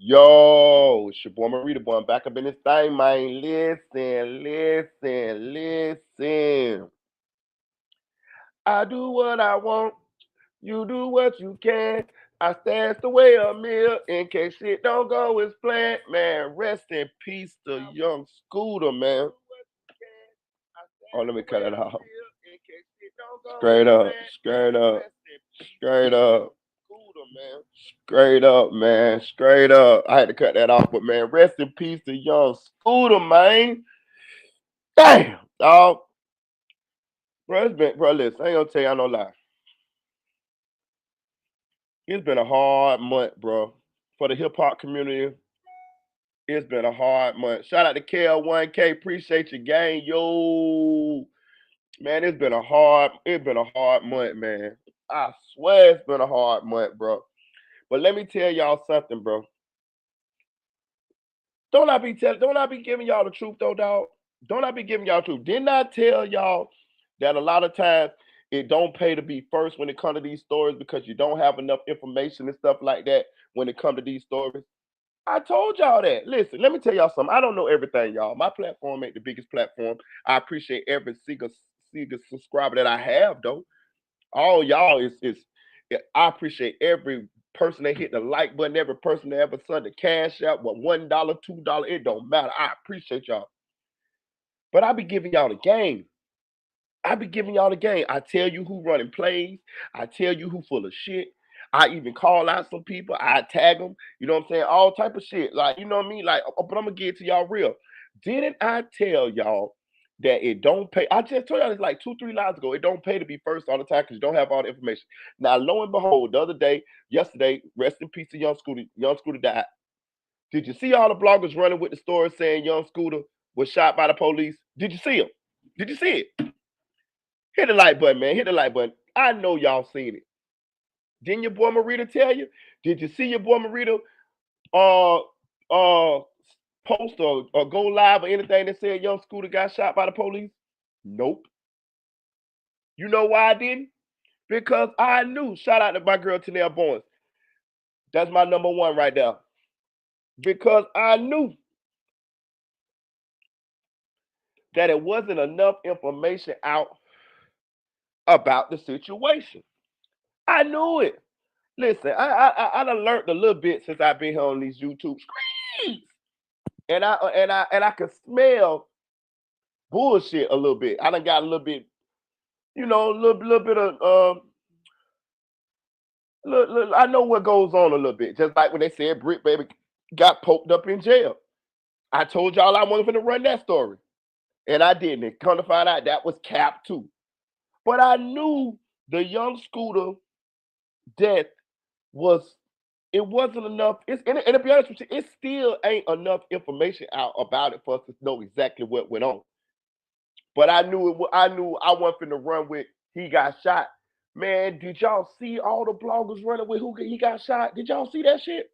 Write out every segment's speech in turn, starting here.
Yo, it's your boy Marita boy. I'm back up in this thing, man. Listen. I do what I want, you do what you can. I stash away a meal in case shit don't go as planned. Man, rest in peace to young Scooter, man. Oh, let me cut it off. Straight up, straight up, straight up. Straight up, man. Straight up. I had to cut that off, but man, rest in peace to young Scooter, man. Damn, dog. Bro, listen, I ain't gonna tell y'all no lie. It's been a hard month, bro. For the hip hop community, it's been a hard month. Shout out to KL1K. Appreciate your game. Yo. Man, it's been a hard month, man. I swear it's been a hard month, bro. But let me tell y'all something, bro. Don't I be giving y'all the truth though, dog? Don't I be giving y'all the truth? Didn't I tell y'all that a lot of times it don't pay to be first when it comes to these stories because you don't have enough information and stuff like that when it comes to these stories? I told y'all that. Listen, let me tell y'all something. I don't know everything, y'all. My platform ain't the biggest platform. I appreciate every single subscriber that I have, though. All y'all is I appreciate every person that hit the like button, every person that ever sent the cash out, what $1, $2, it don't matter. I appreciate y'all. But I be giving y'all the game. I be giving y'all the game. I tell you who running plays. I tell you who full of shit. I even call out some people. I tag them. You know what I'm saying? All type of shit. Like, you know what I mean? Like, but I'm gonna get it to y'all real. Didn't I tell y'all that it don't pay? I just told y'all this like 2, 3 lives ago. It don't pay to be first all the time because you don't have all the information. Now, lo and behold, the other day, yesterday, rest in peace to Young Scooter. Young Scooter died. Did you see all the bloggers running with the story saying Young Scooter was shot by the police? Did you see him? Did you see it? Hit the like button, man. Hit the like button. I know y'all seen it. Didn't your boy Marita tell you? Did you see your boy Marita uh uh post or go live or anything that said young Scooter got shot by the police? Nope. You know why I didn't? Because I knew. Shout out to my girl Tanel Bowens. That's my number one right there. Because I knew that it wasn't enough information out about the situation. I knew it. Listen, I done learned a little bit since I've been here on these YouTube screens. And I can smell bullshit a little bit. I done got a little bit, little bit of I know what goes on a little bit. Just like when they said Brick Baby got poked up in jail. I told y'all I wasn't gonna run that story. And I didn't. And come to find out that was cap too. But I knew the young Scooter death was it wasn't enough. And to be honest with you, it still ain't enough information out about it for us to know exactly what went on. But I knew it. I knew I wasn't finna run with. He got shot. Man, did y'all see all the bloggers running with who he got shot? Did y'all see that shit?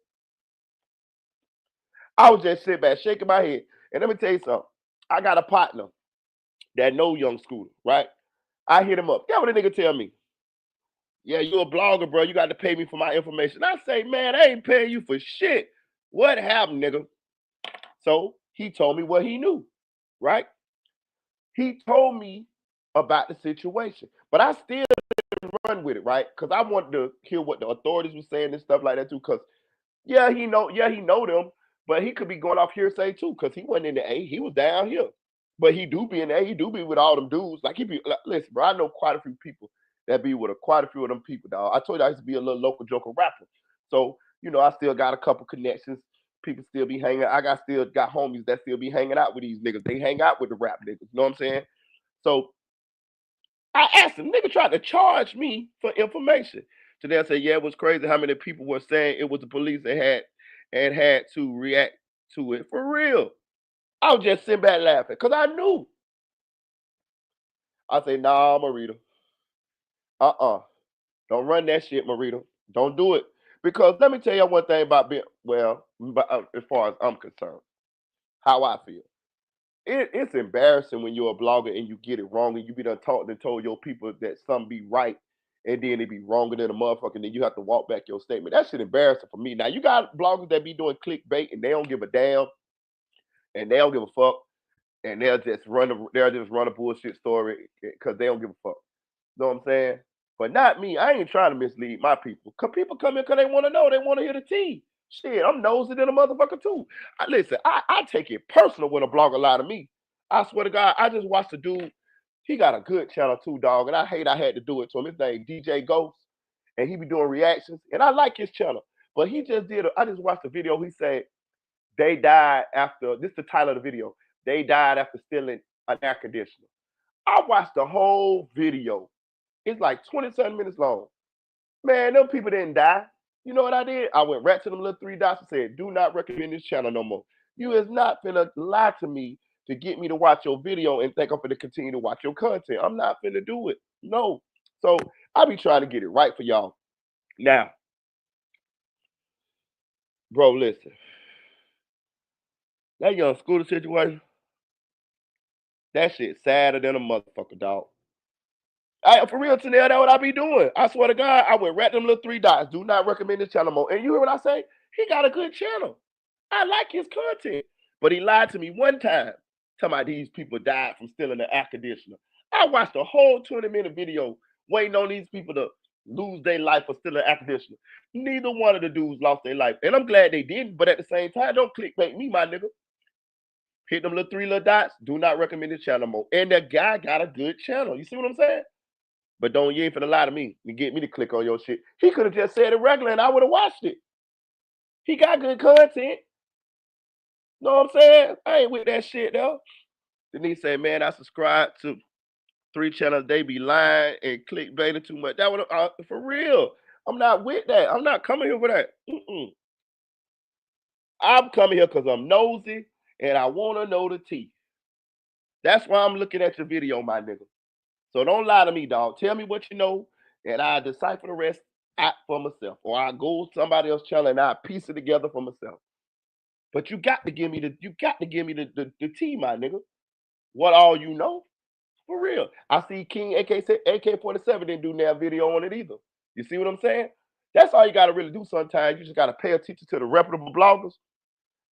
I was just sitting back shaking my head. And let me tell you something. I got a partner that know young Scooter, right? I hit him up. Yeah, what the nigga tell me? Yeah, you a blogger, bro. You got to pay me for my information. I say, man, I ain't paying you for shit. What happened, nigga? So he told me what he knew, right? He told me about the situation, but I still run with it, right? Because I wanted to hear what the authorities were saying and stuff like that too. Because he know them, but he could be going off hearsay too. Because he wasn't in the A, he was down here, but he do be in the A. He do be with all them dudes. Like he be like, listen, bro. I know quite a few people that be with quite a few of them people, dog. I told you I used to be a little local joker rapper, so I still got a couple connections. People still be hanging. Still got homies that still be hanging out with these niggas. They hang out with the rap niggas. You know what I'm saying? So I asked him, nigga tried to charge me for information. So they say, yeah, it was crazy how many people were saying it was the police that had to react to it. For real. I was just sitting back laughing because I knew. I say, nah, Marita. Uh-uh. Don't run that shit, Marita. Don't do it. Because let me tell you one thing about as far as I'm concerned, how I feel. It's embarrassing when you're a blogger and you get it wrong and you be done talked and told your people that some be right and then it be wronger than a motherfucker, and then you have to walk back your statement. That shit embarrassing for me. Now you got bloggers that be doing clickbait and they don't give a damn and they don't give a fuck and they'll just run a bullshit story because they don't give a fuck. You know what I'm saying? But not me. I ain't trying to mislead my people. Cause people come in because they want to know, they want to hear the tea. Shit, I'm nosy than a motherfucker too. Listen, I take it personal when a blogger lie to me. I swear to God, I just watched the dude. He got a good channel too, dog. And I hate I had to do it to him. His name DJ Ghost. And he be doing reactions. And I like his channel. But he just I just watched the video. He said they died after, this is the title of the video. They died after stealing an air conditioner. I watched the whole video. It's like 27 minutes long. Man, them people didn't die. You know what I did? I went right to them little three dots and said, do not recommend this channel no more. You is not finna lie to me to get me to watch your video and think I'm finna continue to watch your content. I'm not finna do it. No. So I be trying to get it right for y'all. Now, bro, listen. That young scooter situation, that shit sadder than a motherfucker, dog. For real, Tanel, that's what I be doing. I swear to God, I went right them little three dots. Do not recommend this channel more. And you hear what I say? He got a good channel. I like his content. But he lied to me one time, talking about these people died from stealing the air conditioner. I watched a whole 20-minute video waiting on these people to lose their life for stealing air conditioner. Neither one of the dudes lost their life. And I'm glad they didn't, but at the same time, don't clickbait me, my nigga. Hit them three little dots. Do not recommend this channel more. And the guy got a good channel. You see what I'm saying? But you ain't finna lie to me and get me to click on your shit. He could have just said it regular and I would have watched it. He got good content. Know what I'm saying? I ain't with that shit though. Then he said, man, I subscribe to 3 channels. They be lying and clickbaiting too much. That would for real. I'm not with that. I'm not coming here for that. I'm coming here because I'm nosy and I want to know the tea. That's why I'm looking at your video, my nigga. So don't lie to me, dog. Tell me what you know, and I decipher the rest out for myself. Or I go to somebody else's channel and I piece it together for myself. But you got to give me the tea, my nigga. What all you know? For real. I see King AK-47 didn't do that video on it either. You see what I'm saying? That's all you gotta really do sometimes. You just gotta pay attention to the reputable bloggers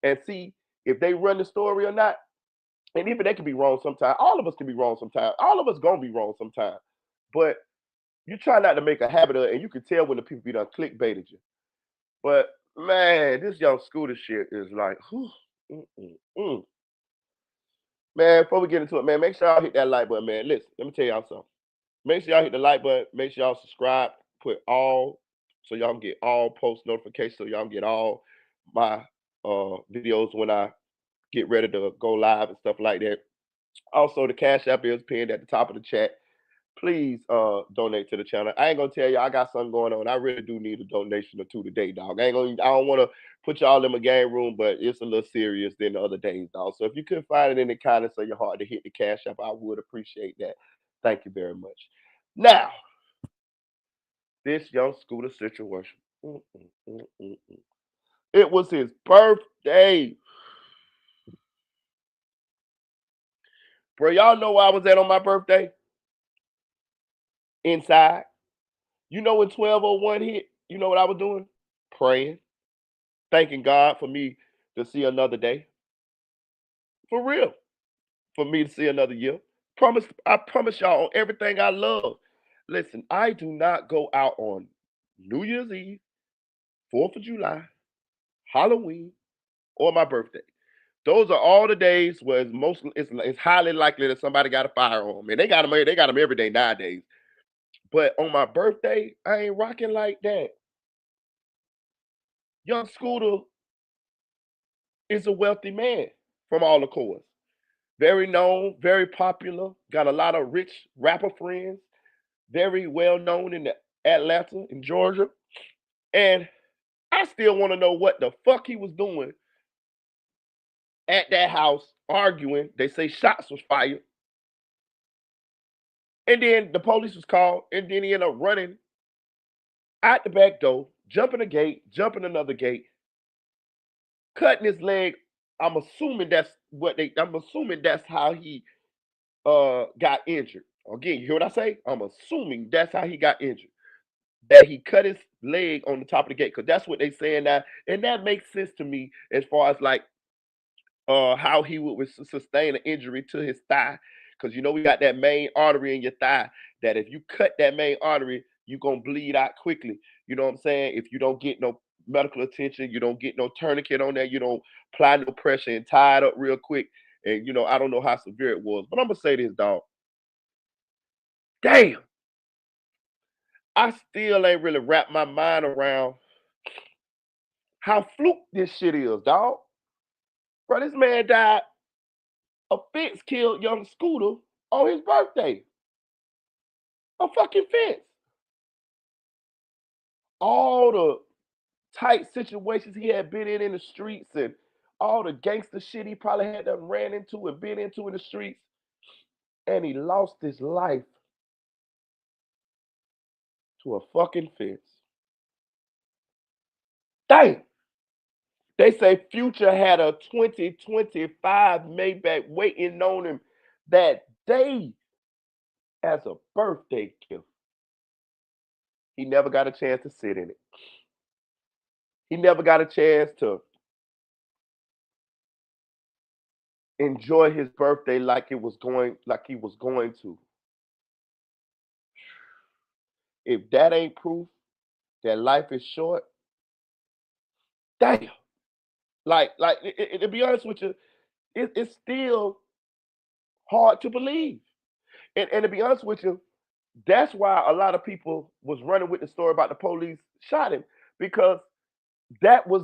and see if they run the story or not. And even they can be wrong sometimes. All of us can be wrong sometimes. All of us gonna be wrong sometimes. But you try not to make a habit of it, and you can tell when the people be done clickbaited you. But man, this young scooter shit is like, man, before we get into it, man, make sure y'all hit that like button, man. Listen, let me tell y'all something. Make sure y'all hit the like button. Make sure y'all subscribe. Put all, so y'all can get all post notifications, so y'all can get all my videos when I get ready to go live and stuff like that. Also, the Cash App is pinned at the top of the chat. Please donate to the channel. I ain't gonna tell you I got something going on. I really do need a donation or two today, dog. I don't want to put y'all in my game room, but it's a little serious than the other days, dog. So if you could find it in the kindness of your heart to hit the Cash App, I would appreciate that. Thank you very much. Now, this young scooter situation. It was his birthday. Bro, y'all know where I was at on my birthday? Inside. You know when 12:01 hit, you know what I was doing? Praying. Thanking God for me to see another day. For real. For me to see another year. I promise y'all on everything I love. Listen, I do not go out on New Year's Eve, 4th of July, Halloween, or my birthday. Those are all the days where it's highly likely that somebody got a firearm. And they got them every day nowadays. But on my birthday, I ain't rocking like that. Young Scooter is a wealthy man from all accords. Very known, very popular, got a lot of rich rapper friends, very well known in the Atlanta, in Georgia. And I still want to know what the fuck he was doing at that house arguing. They say shots was fired. And then the police was called, and then he ended up running out the back door, jumping a gate, jumping another gate, cutting his leg. I'm assuming that's how he got injured. Again, you hear what I say? I'm assuming that's how he got injured. that he cut his leg on the top of the gate, because that's what they saying now, and that makes sense to me as far as like how he would sustain an injury to his thigh, because you know we got that main artery in your thigh, that if you cut that main artery, you're gonna bleed out quickly. You know what I'm saying? If you don't get no medical attention, you don't get no tourniquet on there, you don't apply no pressure and tie it up real quick. And you know, I don't know how severe it was, but I'm gonna say this, dog. Damn, I still ain't really wrapped my mind around how fluke this shit is, dog. Bro, this man died. A fence killed young Scooter on his birthday. A fucking fence. All the tight situations he had been in the streets and all the gangster shit he probably had done ran into and been into in the streets, and he lost his life to a fucking fence. Damn. They say Future had a 2025 Maybach waiting on him that day as a birthday gift. He never got a chance to sit in it. He never got a chance to enjoy his birthday like he was going to. If that ain't proof that life is short, damn. To be honest with you, it's still hard to believe. And to be honest with you, that's why a lot of people was running with the story about the police shot him, because that was,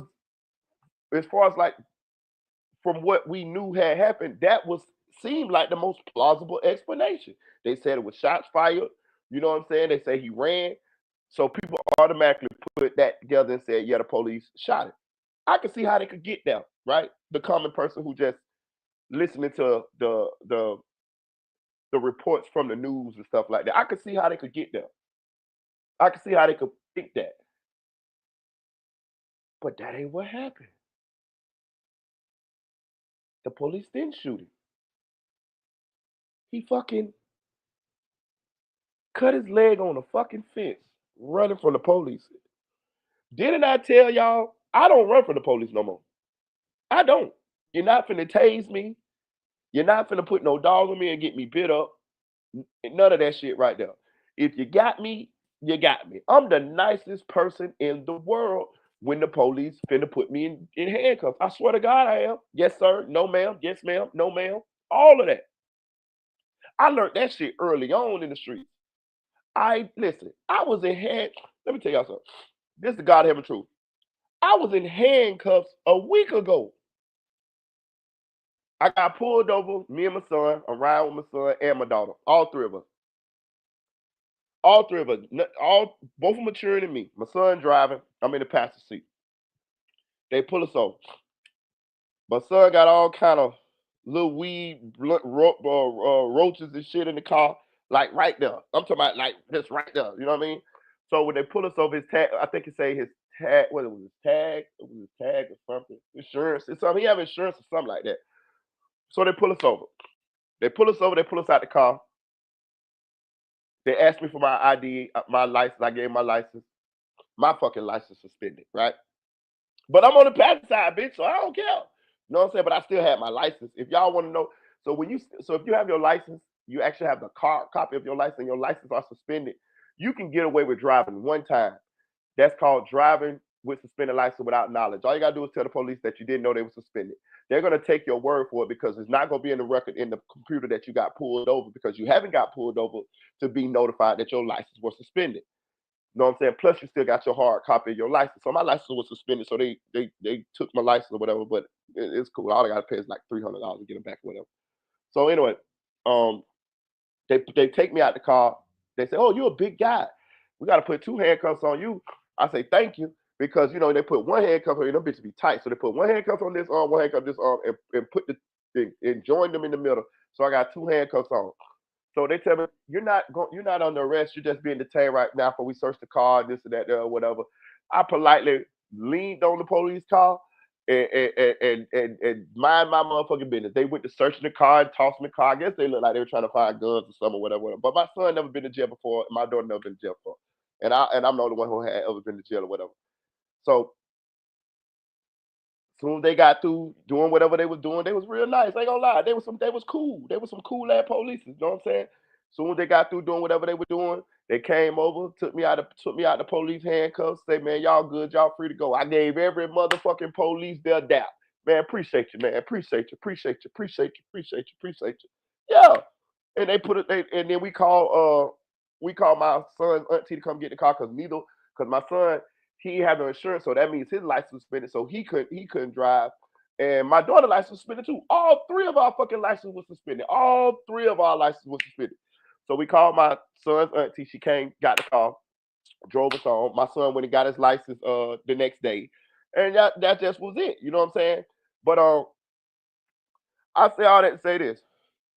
as far as like from what we knew had happened, that was seemed like the most plausible explanation. They said it was shots fired. You know what I'm saying? They say he ran. So people automatically put that together and said, yeah, the police shot him. I can see how they could get there, right? The common person who just listening to the reports from the news and stuff like that. I could see how they could get there. I could see how they could think that. But that ain't what happened. The police didn't shoot him. He fucking cut his leg on a fucking fence running from the police. Didn't I tell y'all? I don't run from the police no more. I don't. You're not finna tase me. You're not finna put no dog on me and get me bit up. None of that shit right there. If you got me, you got me. I'm the nicest person in the world when the police finna put me in handcuffs. I swear to God I am. Yes, sir. No, ma'am. Yes, ma'am. No, ma'am. All of that. I learned that shit early on in the streets. I listen, I was in hand. Let me tell y'all something. This is the God heaven truth. I was in handcuffs a week ago. I got pulled over, me and my son, around with my son and my daughter. All three of us. All three of us. All both maturing than me. My son driving. I'm in the passenger seat. They pull us over. My son got all kind of little weed roaches and shit in the car, like right there. I'm talking about like just right there. You know what I mean? So when they pull us over, his tag, I think it say his tag. What it was his tag? It was his tag or something. Insurance. It's something. He have insurance or something like that. So they pull us over. They pull us over. They pull us out the car. They asked me for my ID, my license. I gave my license. My fucking license suspended, right? But I'm on the passenger side, bitch, so I don't care. You know what I'm saying? But I still have my license. If y'all want to know, so if you have your license, you actually have the copy of your license, and your license are suspended, you can get away with driving one time. That's called driving with suspended license without knowledge. All you gotta do is tell the police that you didn't know they were suspended. They're gonna take your word for it because it's not gonna be in the record in the computer that you got pulled over, because you haven't got pulled over to be notified that your license was suspended. You know what I'm saying? Plus, you still got your hard copy of your license. So my license was suspended, so they took my license or whatever. But it's cool. All I got to pay is like $300 to get them back or whatever. So anyway, um, they take me out the car. They say, "Oh, you're a big guy. We got to put two handcuffs on you." I say, "Thank you," because you know they put one handcuff on you. Them bitches be tight, so they put one handcuff on this arm, one handcuff on this arm, and put and join them in the middle. So I got two handcuffs on. So they tell me you're not under arrest. You're just being detained right now for we search the car, this and that, whatever. I politely leaned on the police car and mind my motherfucking business. They went to searching the car and tossing the car. I guess they looked like they were trying to find guns or something or whatever. But my son never been to jail before. And my daughter never been to jail before. and I'm the only one who had ever been to jail or whatever. So soon as they got through doing whatever they was doing, they was real nice. I ain't gonna lie, they was cool. They was some cool ass police. You know what I'm saying? Soon as they got through doing whatever they were doing, they came over, took me out the police handcuffs. Say, man, y'all good, y'all free to go. I gave every motherfucking police their dap. Man, appreciate you, man. Appreciate you, appreciate you, appreciate you, appreciate you, appreciate you. Yeah. And they put it, and then we call my son's auntie to come get the car because my son he had no insurance, so that means his license was suspended, so he couldn't drive. And my daughter's license was suspended too. All three of our fucking licenses was suspended. All three of our licenses was suspended. So we called my son's auntie. She came, got the car, drove us home. My son went and got his license the next day, and that just was it. You know what I'm saying? But I say all that to say this: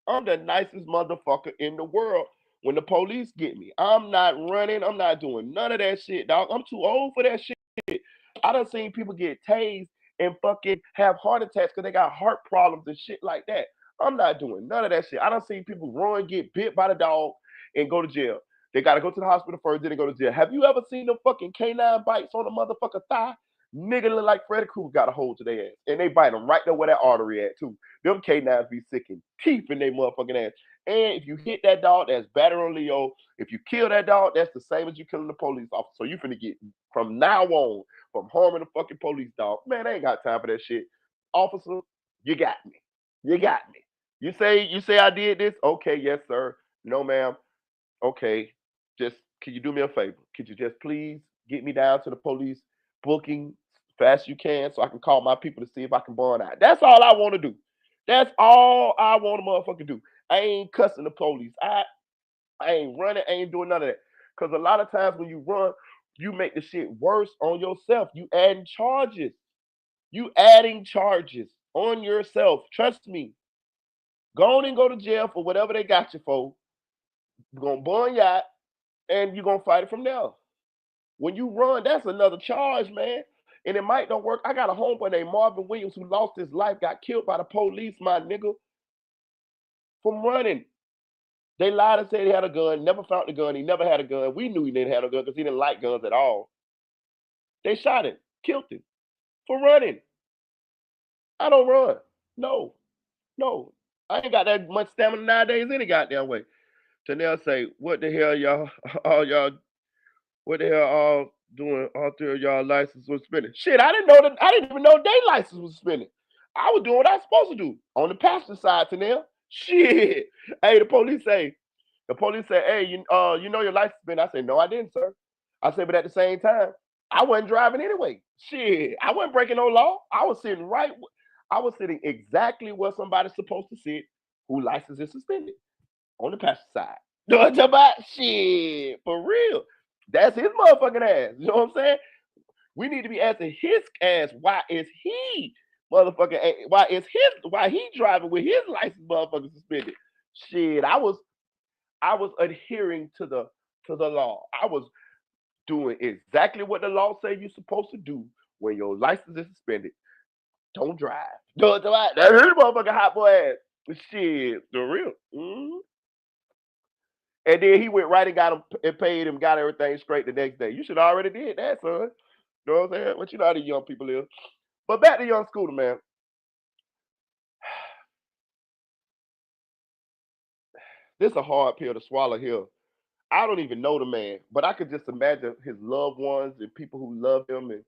I'm the nicest motherfucker in the world. When the police get me, I'm not running. I'm not doing none of that shit, dog. I'm too old for that shit. I done seen people get tased and fucking have heart attacks because they got heart problems and shit like that. I'm not doing none of that shit. I done seen people run, get bit by the dog, and go to jail. They gotta go to the hospital first, then they go to jail. Have you ever seen them fucking canine bites on a motherfucker thigh? Nigga look like Freddy Krueger got a hold to their ass. And they bite them right there where that artery at too. Them canines be sick and teeth in their motherfucking ass. And if you hit that dog, that's batter on Leo. If you kill that dog, that's the same as you killing the police officer. So you finna get from now on from harming the fucking police dog. Man, I ain't got time for that shit. Officer, you got me. You got me. You say I did this? Okay, yes, sir. No, ma'am. Okay. Just can you do me a favor? Could you just please get me down to the police booking fast as you can so I can call my people to see if I can bond out? That's all I want to do. That's all I want to motherfucking do. I ain't cussing the police. I ain't running. I ain't doing none of that. Cause a lot of times when you run, you make the shit worse on yourself. You adding charges. You adding charges on yourself. Trust me. Go on and go to jail for whatever they got you for. You're gonna bond you out, and you're gonna fight it from there. When you run, that's another charge, man. And it might don't work. I got a homeboy named Marvin Williams who lost his life, got killed by the police, my nigga, from running. They lied and said he had a gun, never found the gun. He never had a gun. We knew he didn't have a gun because he didn't like guns at all. They shot him, killed him for running. I don't run. No, no. I ain't got that much stamina nowadays any goddamn way. So they'll say, what the hell y'all, all y'all, what the hell all doing, all three of y'all license was suspended? Shit, I didn't even know their license was suspended. I was doing what I was supposed to do on the passenger side to them. Shit. Hey, the police said, hey, you know your license been. I said, no, I didn't, sir. I said, but at the same time, I wasn't driving anyway. Shit, I wasn't breaking no law. I was sitting exactly where somebody's supposed to sit who license is suspended on the passenger side. Doing about shit for real. That's his motherfucking ass. You know what I'm saying? We need to be asking his ass why is he why he driving with his license motherfucker suspended? Shit, I was adhering to the law. I was doing exactly what the law say you're supposed to do when your license is suspended. Don't drive. Don't drive. That's his motherfucking hot boy ass. Shit, the real. And then he went right and got him and paid him, got everything straight the next day. You should already did that, son. You know what I'm saying? But you know how the young people live. But back to young Scooter, man. This is a hard pill to swallow here. I don't even know the man, but I could just imagine his loved ones and people who love him. And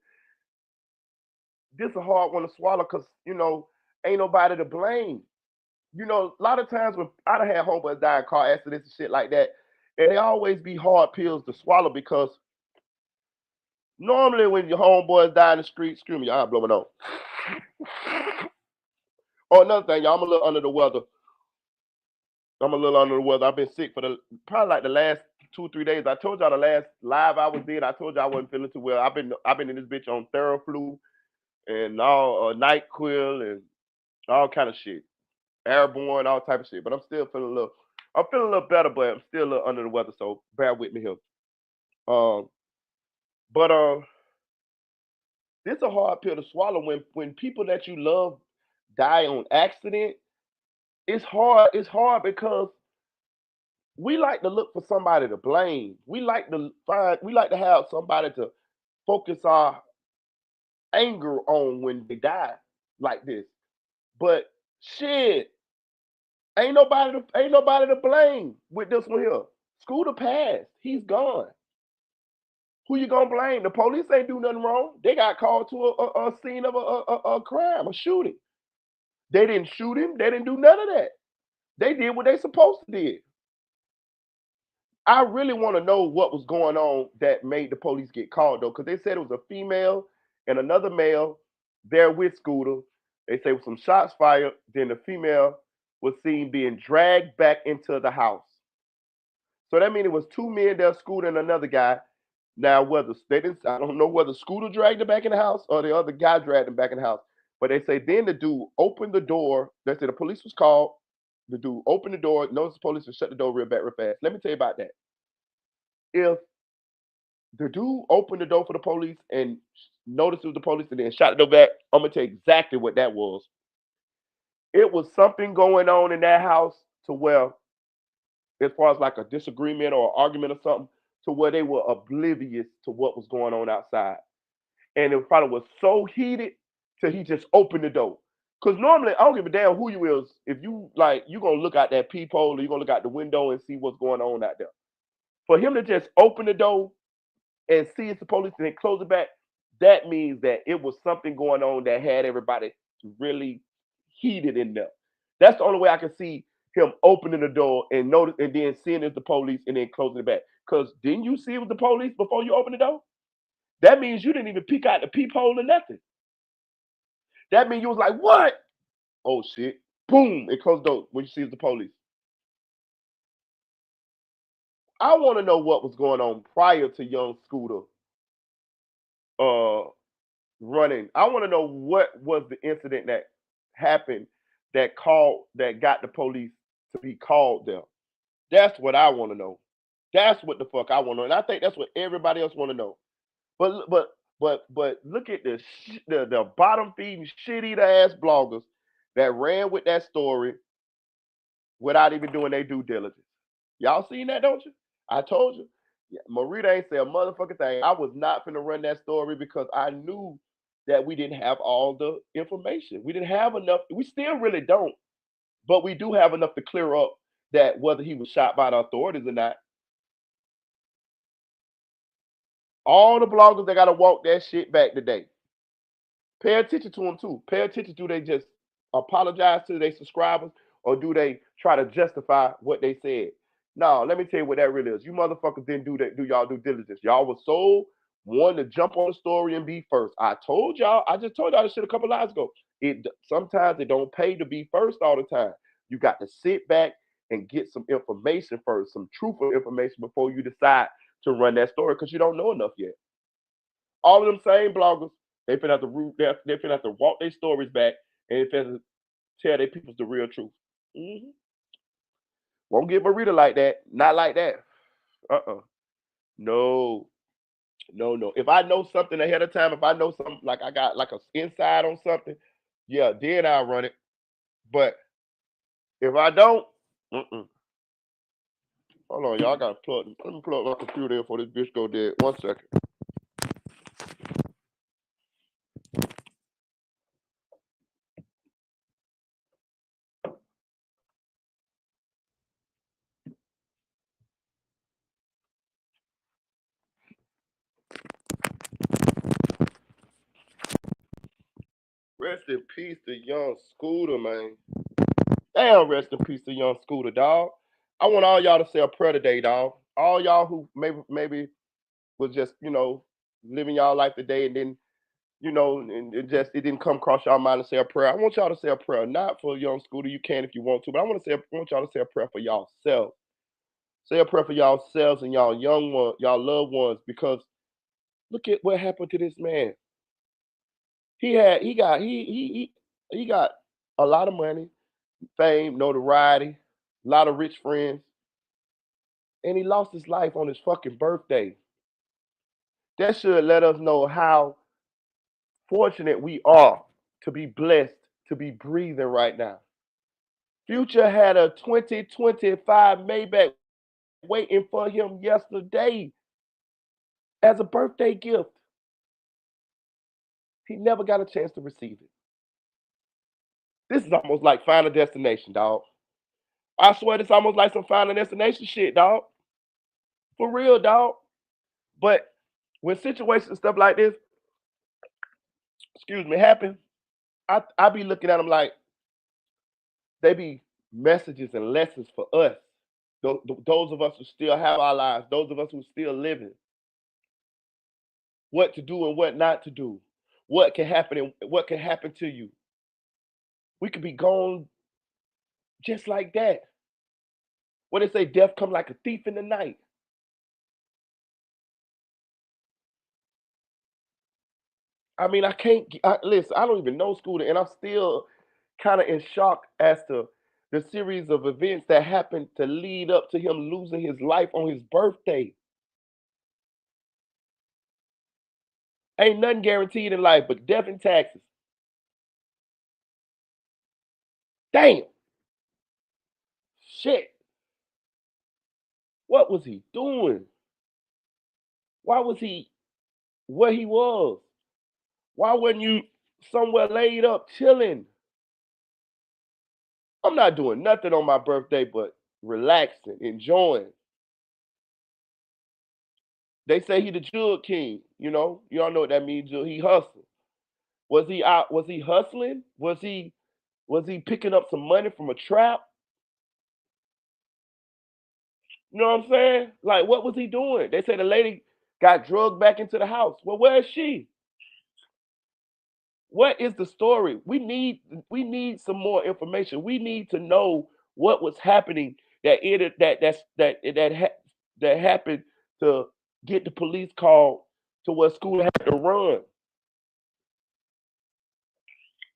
this is a hard one to swallow because, ain't nobody to blame. A lot of times when I done had homeboys die in car accidents and shit like that, and they always be hard pills to swallow because normally when your homeboys die in the street, screw me, y'all blowing on. Oh, another thing, y'all, I'm a little under the weather. I've been sick for probably like the last 2 3 days. I told y'all the last live I was in. I told y'all I wasn't feeling too well. I've been in this bitch on Theraflu and all Nyquil and all kind of shit, airborne, all type of shit. But I'm still feeling a little. I'm feeling a little better, but I'm still a little under the weather. So bear with me here. Um, but this a hard pill to swallow when people that you love die on accident. It's hard. It's hard because We like to look for somebody to blame. We like to have somebody to focus our anger on when they die like this. But shit, ain't nobody to blame with this one here. Scooter passed. He's gone. Who you gonna blame? The police ain't do nothing wrong. They got called to a scene of a crime, a shooting. They didn't shoot him. They didn't do none of that. They did what they supposed to did. I really want to know what was going on that made the police get called though, because they said it was a female and another male there with Scooter. They say with some shots fired. Then the female was seen being dragged back into the house. So that means it was two men there, Scooter and another guy. Now, whether they didn't, I don't know whether Scooter dragged him back in the house or the other guy dragged him back in the house. But they say then the dude opened the door. They said the police was called. The dude opened the door, noticed the police, and shut the door real back, real fast. Let me tell you about that. If the dude opened the door for the police and noticed it was the police and then shot the door back, I'm gonna tell you exactly what that was. It was something going on in that house to where, as far as like a disagreement or argument or something, to where they were oblivious to what was going on outside. And it probably was so heated till he just opened the door. Cause normally I don't give a damn who you is. If you like, you gonna look out that peephole or you gonna look out the window and see what's going on out there. For him to just open the door and see it's the police and then close it back, that means that it was something going on that had everybody really heated in there. That's the only way I can see him opening the door and notice and then seeing it's the police and then closing it back. Cause didn't you see it was the police before you opened the door? That means you didn't even peek out the peephole or nothing. That means you was like, what? Oh shit. Boom. It closed the door when you see it's the police. I want to know what was going on prior to young Scooter uh running. I want to know what was the incident that happened that got the police to be called there. That's what I want to know. That's what the fuck I want to know, and I think that's what everybody else want to know. But look at the bottom feeding shit eater ass bloggers that ran with that story without even doing their due diligence. Y'all seen that, don't you? I told you. Yeah, Marita ain't say a motherfucking thing. I was not finna run that story because I knew that we didn't have all the information. We didn't have enough. We still really don't, but we do have enough to clear up that whether he was shot by the authorities or not. All the bloggers that gotta walk that shit back today. Pay attention to them too. Pay attention. Do they just apologize to their subscribers or do they try to justify what they said? No, let me tell you what that really is. You motherfuckers didn't do that. Do y'all due diligence? Y'all was so wanting to jump on the story and be first. I told y'all. I just told y'all this shit a couple lives ago. It sometimes it don't pay to be first all the time. You got to sit back and get some information first, some truthful information before you decide to run that story because you don't know enough yet. All of them same bloggers, they finna have to they finna have to walk their stories back and they finna tell their people the real truth. Hmm. Won't get Marita like that. Not like that. Uh-uh. No. No, no. If I know something ahead of time, if I know something like I got like a inside on something, yeah, then I'll run it. But if I don't, mm-mm. Hold on, y'all. I gotta plug. Let me plug my computer in before this bitch go dead. 1 second. Rest in peace to young Scooter, man. Damn, rest in peace to young Scooter, dog. I want all y'all to say a prayer today, dog. All y'all who maybe was just living y'all life today, and then and it didn't come across y'all mind to say a prayer. I want y'all to say a prayer, not for young Scooter. You can if you want to, but I want y'all to say a prayer for y'all self. Say a prayer for y'all selves and y'all young ones, y'all loved ones, because look at what happened to this man. He got a lot of money, fame, notoriety, a lot of rich friends, and he lost his life on his fucking birthday. That should let us know how fortunate we are to be blessed to be breathing right now. Future had a 2025 Maybach waiting for him yesterday as a birthday gift. He never got a chance to receive it. This is almost like Final Destination, dog. I swear this almost like some Final Destination shit, dog. For real, dog. But when situations and stuff like this, excuse me, happen, I be looking at them like they be messages and lessons for us. Those of us who still have our lives, those of us who still living, what to do and what not to do, what can happen and what can happen to you. We could be gone just like that. What they say, death come like a thief in the night. I mean, I can't listen. I don't even know Scooter, and I'm still kind of in shock as to the series of events that happened to lead up to him losing his life on his birthday. Ain't nothing guaranteed in life but death and taxes. Damn. Shit. What was he doing? Why was he where he was? Why wasn't you somewhere laid up chilling? I'm not doing nothing on my birthday but relaxing, enjoying. They say he the jug king, you know. You all know what that means. He hustled. Was he out? Was he hustling? Was he picking up some money from a trap? You know what I'm saying? Like, what was he doing? They say the lady got drugged back into the house. Well, where is she? What is the story? We need some more information. We need to know what was happening that happened to get the police called to where school had to run.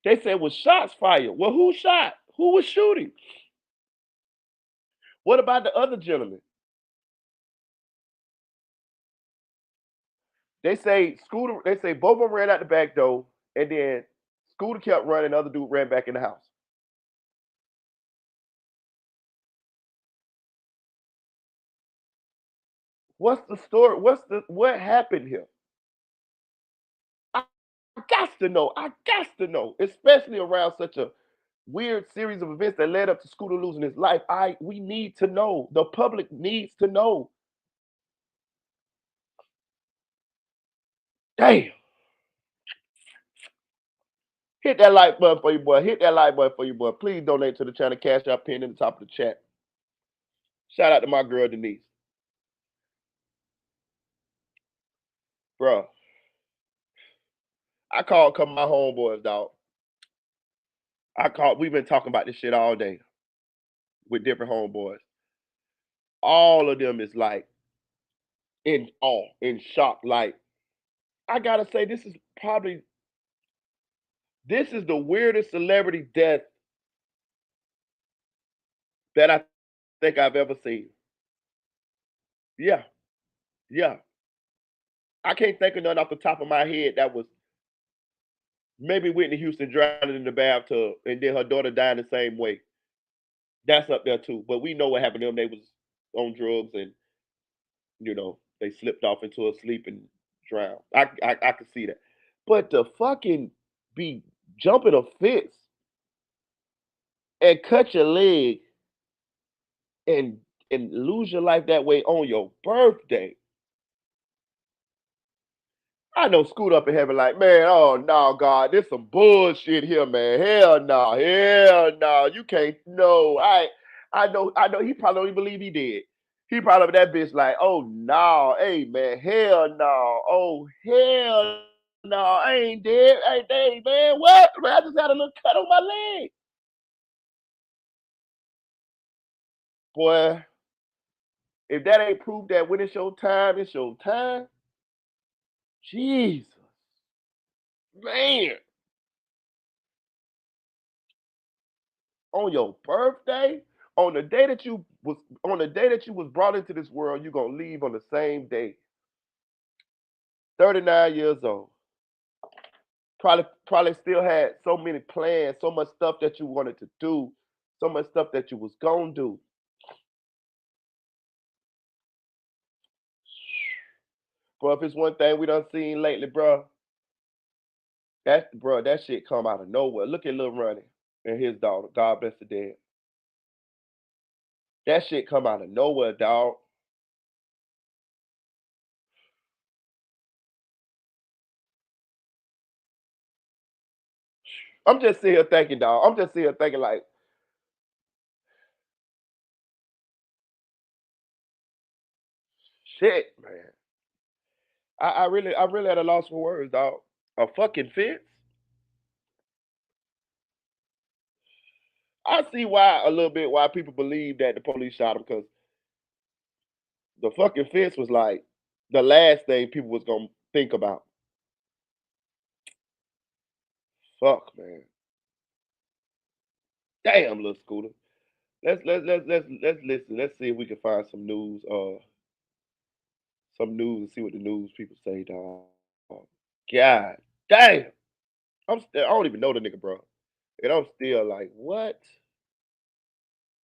They said was shots fired. Well, who shot? Who was shooting? What about the other gentleman? They say both of them ran out the back door, and then Scooter kept running. The other dude ran back in the house. What's the story? What happened here? I got to know. I got to know, especially around such a weird series of events that led up to Scooter losing his life. We need to know. The public needs to know. Damn. Hit that like button for you, boy. Hit that like button for you, boy. Please donate to the channel. Cash out pin in the top of the chat. Shout out to my girl Denise. Bro, I called a couple of my homeboys, dog. We've been talking about this shit all day with different homeboys. All of them is like in awe, in shock. Like, I gotta say, this is the weirdest celebrity death that I think I've ever seen. Yeah, yeah. I can't think of none off the top of my head that was maybe Whitney Houston drowning in the bathtub and then her daughter dying the same way. That's up there too. But we know what happened to them. They was on drugs and they slipped off into a sleep and drowned. I could see that. But to fucking be jumping a fence and cut your leg and lose your life that way on your birthday. I know Scoot up in heaven like, man, oh no, God, this some bullshit here, man. Hell no, hell no. You can't no. I know he probably don't even believe he did. He probably that bitch like, oh no, hey man, hell no. Oh hell no, I ain't dead. Hey man, what? Man, I just had a little cut on my leg. Boy, if that ain't proof that when it's your time, it's your time. Jesus, man. On your birthday, on the day that you was brought into this world, you're gonna leave on the same day. 39 years old. Probably still had so many plans, so much stuff that you wanted to do, so much stuff that you was gonna do. Bro, if it's one thing we done seen lately, bro, that shit come out of nowhere. Look at Lil Ronnie and his daughter. God bless the dead. That shit come out of nowhere, dog. I'm just sitting here thinking, dog. I'm just sitting here thinking, like, shit, man. I really had a loss for words, dog. A fucking fence. I see why a little bit why people believe that the police shot him because the fucking fence was like the last thing people was gonna think about. Fuck, man. Damn, little Scooter. Let's listen. Let's see if we can find some news. Some news and see what the news people say, dog. God damn. I don't even know the nigga, bro. And I'm still like, what?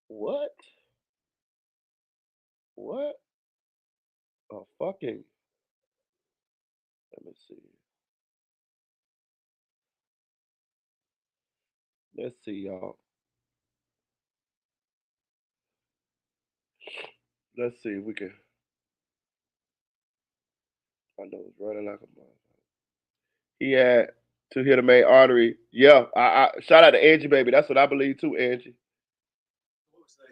What? What? A fucking. Let me see. Let's see, y'all. Let's see if we can. I know it's running like a mother. He had to hit a main artery. Yeah, I shout out to Angie, baby. That's what I believe too, Angie. What was the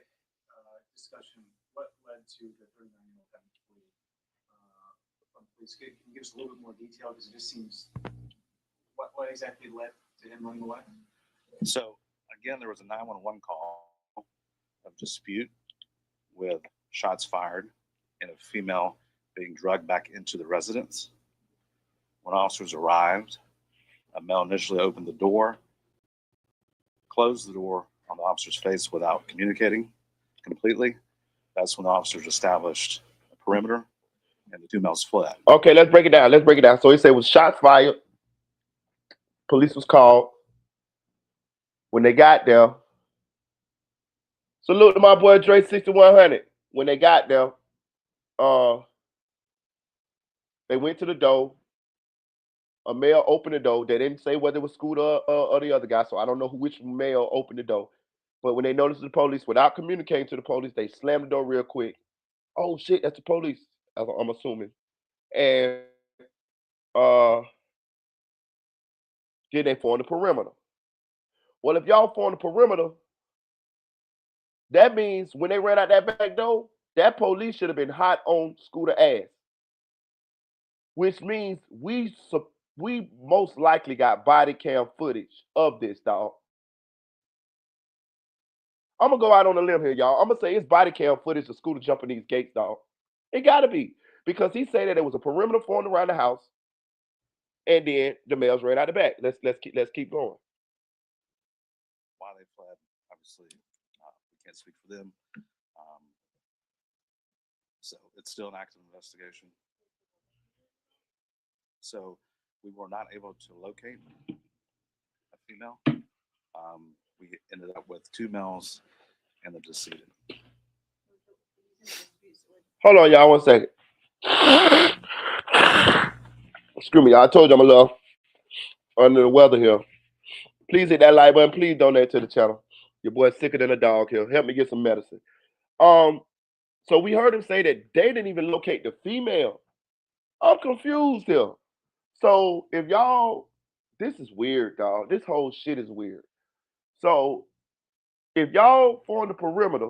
discussion? What led to the 39-year-old having to flee from police? Can you give us a little bit more detail? Because it just seems, what exactly led to him running away? So, again, there was a 911 call of dispute with shots fired and a female being dragged back into the residence. When officers arrived, a male initially opened the door, closed the door on the officer's face without communicating completely. That's when the officers established a perimeter and the two males fled. Okay, let's break it down. Let's break it down. So he said it was shots fired. Police was called. When they got there, salute to my boy Dre 6100. When they got there, uh, they went to the door. A male opened the door. They didn't say whether it was Scooter or the other guy, so I don't know which male opened the door. But when they noticed the police, without communicating to the police, they slammed the door real quick. Oh shit, that's the police. I'm assuming. And uh, then they formed the perimeter. Well, if y'all formed the perimeter, that means when they ran out that back door, that police should have been hot on Scooter ass. Which means we most likely got body cam footage of this, dog. I'm gonna go out on a limb here, y'all. I'm gonna say it's body cam footage of Scooter jumping these gates, dog. It gotta be because he said that there was a perimeter formed around the house, and then the males ran out the back. Let's keep going. Why they fled, obviously, we can't speak for them. So it's still an active investigation. So we were not able to locate a female. We ended up with two males and the decedent. Hold on, y'all, 1 second. Excuse me, y'all. I told you I'm a little under the weather here. Please hit that like button. Please donate to the channel. Your boy's sicker than a dog here. Help me get some medicine. Um, so we heard him say that they didn't even locate the female. I'm confused here. So if y'all, this is weird, dog. This whole shit is weird. So if y'all form the perimeter,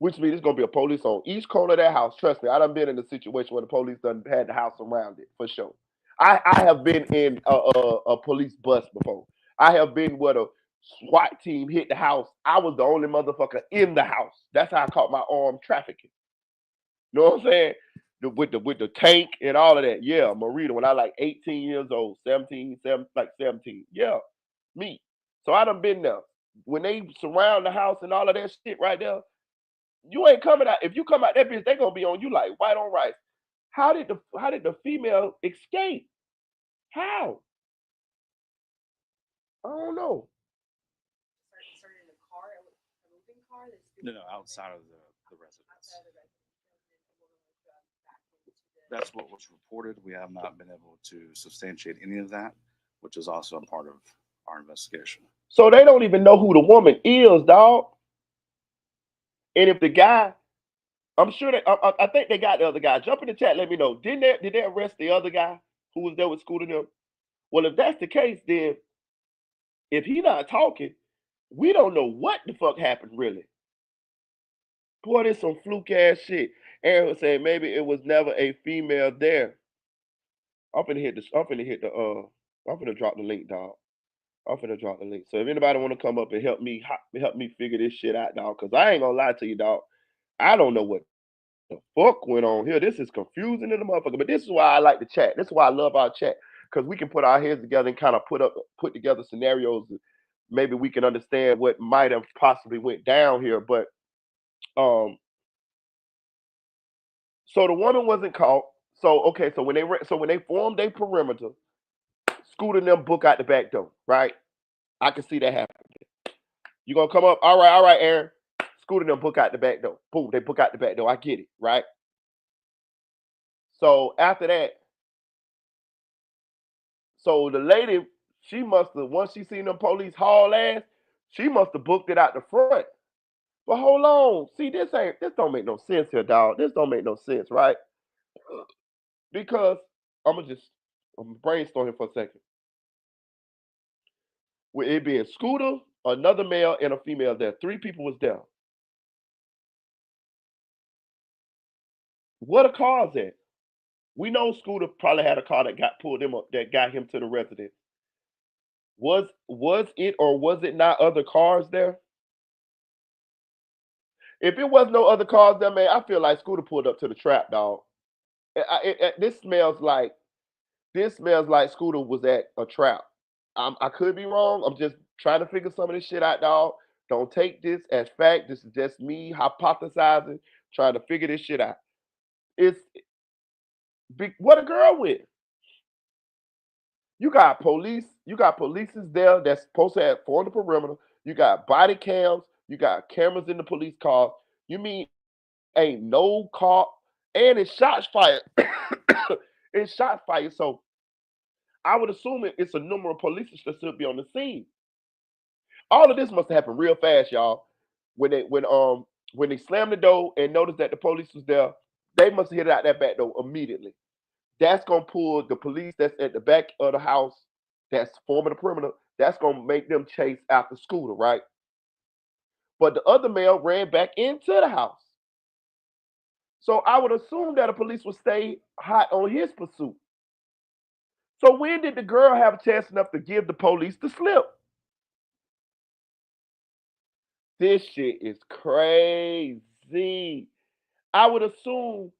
which means it's gonna be a police on each corner of that house. Trust me, I done been in a situation where the police done had the house around it for sure. I have been in a police bus before. I have been where the SWAT team hit the house. I was the only motherfucker in the house. That's how I caught my armed trafficking. You know what I'm saying? With the tank and all of that. Yeah, Marita, when I like 18 years old, 17. Yeah, me. So I done been there. When they surround the house and all of that shit right there, you ain't coming out. If you come out that bitch, they gonna be on you like white on rice. How did the female escape? How? I don't know. No, outside of the residence. That's what was reported. We have not been able to substantiate any of that, which is also a part of our investigation. So they don't even know who the woman is, dog. And if the guy, I'm sure that I think they got the other guy. Jump in the chat, let me know. Did they arrest the other guy who was there with Scooter them? Well, if that's the case, then if he not talking, we don't know what the fuck happened really. Boy, this some fluke ass shit. Aaron was saying maybe it was never a female there. I'm finna hit the. I'm finna hit the. I'm finna drop the link, dog. I'm finna drop the link. So if anybody want to come up and help me figure this shit out, dog, because I ain't gonna lie to you, dog. I don't know what the fuck went on here. This is confusing in the motherfucker. But this is why I like the chat. This is why I love our chat, because we can put our heads together and kind of put together scenarios. Maybe we can understand what might have possibly went down here. But um, so the woman wasn't caught. So okay, so when they formed a perimeter, Scooter and them book out the back door, right? I can see that happen. You gonna come up? All right, Aaron. Scooter and them book out the back door. Boom, they book out the back door. I get it, right? So after that, so the lady, she must have once she seen them police haul ass, she must have booked it out the front. But hold on, see this don't make no sense here, dog. This don't make no sense, right? Because I'm brainstorming for a second. With it being Scooter, another male, and a female there, three people was there. What a cars at? We know Scooter probably had a car that got pulled him up that got him to the residence. Was it or was it not other cars there? If it was no other cars there, man, I feel like Scooter pulled up to the trap, dog. This smells like Scooter was at a trap. I could be wrong. I'm just trying to figure some of this shit out, dog. Don't take this as fact. This is just me hypothesizing, trying to figure this shit out. It's what a girl with. You got polices there that's supposed to have formed the perimeter. You got body cams, you got cameras in the police car. You mean ain't no car and it's shots fired. It's shots fired. So I would assume it's a number of police that should be on the scene. All of this must have happened real fast, y'all. When they slammed the door and noticed that the police was there, they must have hit out that back door immediately. That's gonna pull the police that's at the back of the house that's forming the perimeter. That's gonna make them chase after Scooter, right? But the other male ran back into the house. So I would assume that the police would stay hot on his pursuit. So when did the girl have a chance enough to give the police the slip? This shit is crazy. I would assume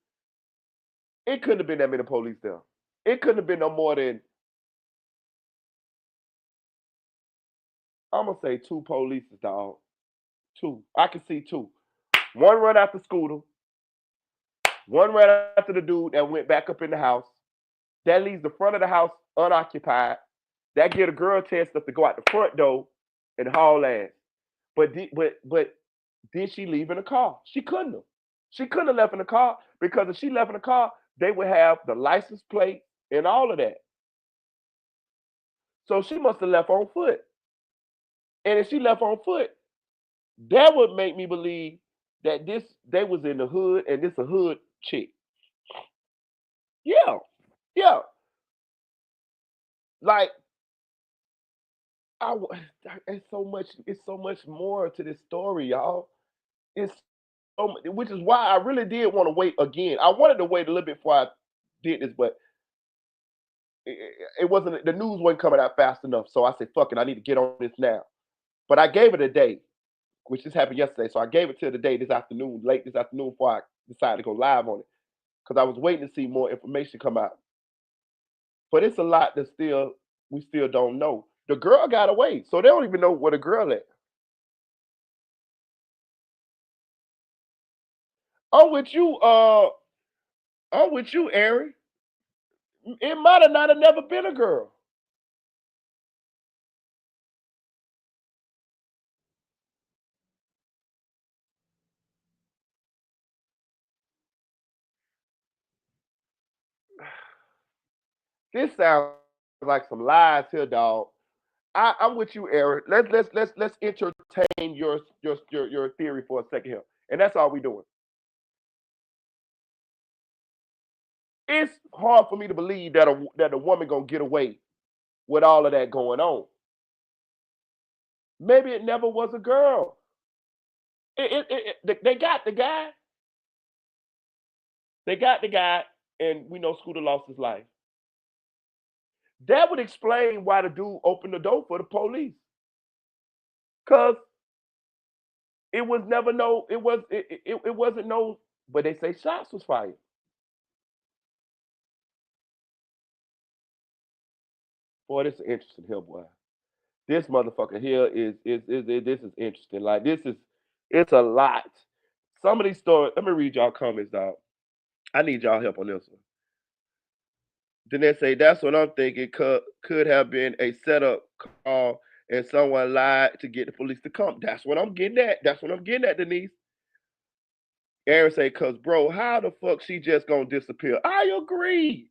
it couldn't have been that many police there. It couldn't have been no more than, I'm gonna say two police, dog. Two. I can see two. One run after Scooter. One ran after the dude that went back up in the house. That leaves the front of the house unoccupied. That get a girl chance enough to go out the front door and haul ass. But did she leave in the car? She couldn't have. She couldn't have left in the car because if she left in the car, they would have the license plate and all of that. So she must have left on foot. And if she left on foot, that would make me believe that they was in the hood and this a hood chick. Yeah, yeah. Like I, it's so much more to this story, y'all. It's which is why I really did want to wait again. I wanted to wait a little bit before I did this, but it wasn't the news wasn't coming out fast enough. So I said, "Fuck it, I need to get on this now." But I gave it a day, which just happened yesterday. So I gave it till the day this afternoon, late this afternoon, before I decided to go live on it because I was waiting to see more information come out. But it's a lot that we still don't know. The girl got away, so they don't even know where the girl at. I'm with you. I'm with you, Aaron. It might have not have never been a girl. This sounds like some lies here, dog. I'm with you, Aaron. Let's entertain your theory for a second here, and that's all we doing. It's hard for me to believe that a woman gonna get away with all of that going on. Maybe it never was a girl. They got the guy. They got the guy, and we know Scooter lost his life. That would explain why the dude opened the door for the police. Cause it was never no, it wasn't no, but they say shots was fired. Boy, this is interesting here, boy. This motherfucker here is this is interesting. Like this is it's a lot. Some of these stories, let me read y'all comments, dog. I need y'all help on this one. Then they say that's what I'm thinking. Could have been a setup call and someone lied to get the police to come. That's what I'm getting at. That's what I'm getting at, Denise. Aaron say, cause bro, how the fuck she just gonna disappear? I agree.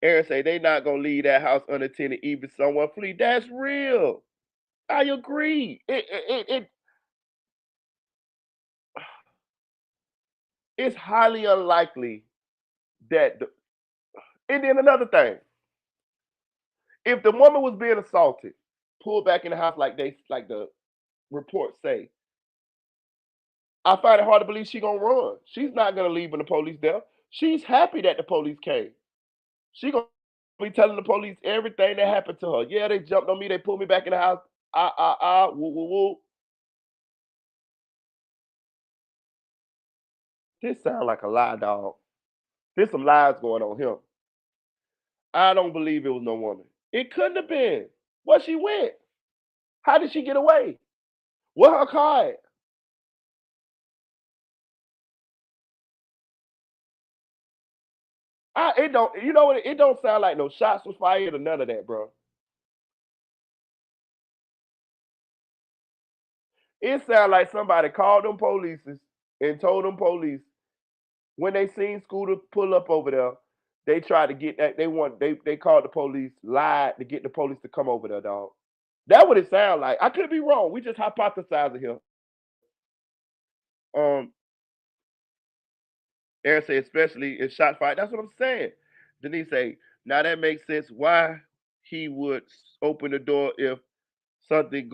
Aaron say they not gonna leave that house unattended even someone flee. That's real. I agree. It's highly unlikely that and then another thing, if the woman was being assaulted, pulled back in the house like the reports say, I find it hard to believe she gonna run. She's not gonna leave when the police there. She's happy that the police came. She gonna be telling the police everything that happened to her. Yeah, they jumped on me, they pulled me back in the house. Woo, woo, woo. This sound like a lie, dog. There's some lies going on here. I don't believe it was no woman. It couldn't have been. Where she went? How did she get away? Where her car at? It don't. You know what? It don't sound like no shots was fired or none of that, bro. It sounds like somebody called them police and told them police when they seen Scooter pull up over there, they tried to get that. They called the police, lied to get the police to come over there, dog. That what it sound like. I could be wrong. We just hypothesizing here. Um, Aaron say especially in shot fight. That's what I'm saying. Denise say now that makes sense. Why he would open the door if something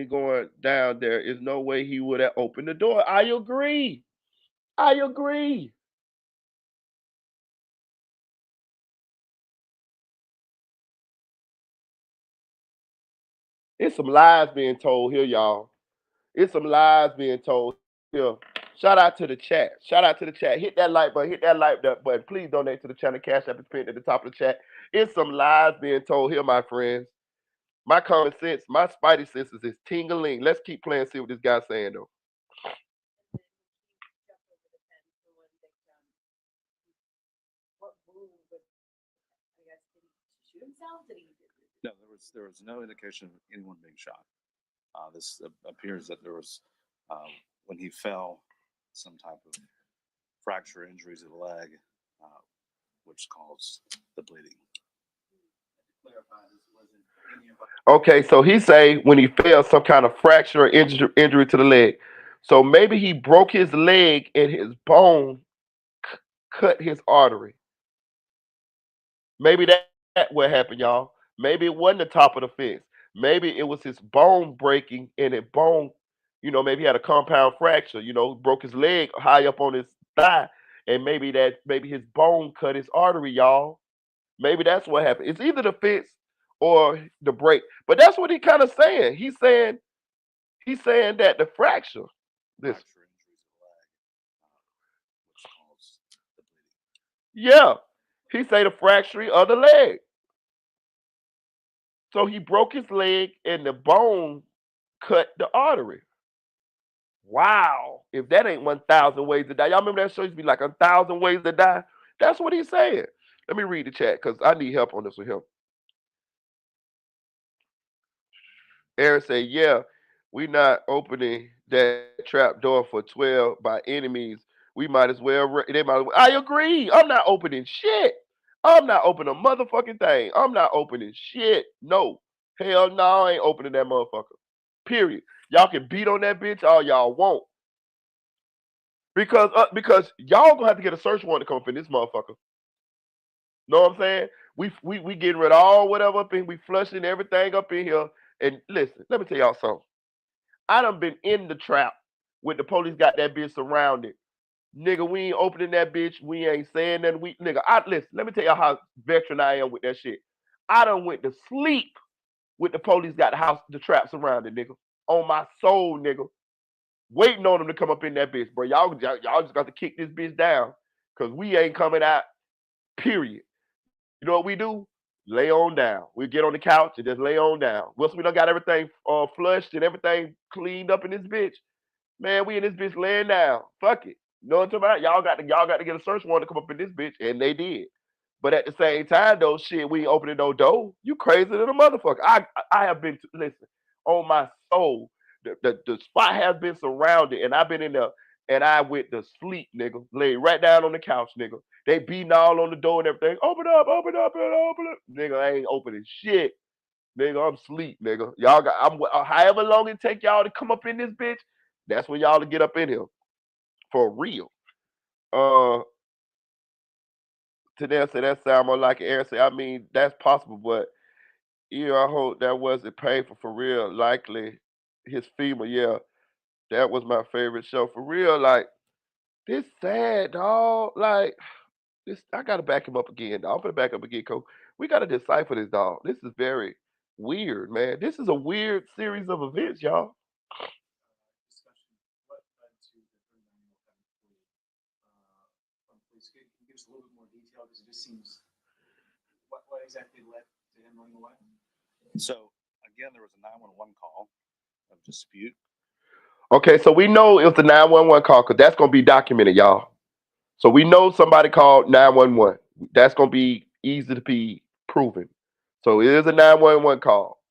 going down there is no way he would have opened the door. I agree. I agree. It's some lies being told here, y'all. It's some lies being told here. Shout out to the chat. Shout out to the chat. Hit that like button. Hit that like button. Please donate to the channel. Cash App is pinned at the top of the chat. It's some lies being told here, my friends. My common sense, my spidey senses is tingling. Let's keep playing. See what this guy's saying though. No, there was no indication of anyone being shot. This appears that there was when he fell, some type of fracture injuries of the leg, which caused the bleeding. Okay, so he say when he fell, some kind of fracture or injury to the leg. So maybe he broke his leg and his bone cut his artery. Maybe that what happened, y'all. Maybe it wasn't the top of the fence. Maybe it was his bone breaking and it bone, maybe he had a compound fracture, broke his leg high up on his thigh, and maybe his bone cut his artery, y'all. Maybe that's what happened. It's either the fence or the break. But that's what he kind of saying. He's saying that the fracture. This. Fracture injuries of the leg, which caused the bleeding. Yeah. He say the fracture of the leg. So he broke his leg and the bone cut the artery. Wow. If that ain't 1,000 ways to die. Y'all remember that show used to be like 1,000 ways to die? That's what he's saying. Let me read the chat because I need help on this with him. Aaron say, yeah, we not opening that trap door for 12 by enemies. We might as well. I agree. I'm not opening shit. I'm not opening a motherfucking thing. I'm not opening shit. No. Hell no, I ain't opening that motherfucker. Period. Y'all can beat on that bitch all y'all want. Because y'all gonna have to get a search warrant to come up in this motherfucker. Know what I'm saying? We getting rid of all whatever up in, we flushing everything up in here. And listen, let me tell y'all something. I done been in the trap when the police got that bitch surrounded. Nigga, we ain't opening that bitch. We ain't saying nothing. Listen, let me tell y'all how veteran I am with that shit. I done went to sleep with the police got the trap surrounded, nigga. On my soul, nigga. Waiting on them to come up in that bitch, bro. Y'all just got to kick this bitch down. Cause we ain't coming out, period. You know what we do? Lay on down. We get on the couch and just lay on down. Once we done got everything flushed and everything cleaned up in this bitch, man, we in this bitch laying down. Fuck it. You know what I'm talking about? Y'all got to get a search warrant to come up in this bitch, and they did. But at the same time, though, shit, we ain't opening no door. You crazy than a motherfucker. I have been listen on my soul. The spot has been surrounded, and I've been in there, and I went to sleep, nigga. Lay right down on the couch, nigga. They beating all on the door and everything. Open up, open up, and open up. Nigga, I ain't opening shit. Nigga, I'm sleep, nigga. However long it take y'all to come up in this bitch, that's when y'all to get up in here. For real. Today say that sound more like an air say. I mean, that's possible, but I hope that wasn't painful for real. Likely his femur, yeah. That was my favorite show. For real, like this sad dog. Like this I gotta back him up again, dog. I'm gonna back up again, Coach. We gotta decipher this dog. This is very weird, man. This is a weird series of events, y'all. Discussion, what led to the 39-year-old having to flee from police? Can you give us a little bit more detail? Because it just seems, what exactly led to him running away? So again, there was a 911 call of dispute. Okay, so we know it was the 911 call because that's gonna be documented, y'all. So we know somebody called 911. That's gonna be easy to be proven. So it is a 911 call.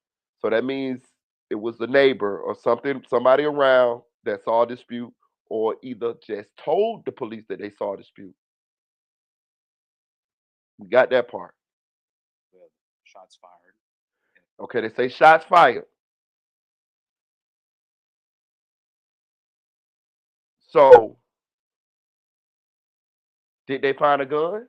So that means it was the neighbor or somebody around that saw a dispute, or either just told the police that they saw a dispute. We got that part. With shots fired. Okay, they say shots fired. So did they find a gun?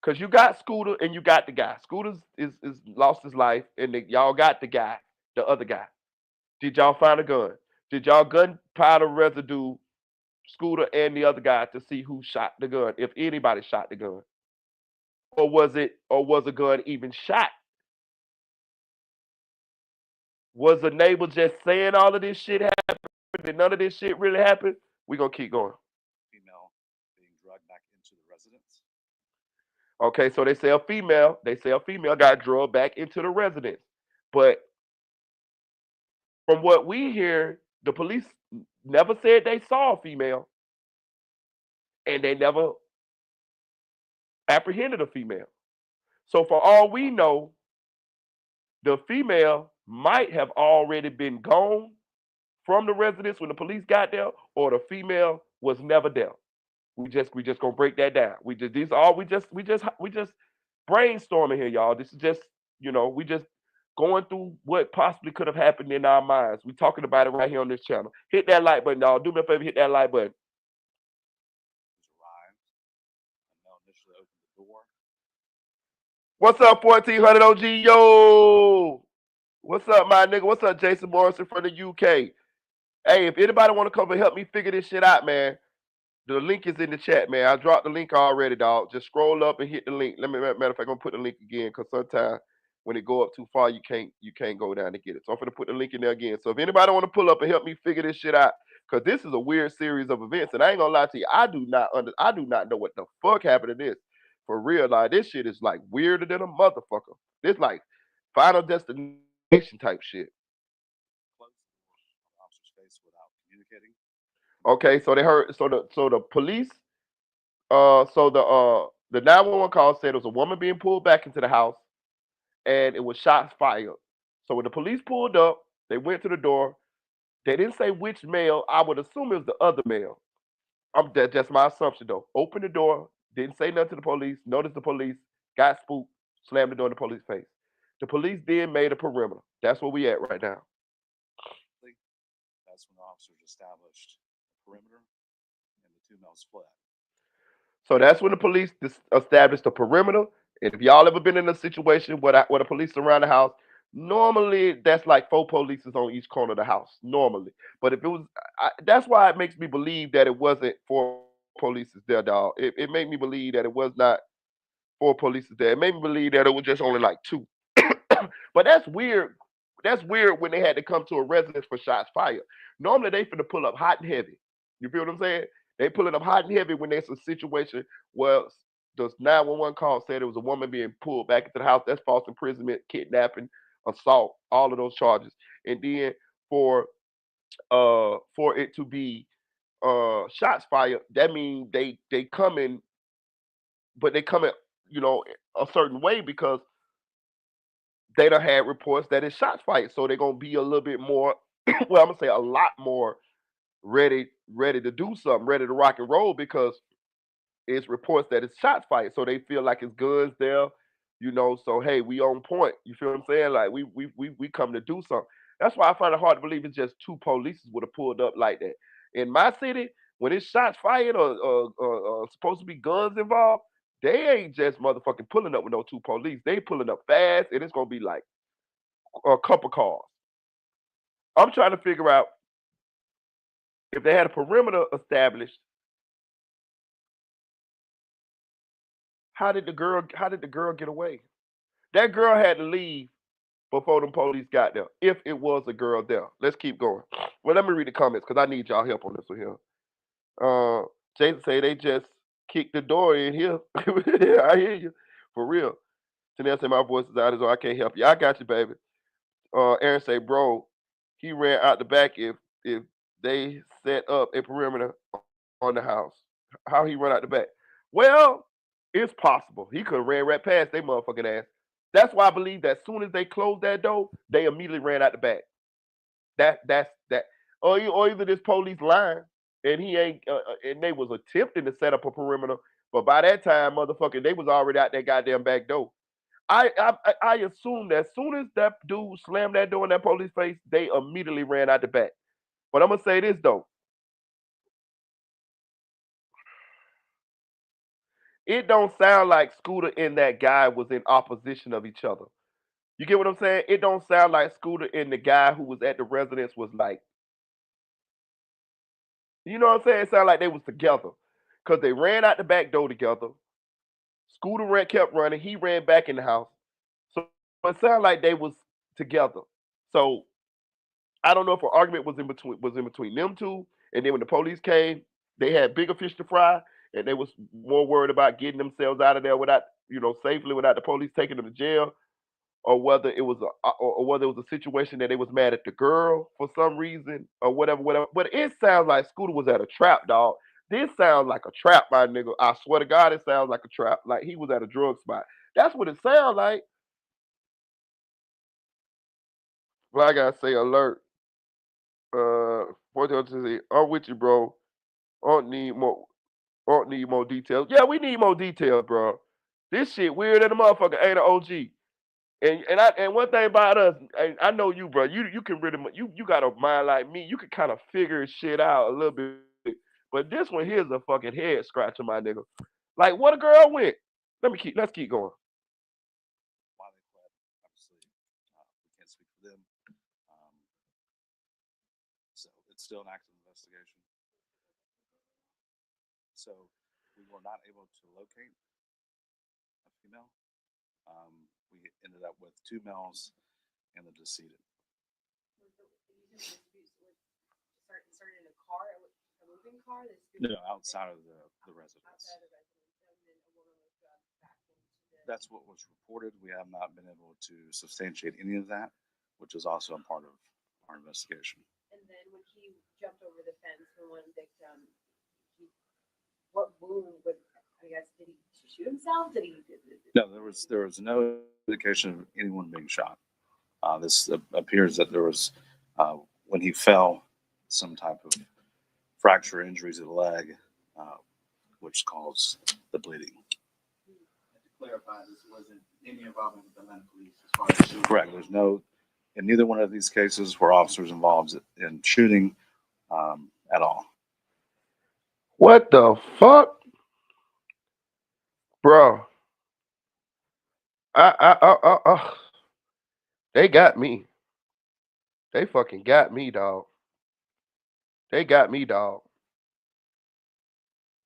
Because you got Scooter and you got the guy. Scooter is lost his life, and y'all got the guy, the other guy. Did y'all find a gun? Did y'all gunpowder residue Scooter and the other guy to see who shot the gun, if anybody shot the gun? Or was a gun even shot? Was the neighbor just saying all of this shit happened? Did none of this shit really happen? We gonna keep going. Female being drugged back into the residence. Okay, so they say a female got drugged back into the residence. But from what we hear, the police never said they saw a female, and they never apprehended a female. So for all we know, the female might have already been gone from the residence when the police got there, or the female was never there. We just gonna break that down. We just brainstorming here, y'all. This is just we just going through what possibly could have happened in our minds. We talking about it right here on this channel. Hit that like button, y'all. Do me a favor, hit that like button. Arrived and Mel initially opened the door. What's up, 1400 OG? Yo! What's up, my nigga? What's up, Jason Morrison from the UK? Hey, if anybody want to come and help me figure this shit out, man, the link is in the chat, man. I dropped the link already, dog. Just scroll up and hit the link. Matter of fact, I'm gonna put the link again because sometimes when it go up too far, you can't go down to get it. So I'm gonna put the link in there again. So if anybody want to pull up and help me figure this shit out, because this is a weird series of events, and I ain't gonna lie to you, I do not know what the fuck happened to this. For real, like this shit is like weirder than a motherfucker. This like Final Destination type shit. Closed the door on the officer's face without communicating. Okay, so they heard so the police the 911 call said it was a woman being pulled back into the house and it was shots fired. So when the police pulled up, they went to the door. They didn't say which male. I would assume it was the other male. That's just my assumption though. Opened the door, didn't say nothing to the police, noticed the police, got spooked, slammed the door in the police face. The police then made a perimeter. That's where we at right now. That's when the officers established a perimeter and the 2 males fled. So that's when the police established a perimeter. And if y'all ever been in a situation where the police surround the house, normally that's like 4 police on each corner of the house, normally. But if it was, that's why it makes me believe that it wasn't 4 police there, dog. It made me believe that it was not 4 police there. It made me believe that it was just only like 2. But that's weird. That's weird when they had to come to a residence for shots fired. Normally they finna pull up hot and heavy. You feel what I'm saying? They pulling up hot and heavy when there's a situation where the 911 call said it was a woman being pulled back into the house. That's false imprisonment, kidnapping, assault, all of those charges. And then for it to be shots fired, that means they come in, but they come in, a certain way because they done had reports that it's shots fired. So they're gonna be a little bit more, well, I'm gonna say a lot more ready to do something, ready to rock and roll because it's reports that it's shots fired. So they feel like it's guns there, so hey, we on point. You feel what I'm saying? Like we come to do something. That's why I find it hard to believe it's just 2 police would have pulled up like that. In my city, when it's shots fired or supposed to be guns involved, they ain't just motherfucking pulling up with no 2 police. They pulling up fast, and it's gonna be like a couple cars. I'm trying to figure out if they had a perimeter established. How did the girl get away? That girl had to leave before the police got there. If it was a girl there. Let's keep going. Well, let me read the comments because I need y'all help on this one here. Jason say they just kicked the door in here. Yeah, I hear you. For real. Janelle say my voice is out, so I can't help you. I got you, baby. Aaron say, bro, he ran out the back if they set up a perimeter on the house. How he run out the back? Well, it's possible. He could have ran right past they motherfucking ass. That's why I believe that as soon as they closed that door, they immediately ran out the back. That's that. Or either this police lying and he ain't and they was attempting to set up a perimeter, but by that time, motherfucker, they was already out that goddamn back door. I assume that as soon as that dude slammed that door in that police face, they immediately ran out the back. But I'm gonna say this though. It don't sound like Scooter and that guy was in opposition of each other. You get what I'm saying? It don't sound like Scooter and the guy who was at the residence was like, you know what I'm saying? It sounded like they was together. Cause they ran out the back door together. Scooter kept running. He ran back in the house. So it sounded like they was together. So I don't know if an argument was in between them two. And then when the police came, they had bigger fish to fry, and they was more worried about getting themselves out of there without, safely without the police taking them to jail, or whether it was a situation that they was mad at the girl for some reason or whatever. But it sounds like Scooter was at a trap, dog. This sounds like a trap, my nigga. I swear to God, it sounds like a trap. Like he was at a drug spot. That's what it sounds like. Well, I gotta say, alert. 14 I'm with you, bro. I don't need more details. Yeah, we need more details, bro. This shit weird than a motherfucker. Ain't an OG. And one thing about us, I know you, bro. You can really you got a mind like me. You can kind of figure shit out a little bit. But this one here's a fucking head scratcher, my nigga. Like what a girl went. Let's keep going. Why they fled, obviously, we can't speak for them. So it's still an active investigation. So we were not able to locate a female. We ended up with 2 males and the decedent. Started in a car, a moving car? No, outside of the residence. That's what was reported. We have not been able to substantiate any of that, which is also a part of our investigation. And then when he jumped over the fence for one victim, what wound would, I guess, did he shoot himself? No, there was no indication of anyone being shot. This appears that there was, when he fell, some type of fracture injuries to the leg which caused the bleeding. To clarify, this wasn't any involvement with the Atlanta police as far as shooting. Correct. There's no, in neither one of these cases were officers involved in shooting at all. What the fuck? Bro. They got me. They fucking got me, dog. They got me, dog.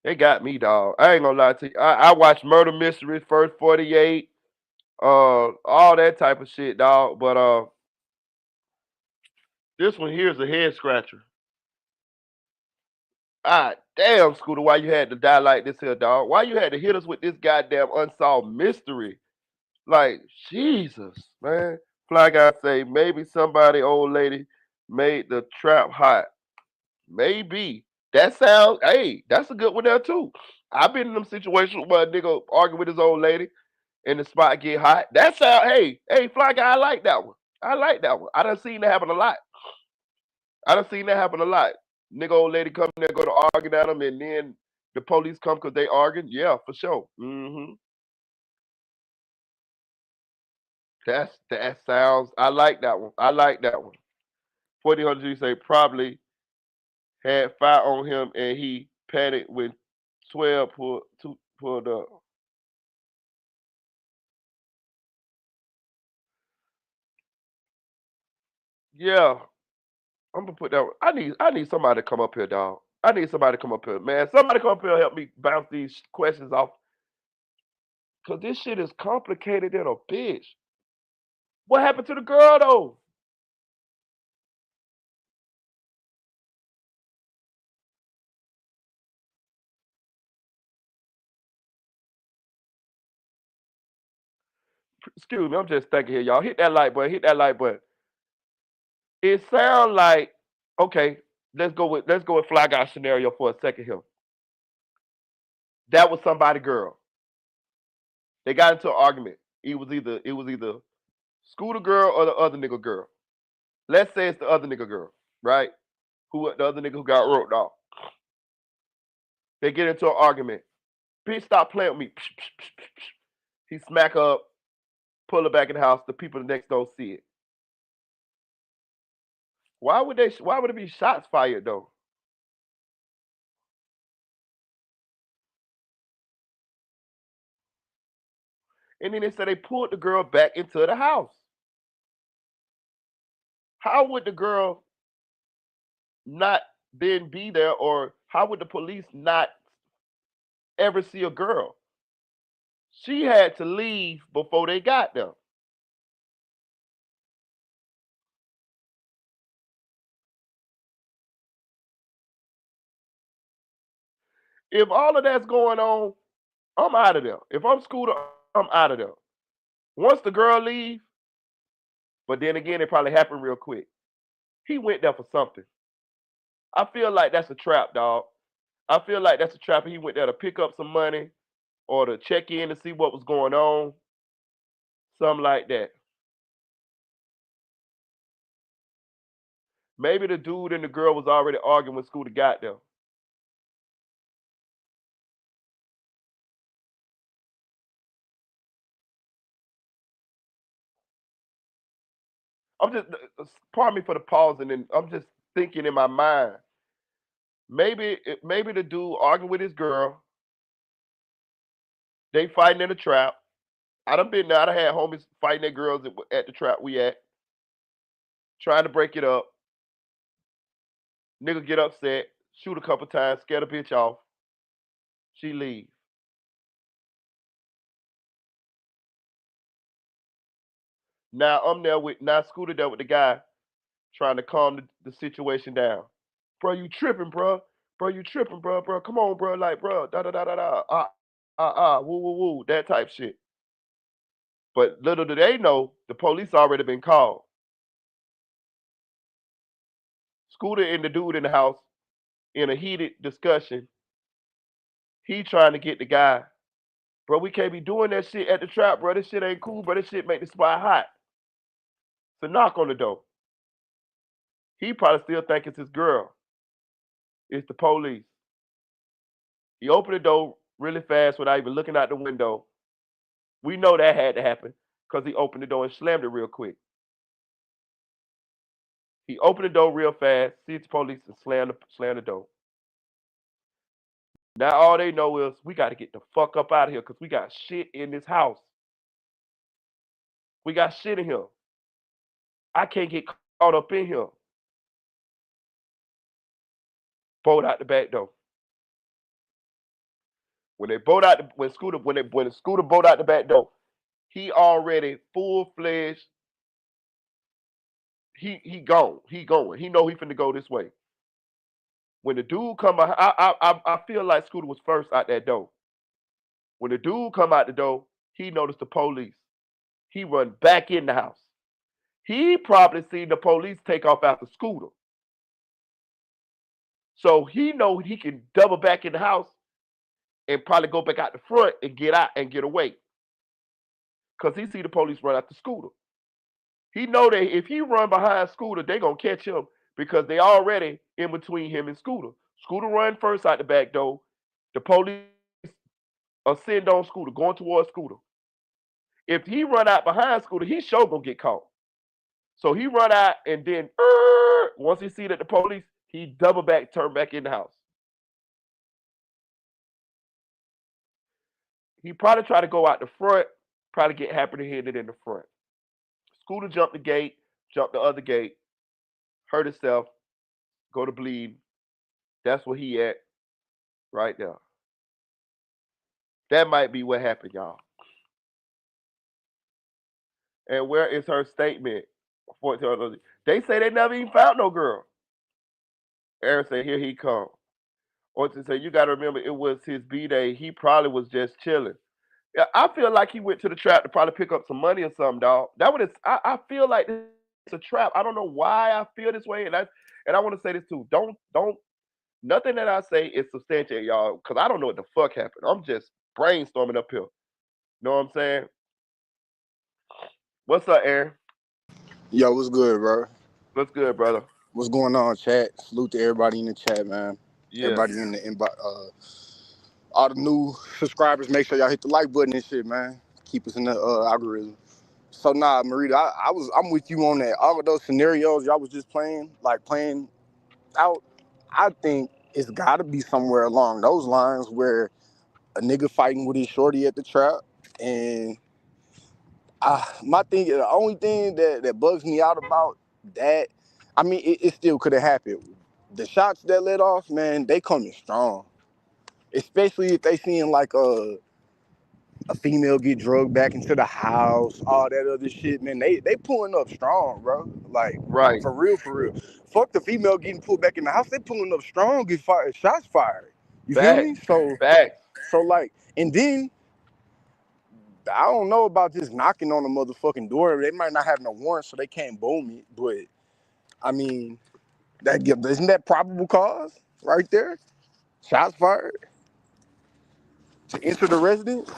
They got me, dog. I ain't gonna lie to you. I watched Murder Mysteries, First 48, all that type of shit, dog. But this one here is a head scratcher. Ah, damn, Scooter, why you had to die like this here, dog? Why you had to hit us with this goddamn unsolved mystery? Like, Jesus, man. Fly Guy say, maybe somebody, old lady, made the trap hot. Maybe. That sounds, hey, that's a good one there, too. I've been in them situations where a nigga argue with his old lady and the spot get hot. That sound, hey, Fly Guy, I like that one. I like that one. I done seen that happen a lot. Nigga old lady come there, go to argue at them, and then the police come because they arguing. Yeah, for sure. That sounds. I like that one. 4000 say probably had fire on him and he panicked when 12 pulled up. Yeah, I'm gonna put that. I need somebody to come up here, dog. I need somebody to come up here, man. Somebody come up here and help me bounce these questions off. Cause this shit is complicated than a bitch. What happened to the girl though? Excuse me, I'm just thinking here, y'all. Hit that like button. It sounds like, okay, let's go with Fly Guy scenario for a second here. That was somebody girl. They got into an argument. It was either Scooter girl or the other nigga girl. Let's say it's the other nigga girl, right? The other nigga who got roped off. They get into an argument. Bitch, stop playing with me. He smack her up, pull her back in the house. The people next don't see it. Why would it be shots fired though? And then they said they pulled the girl back into the house. How would the girl not then be there, or how would the police not ever see a girl? She had to leave before they got there. If all of that's going on, I'm out of there. If I'm Scooter, I'm out of there. Once the girl leave, but then again, it probably happened real quick. He went there for something. I feel like that's a trap, dog. I feel like that's a trap. He went there to pick up some money or to check in to see what was going on. Something like that. Maybe the dude and the girl was already arguing when Scooter got there. I'm just, pardon me for the pause, and then I'm just thinking in my mind. Maybe the dude arguing with his girl. They fighting in the trap. I done been there. I done had homies fighting their girls at the trap we at, trying to break it up. Nigga get upset, shoot a couple times, scare the bitch off. She leave. Now Scooter there with the guy trying to calm the situation down. Bro, you tripping, bro. Bro, you tripping, bro. Come on, bro. Like, bro, da da da da da. Woo woo woo. That type shit. But little do they know, the police already been called. Scooter and the dude in the house in a heated discussion. He trying to get the guy. Bro, we can't be doing that shit at the trap, bro. This shit ain't cool, bro. This shit make the spot hot. So knock on the door. He probably still think it's his girl. It's the police. He opened the door really fast without even looking out the window. We know that had to happen because he opened the door and slammed it real quick. He opened the door real fast, sees the police, and slammed the door. Now all they know is we got to get the fuck up out of here because we got shit in this house. We got shit in here. I can't get caught up in here. Bolt out the back door. When they bolt out, when the scooter bolt out the back door, he already full fledged. He gone. He going. He know he finna go this way. When the dude come out, I feel like Scooter was first out that door. When the dude come out the door, he noticed the police. He run back in the house. He probably seen the police take off after Scooter. So he know he can double back in the house and probably go back out the front and get out and get away. Because he see the police run after Scooter. He know that if he run behind Scooter, they gonna catch him because they already in between him and Scooter. Scooter run first out the back door. The police ascend on Scooter, going towards Scooter. If he run out behind Scooter, he sure gonna get caught. So he run out and then once he see that the police, he double back, turn back in the house. He probably try to go out the front, probably get apprehended in the front. Scooter jumped the gate, jumped the other gate, hurt himself, go to bleed. That's where he at right now. That might be what happened, y'all. And where is her statement? They say they never even found no girl. Aaron said, here he come. Or to say, you got to remember, it was his B-day. He probably was just chilling. Yeah, I feel like he went to the trap to probably pick up some money or something, dog. That would I feel like it's a trap. I don't know why I feel this way, and I want to say this too. Don't nothing that I say is substantiated, y'all, because I don't know what the fuck happened. I'm just brainstorming up here. Know what I'm saying? What's up, Aaron? Yo, what's good, bro? What's good, brother? What's going on, chat? Salute to everybody in the chat, man. Yeah. Everybody in the inbox. All the new subscribers, make sure y'all hit the like button and shit, man. Keep us in the algorithm. So nah, Marita, I'm with you on that. All of those scenarios y'all was just playing out. I think it's got to be somewhere along those lines where a nigga fighting with his shorty at the trap, and my thing, the only thing that bugs me out about that, I mean, it still could have happened. The shots that let off, man, they coming strong. Especially if they seeing like a female get drugged back into the house, all that other shit, man. They pulling up strong, bro. Like, right, for real. Fuck the female getting pulled back in the house. They pulling up strong, get fired, shots fired. You feel me? So like, and then I don't know about just knocking on the motherfucking door. They might not have no warrant, so they can't boom it. But I mean, isn't that probable cause right there? Shots fired to enter the residence.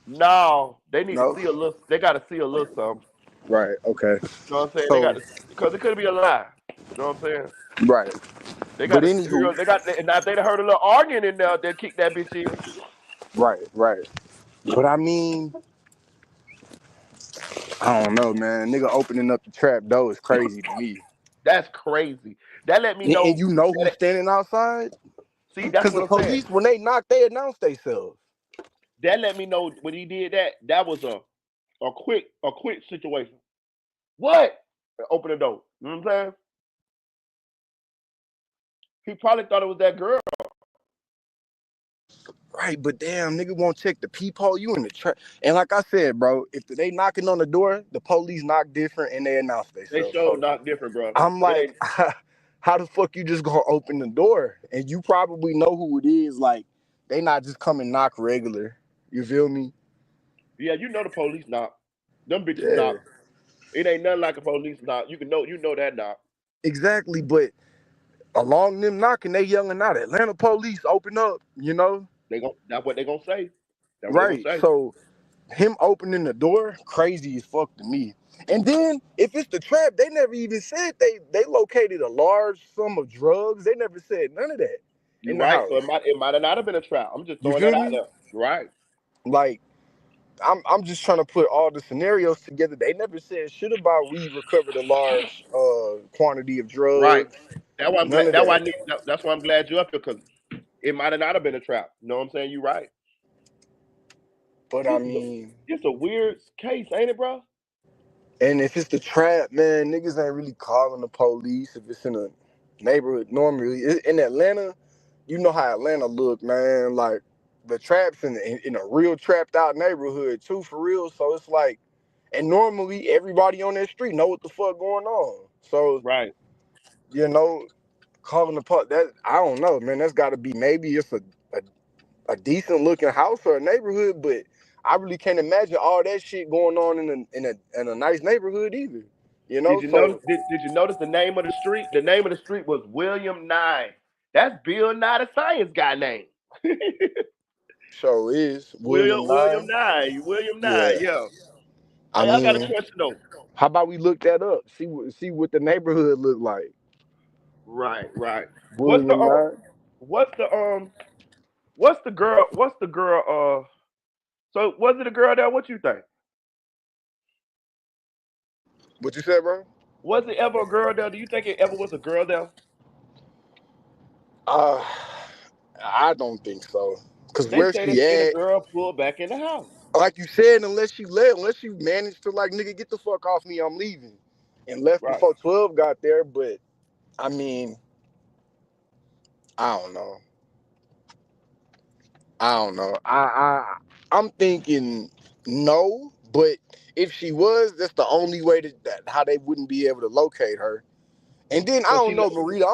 No, they need No? to see a little. They got to see a little something. Right. Okay. You know what I'm saying? So, They got to, because it could be a lie. You know what I'm saying? Right. They got. And if they heard a little arguing in there, they'll kick that bitch in. Right. But I mean, I don't know, man. Nigga opening up the trap door is crazy to me. That's crazy. That let me know. And you know who's standing outside? See, that's what the I'm police, saying. when they knock, they announce themselves. That let me know when he did that. That was a quick situation. What? Open the door. You know what I'm saying? He probably thought it was that girl. Right, but damn, nigga won't check the peephole. You in the trap. And like I said, bro, if they knocking on the door, the police knock different and they announce themselves. They show knock different, bro. I'm like, how the fuck you just gonna open the door? And you probably know who it is. Like, they not just come and knock regular. You feel me? Yeah, you know the police knock. Them bitches knock. It ain't nothing like a police knock. You know that knock. Exactly, but along them knocking, they yelling out, Atlanta police, open up, you know? That's what they gonna say. Right. So him opening the door, crazy as fuck to me. And then if it's the trap, they never even said they located a large sum of drugs. They never said none of that. You're in the right. house. So it might have not have been a trap. I'm just You throwing feel that out me? there. Right. Like I'm just trying to put all the scenarios together. They never said shit about we recovered a large quantity of Right. drugs. That's why I'm None glad. of that. That's why I'm glad you're up here because it might have not have been a trap. You know what I'm saying? You're right. But I mean, It's a weird case, ain't it, bro? and if it's the trap, man, niggas ain't really calling the police if it's in a neighborhood. Normally, in Atlanta, you know how Atlanta look, man. Like the traps in a real trapped out neighborhood too, for real. So it's like, and normally everybody on that street know what the fuck going on. So Right. you know, calling the police, that I don't know, man. That's got to be maybe it's a decent looking house or a neighborhood, but I really can't imagine all that shit going on in a nice neighborhood either. You know, Did you notice? so Did you notice the name of the street? The name of the street was William Nye. That's Bill Nye, the science guy name. show is William William William Nye. Nye. William Nye. Yeah, Yeah. I Hey, I got a mean, question though. how about we look that up? See what the neighborhood look like. Right. Right. What's the William Nye. what's the what's the girl so was it a girl there? What you think? What you said, bro? Was it ever a girl there? Do you think it ever was a girl there? Uh, I don't think so. Cause They where say they she seen a at? girl pull back in the house. Like you said, unless you managed to like nigga get the fuck off me, I'm leaving, and left Right. before 12 got there. But I mean, I don't know. I don't know. I'm thinking no, but if she was, that's the only way that how they wouldn't be able to locate her. And then I So don't know, Marita.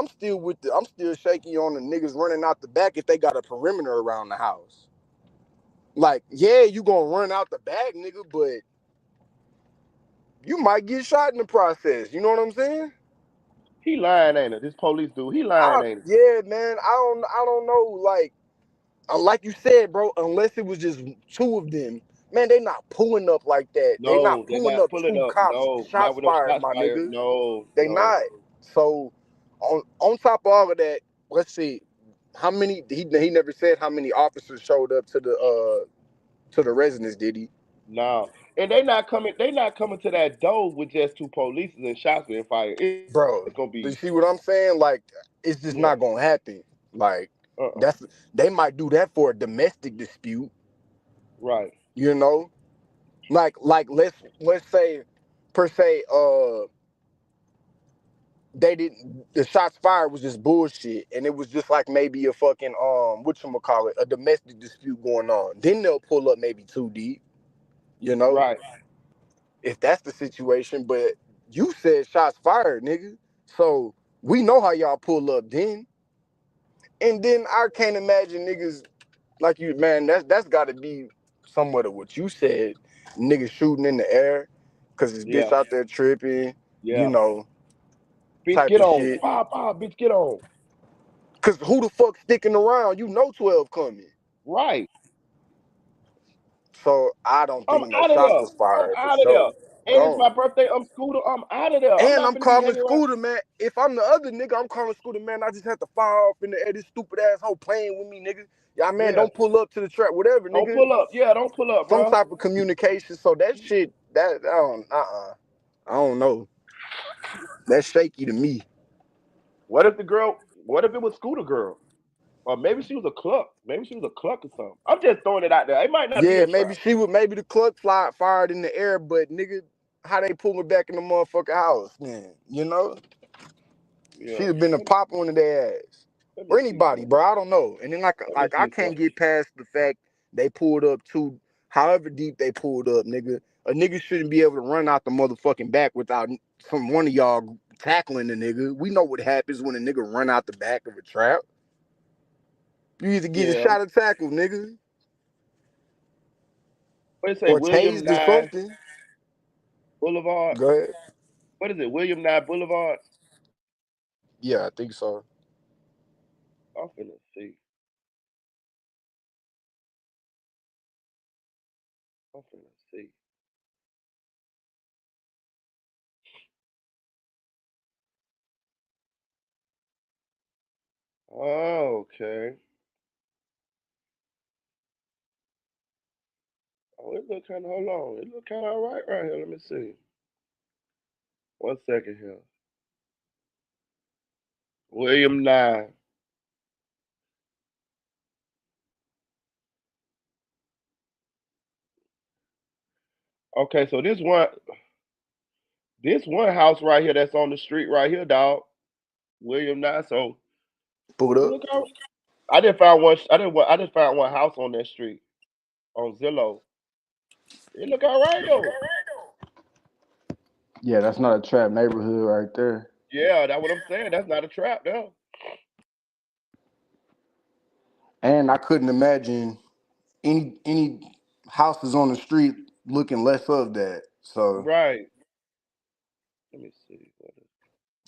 I'm still shaky on the niggas running out the back if they got a perimeter around the house. Like, yeah, you gonna run out the back, nigga, but you might get shot in the process. You know what I'm saying? he lying, ain't it? This police dude, he lying, ain't it? Yeah, man. I don't know. Like you said, bro. Unless it was just two of them, man. They not pulling up like that. They not No, they're pulling not up pulling two up. cops, No, not shots with no fired, shots my fired. nigga. No, They no. not. So on top of all of that, let's see. How many? He never said how many officers showed up to the residence. Did he? No. And they not coming to that door with just two police and shots being fired. Bro, It's gonna do you be see what I'm saying? Like, it's just yeah. not gonna happen. Like, Uh-uh. that's they might do that for a domestic dispute. Right. You know, like let's say per se, they didn't. The shots fired was just bullshit, and it was just like maybe a fucking whatchamacallit, a domestic dispute going on. Then they'll pull up maybe too deep. You know, Right. if that's the situation. But you said shots fired, nigga. So we know how y'all pull up then. And then I can't imagine niggas like you, man. That's got to be somewhat of what you said. Niggas shooting in the air because this Yeah. bitch out there tripping, you Yeah. know, Bitch, type get of on. shit. Bitch, get on. Cause who the fuck sticking around? You know 12 coming. Right. So I don't I'm think no out of shots there. was I'm fired for out of there. sure. And it's my Gone. birthday. I'm Scooter. I'm out of there. I'm And not I'm gonna be calling hanging around. Scooter, man. If I'm the other nigga, I'm calling Scooter, man. I just have to fire off in the air. This stupid asshole playing with me, nigga. Y'all, man, Yeah. don't pull up to the trap, whatever, Don't nigga. pull up. Yeah, don't pull up, Some bro. type of communication. So that shit, I don't know. That's shaky to me. What if it was Scooter girl? Or maybe she was a cluck. Maybe she was a cluck or something. I'm just throwing it out there. It might not be Yeah, a maybe trap. maybe the cluck fly fired in the air, but nigga, how they pull her back in the motherfucking house, man? You know, she'd Yeah. have been a pop one of their ass. Let me Or see anybody, something. bro. I don't know. And then Let me like I see can't something. get past the fact they pulled up too, however deep they pulled up, nigga. A nigga shouldn't be able to run out the motherfucking back without one of y'all tackling the nigga. We know what happens when a nigga run out the back of a trap. You either get a Yeah. shot or tackle, nigga, What it say? or William tased or Nye something. Boulevard. Go ahead. What is it? William Nye Boulevard. Yeah, I think so. I'm finna see. I'm finna see. Oh, okay. Oh, it look kind of. Hold on. It look kind of all right here. Let me see. 1 second here. William Nye. Okay, so this one house right here that's on the street right here, dog. William Nye. So Pull it it up. look out. I didn't find one. I just found one house on that street on Zillow. It look all right though. Yeah, that's not a trap neighborhood right there. Yeah, that's what I'm saying. That's not a trap, though. And I couldn't imagine any houses on the street looking less of that. So Right. Let me see.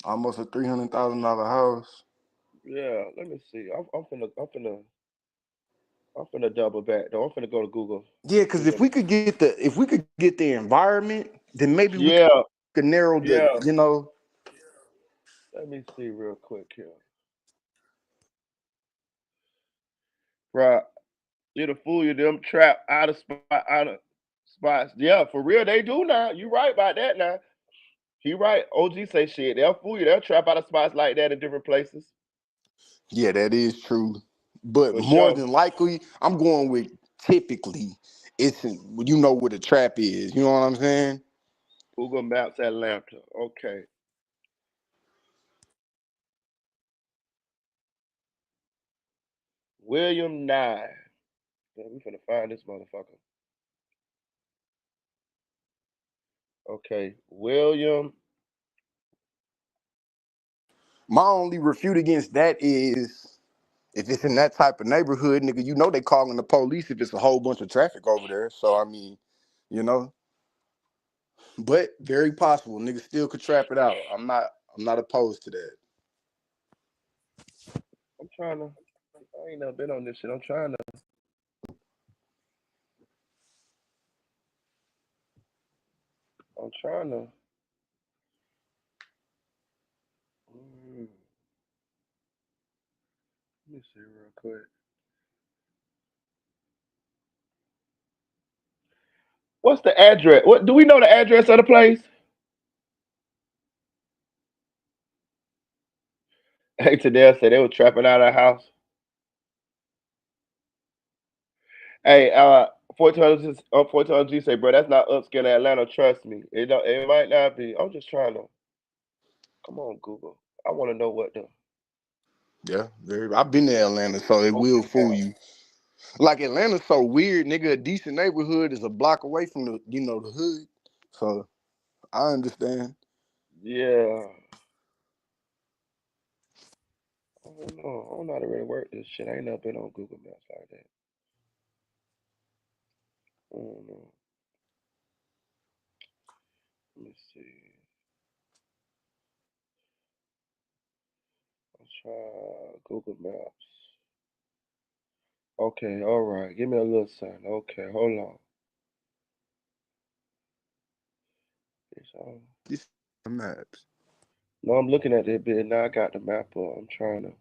almost a $300,000 house. Yeah, let me see. I'm finna double back though. I'm finna go to Google. Yeah, because Google. if we could get the environment, then maybe we Yeah, could narrow the, yeah. you know. Let me see real quick here. Right. It'll fool you. Them trap out of spots. Yeah, for real, they do now. You right about that now. He right. OG say shit. They'll fool you. They'll trap out of spots like that in different places. Yeah, that is true. But For more sure. than likely, I'm going with typically it's you know what a trap is. You know what I'm saying? Google Maps Atlanta. Okay. William Nye. Yeah, we finna find this motherfucker. Okay. William. My only refute against that is if it's in that type of neighborhood, nigga, you know they calling the police if it's a whole bunch of traffic over there. So I mean, you know, but very possible. Niggas still could trap it out. I'm not opposed to that. I'm trying to. I ain't never been on this shit. I'm trying to. Mm, let me see real quick. What's the address? What do we know the address of the place? Hey, Tadell said they were trapping out of the house. Hey, 412G say, bro, that's not upscale Atlanta. Trust me, it don't. It might not be. I'm just trying to. Come on, Google. I want to know what the. Yeah, I've been to Atlanta, so it will fool you. Like Atlanta's so weird, nigga. A decent neighborhood is a block away from the hood. So I understand. Yeah. I don't know. I don't know how to really work this shit. I ain't never been on Google Maps like that. I don't know. Let me see. Let's try Google Maps. Okay, all right. Give me a little sign. Okay, hold on. It's on. This maps. No, I'm looking at that bit now. I got the map up. I'm trying to.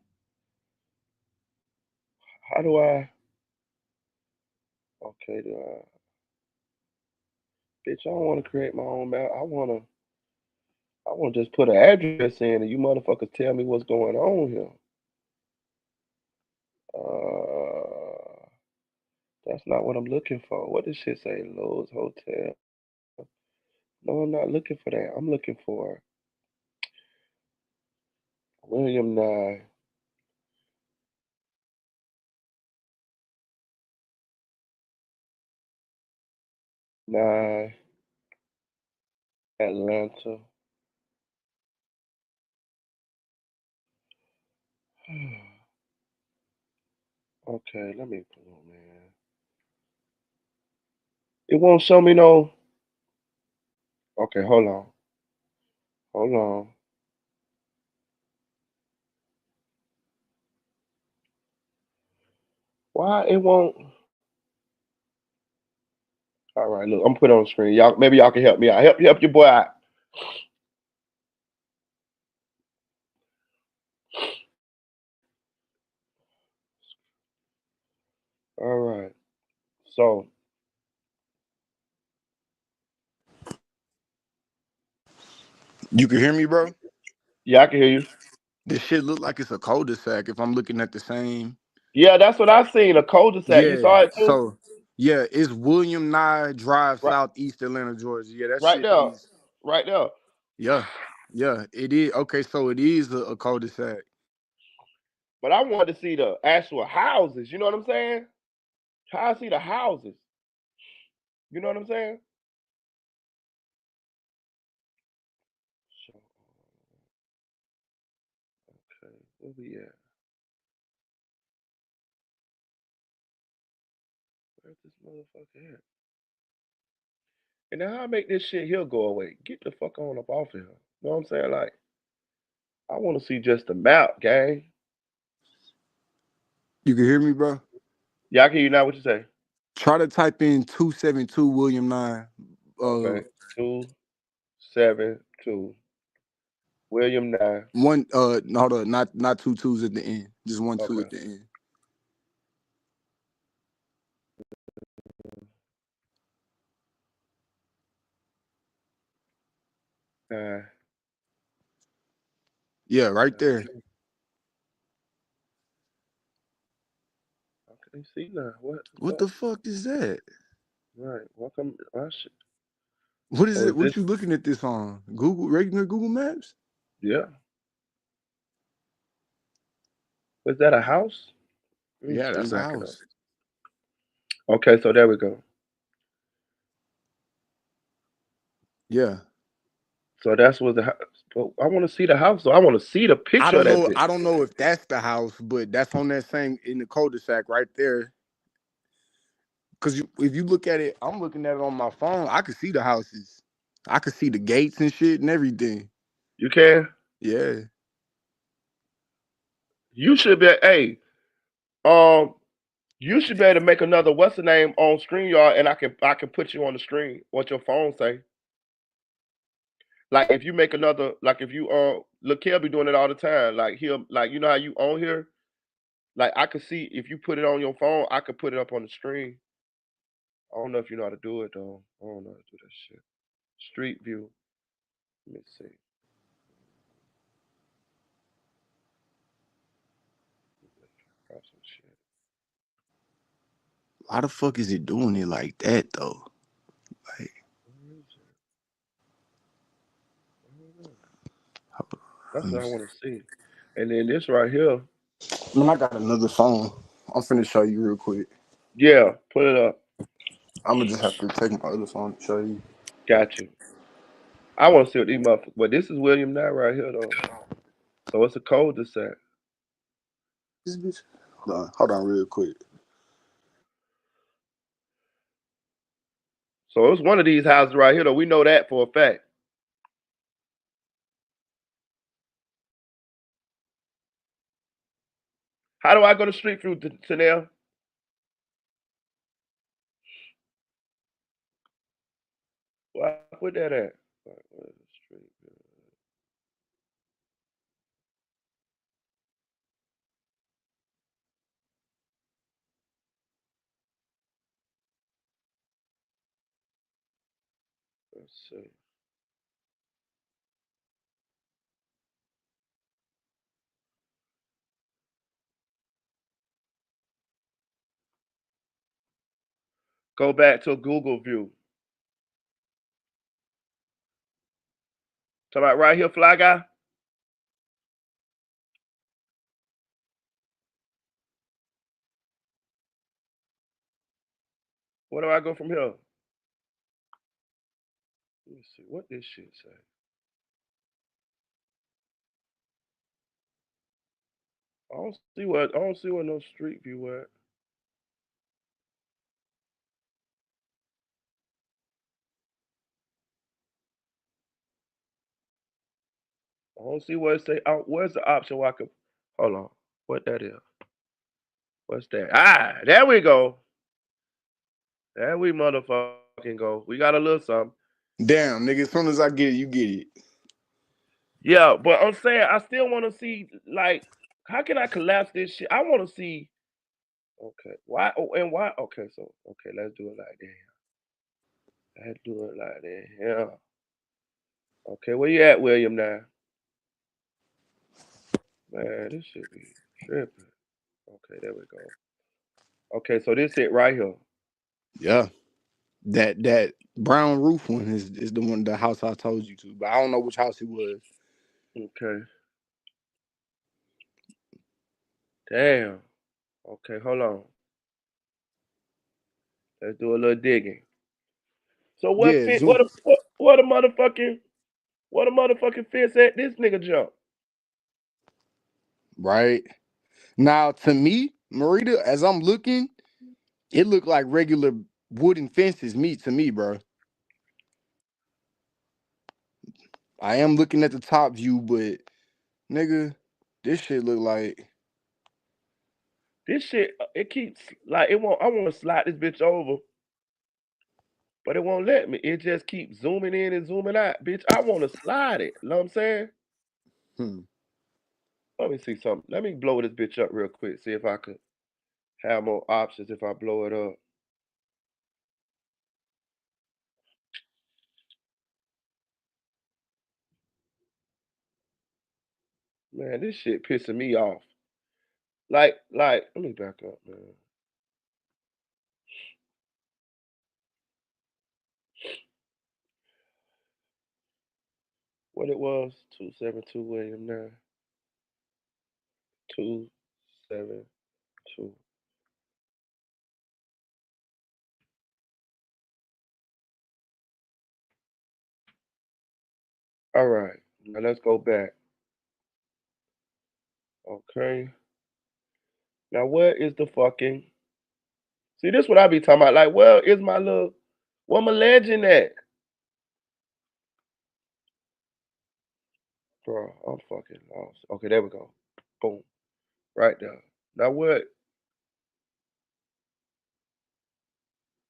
How do I? Okay, do I? Bitch, I don't want to create my own map. I want to just put an address in, and you motherfuckers tell me what's going on here. That's not what I'm looking for. What does shit say? Lowe's Hotel. No, I'm not looking for that. I'm looking for William Nye. Nye, Atlanta. Okay, let me pull up, man. It won't show me no. Okay, hold on. Hold on. Why it won't? All right, look, I'm putting it on the screen. Y'all, maybe y'all can help me out. Help your boy out. All right. So You can hear me, bro? yeah, I can hear you. This shit look like it's a cul-de-sac if I'm looking at the same. Yeah, that's what I seen. A cul-de-sac. You Yeah. saw it too? So yeah, it's William Nye Drive, Right, Southeast Atlanta, Georgia. Yeah, that right shit there. is. Right there. Yeah, yeah, it is. Okay, so it is a cul-de-sac. But I wanted to see the actual houses. You know what I'm saying? How I see the houses. You know what I'm saying? So, okay, where we at? Where's this motherfucker at? And now how I make this shit here go away? Get the fuck on up off of here. You know what I'm saying? Like, I want to see just the map, gang. You can hear me, bro? Yeah, I can hear you now. What you say? Try to type in 272 William Nye. Okay, 272 William Nye. One no, hold on, not two twos at the end. Just one two Okay. at the end. Yeah, right there. I can't see now. What the What fuck? the fuck is that? Right. Welcome. Oh, shit. What is Oh, it? is What this? you looking at this on? Google, regular Google Maps? Yeah. Was that a house? Let me Yeah, see. I'm that's a backing up. house. Okay, so there we go. Yeah. So that's what the house. But I want to see the house. So I want to see the I picture of don't that know. bitch. I don't know if that's the house, but that's on that same in the cul-de-sac right there. Cause if you look at it, I'm looking at it on my phone. I can see the houses. I can see the gates and shit and everything. You can. Yeah. You should be. Hey, um, you should be able to make another what's the name on StreamYard, and I can put you on the screen. What your phone say? Like if you make another, like if you look, he'll be doing it all the time. Like he'll like you know how you on here. Like I could see if you put it on your phone, I could put it up on the screen. I don't know if you know how to do it though. I don't know how to do that shit. Street view. Let me see. Got some shit. Why the fuck is it doing it like that though? Like, Where is it? I don't know. That's what I want to see. And then this right here. man, I got another phone. I'm finna show you real quick. Yeah, put it up. I'm gonna just have to take my other phone to show you. Got you. I want to see what these motherfuckers. But this is William Nye right here though. So it's a cul-de-sac. This bitch. Hold on real quick. So it's one of these houses right here though. We know that for a fact. How do I go to Street View to there? Where I put that at? Where's the Street View? Let's see. Go back to Google View. Talk about right here, Fly Guy. Where do I go from here? Let me see what this shit say. I don't see where no Street View at. I don't see where it say out. Where's the option where I can hold on? What that is? What's that? Ah, there we go. There we motherfucking go. We got a little something. Damn, nigga. As soon as I get it, you get it. Yeah, but I'm saying I still want to see like how can I collapse this shit? I want to see Okay. Why? Oh, and why? Okay, so okay, let's do it like that. Let's do it like that. Yeah. Okay, where you at, William? Now, man, this should be tripping. Okay, there we go. Okay, so this it right here. Yeah. That brown roof one is the one, the house I told you to, but I don't know which house it was. Okay. Damn. Okay, hold on. Let's do a little digging. So what Yeah, fit? zoom. What a motherfucking fence at this nigga jump? Right. Now to me, Marita, as I'm looking, it looked like regular wooden fences to me, bro. I am looking at the top view, but nigga, this shit look like This shit, it keeps like it won't. I want to slide this bitch over, but it won't let me. It just keeps zooming in and zooming out, bitch. I want to slide it. You know what I'm saying? hmm. Let me see something. Let me blow this bitch up real quick. See if I could have more options if I blow it up. Man, this shit pissing me off. Like, let me back up, man. What it was? 272 William 9. 272. All right. Now let's go back. Okay. Now where is the fucking? See, this what I be talking about. Like, where is where my legend at? Bro, I'm fucking lost. Okay, there we go. Boom. Right there. Now what?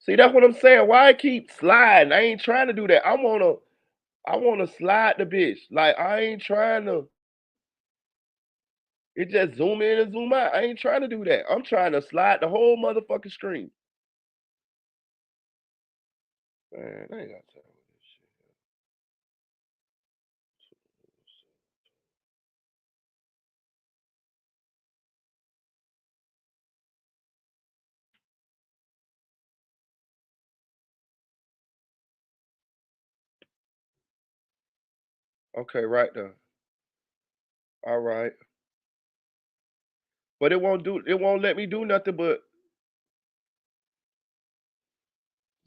See, that's what I'm saying. Why I keep sliding? I ain't trying to do that. I wanna slide the bitch. Like I ain't trying to. It just zoom in and zoom out. I ain't trying to do that. I'm trying to slide the whole motherfucking screen. Man, I ain't got time with this shit. Okay, right there. All right. But it won't let me do nothing but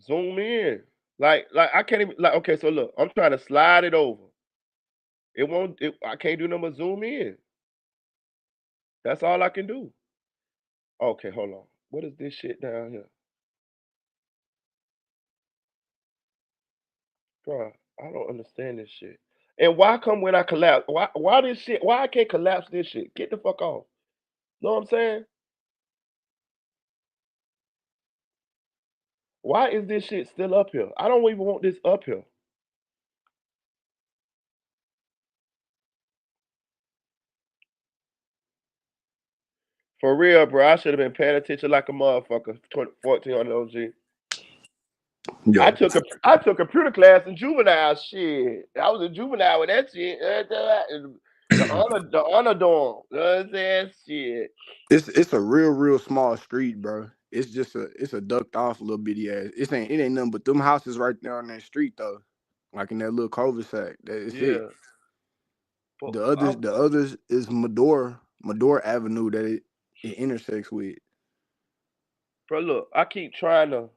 zoom in. Like I can't even like okay, so look, I'm trying to slide it over. I can't do nothing but zoom in. That's all I can do. Okay, hold on. What is this shit down here? Bro, I don't understand this shit. And why come when I collapse? Why this shit? Why I can't collapse this shit? Get the fuck off. Know what I'm saying? Why is this shit still up here? I don't even want this up here. For real, bro. I should have been paying attention like a motherfucker. 1400 OG. Yeah. I took computer class in juvenile shit. I was a juvenile with that shit. The honor dorm. You know what I'm saying? Shit. It's a real small street, bro. It's a ducked off little bitty ass. It ain't nothing but them houses right there on that street though. Like in that little cul-de-sac. That's it. Yeah. But The others is Medora Avenue that it intersects with. bro, look, I keep trying to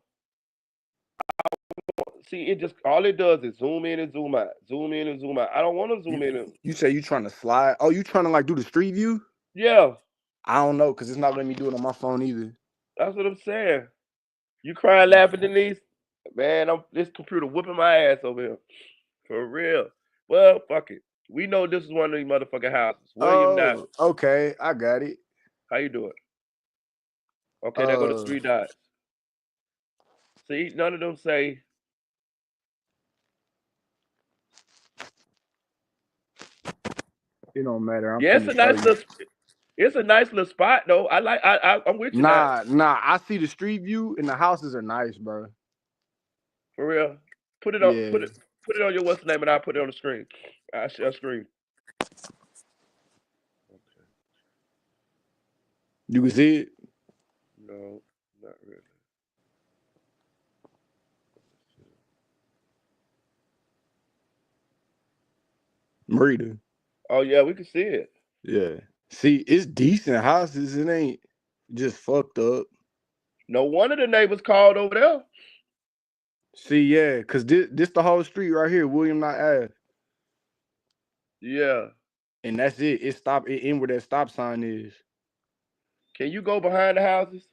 see it just all it does is zoom in and zoom out. Zoom in and zoom out. I don't want to zoom in and You say you trying to slide? Oh, you trying to like do the street view? yeah, I don't know, cause it's not letting me do it on my phone either. that's what I'm saying. You crying laughing, Denise? Man, I'm this computer whooping my ass over here. For real. Well, fuck it. We know this is one of these motherfucking houses. William Knight. Oh, okay, I got it. How you doing? Okay, there go the Uh, 3 dots. See, none of them say it don't matter. I'm yeah, finna show you. It's a nice little spot though. I'm with you now. Nah. I see the street view and the houses are nice, bro. For real. Put it on Yeah, put it on your what's the name and I'll put it on the screen. I share screen. you can see it. No, not really. Merida. Oh yeah, we can see it. Yeah. See, it's decent houses. It ain't just fucked up. No one of the neighbors called over there. See, yeah, cause this the whole street right here, William Knott Ave, Yeah. and that's it. It end where that stop sign is. Can you go behind the houses?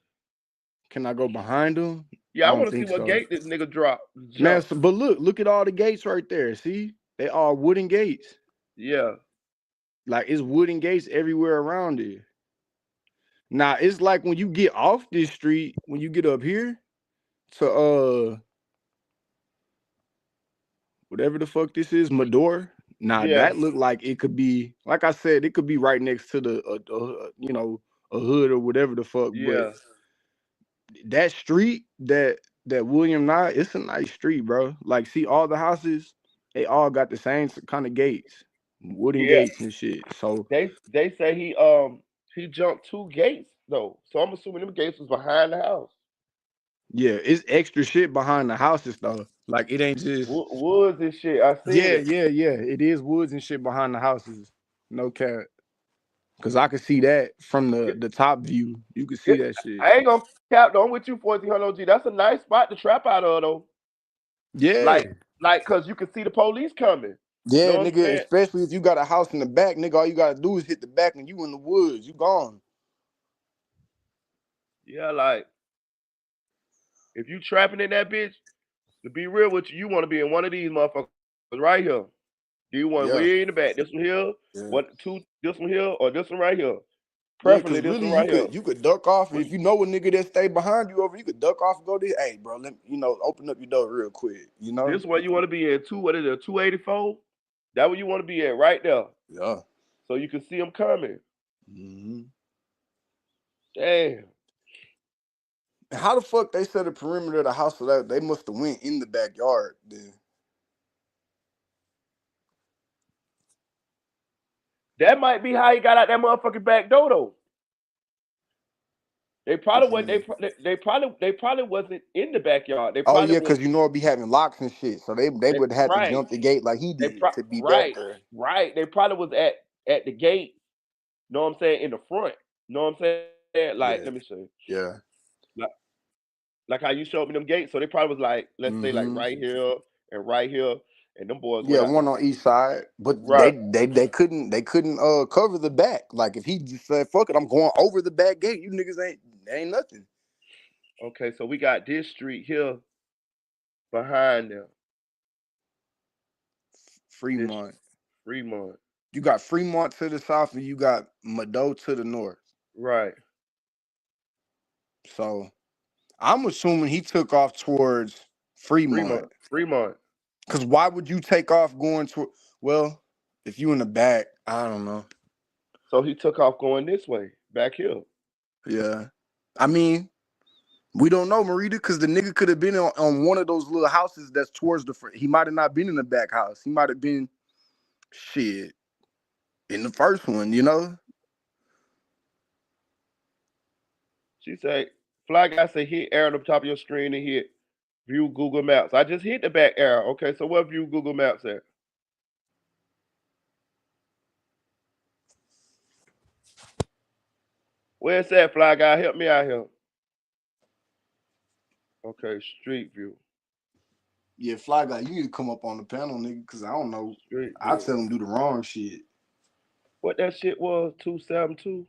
Can I go behind them? Yeah, I I don't want to see think what so. gate this nigga dropped. Man, but look at all the gates right there. See, they are wooden gates. Yeah. Like it's wooden gates everywhere around it. Now it's like when you get off this street, when you get up here to whatever the fuck this is, Medor. Nah, Yeah. that looked like it could be, like I said, it could be right next to the a hood or whatever the fuck. Yeah. But that street, that William Knott, it's a nice street, bro. Like, see all the houses, they all got the same kind of gates, wooden Yeah. gates and shit. So They say he jumped 2 gates though. So I'm assuming them gates was behind the house. yeah, it's extra shit behind the houses though. Like it ain't just Woods and shit. I seen it. yeah. It is woods and shit behind the houses. No cap. Cause I could see that from the top view. You could see that shit. I ain't gonna cap though. I'm with you, 1400 OG. That's a nice spot to trap out of though. Yeah. Like cause you can see the police coming. Yeah, Know what I'm nigga, saying? especially if you got a house in the back, nigga, all you gotta do is hit the back and you in the woods. You gone. Yeah, like if you trapping in that bitch, to be real with you, you want to be in one of these motherfuckers right here. Do you want Yeah. way in the back? This one here, Yeah. this one here, or this one right here? Yeah, Preferably cause this really one right here. you could duck off. If you know a nigga that stay behind you over, you could duck off and go there. Hey, bro, let me, open up your door real quick. You know? This one you want to be in what is it, 284? That what you want to be at right there. Yeah. So you can see them coming. Mm-hmm. Damn. And how the fuck they set a perimeter of the house so that they must have went in the backyard then? That might be how he got out that motherfucking back door though. They probably wasn't. They probably wasn't in the backyard. They probably because it be having locks and shit. So they would have to right. jump the gate like he did to be right, back there. right. They probably was at the gate. Know what I'm saying? In the front. Know what I'm saying? Like, let me see. Yeah. Like how you showed me them gates. So they probably was like, let's say like right here, and them boys. Yeah, one on each side, but right. they couldn't cover the back. Like if he just said, "Fuck it, I'm going over the back gate," you niggas ain't nothing. Okay, so we got this street here behind them. Fremont. You got Fremont to the south, and you got Mado to the north. Right. So I'm assuming he took off towards Fremont. Because why would you take off going to? Well, if you in the back, I don't know. So he took off going this way, back here. Yeah, I mean, we don't know, Marita, because the nigga could have been on one of those little houses that's towards the front. He might have not been in the back house. He might have been shit in the first one, you know. She said, "Fly guy say hit arrow on the top of your screen and hit view Google Maps." I just hit the back arrow. Okay, so what view Google Maps at? Where's that, Fly guy? Help me out here. Okay, street view. Yeah, Fly guy, you need to come up on the panel, nigga, because I don't know. I tell him do the wrong shit. What that shit was? 272.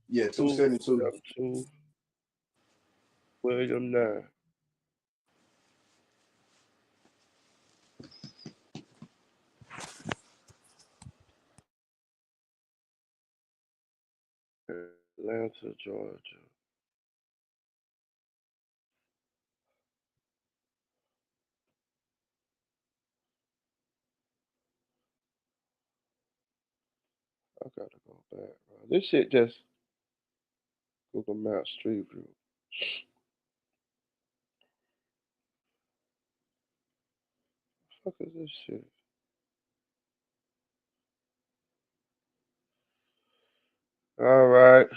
Yeah, 272. William 9. Atlanta, Georgia. I gotta go back, bro. This shit just Google Maps Street View. What the fuck is this shit? All right.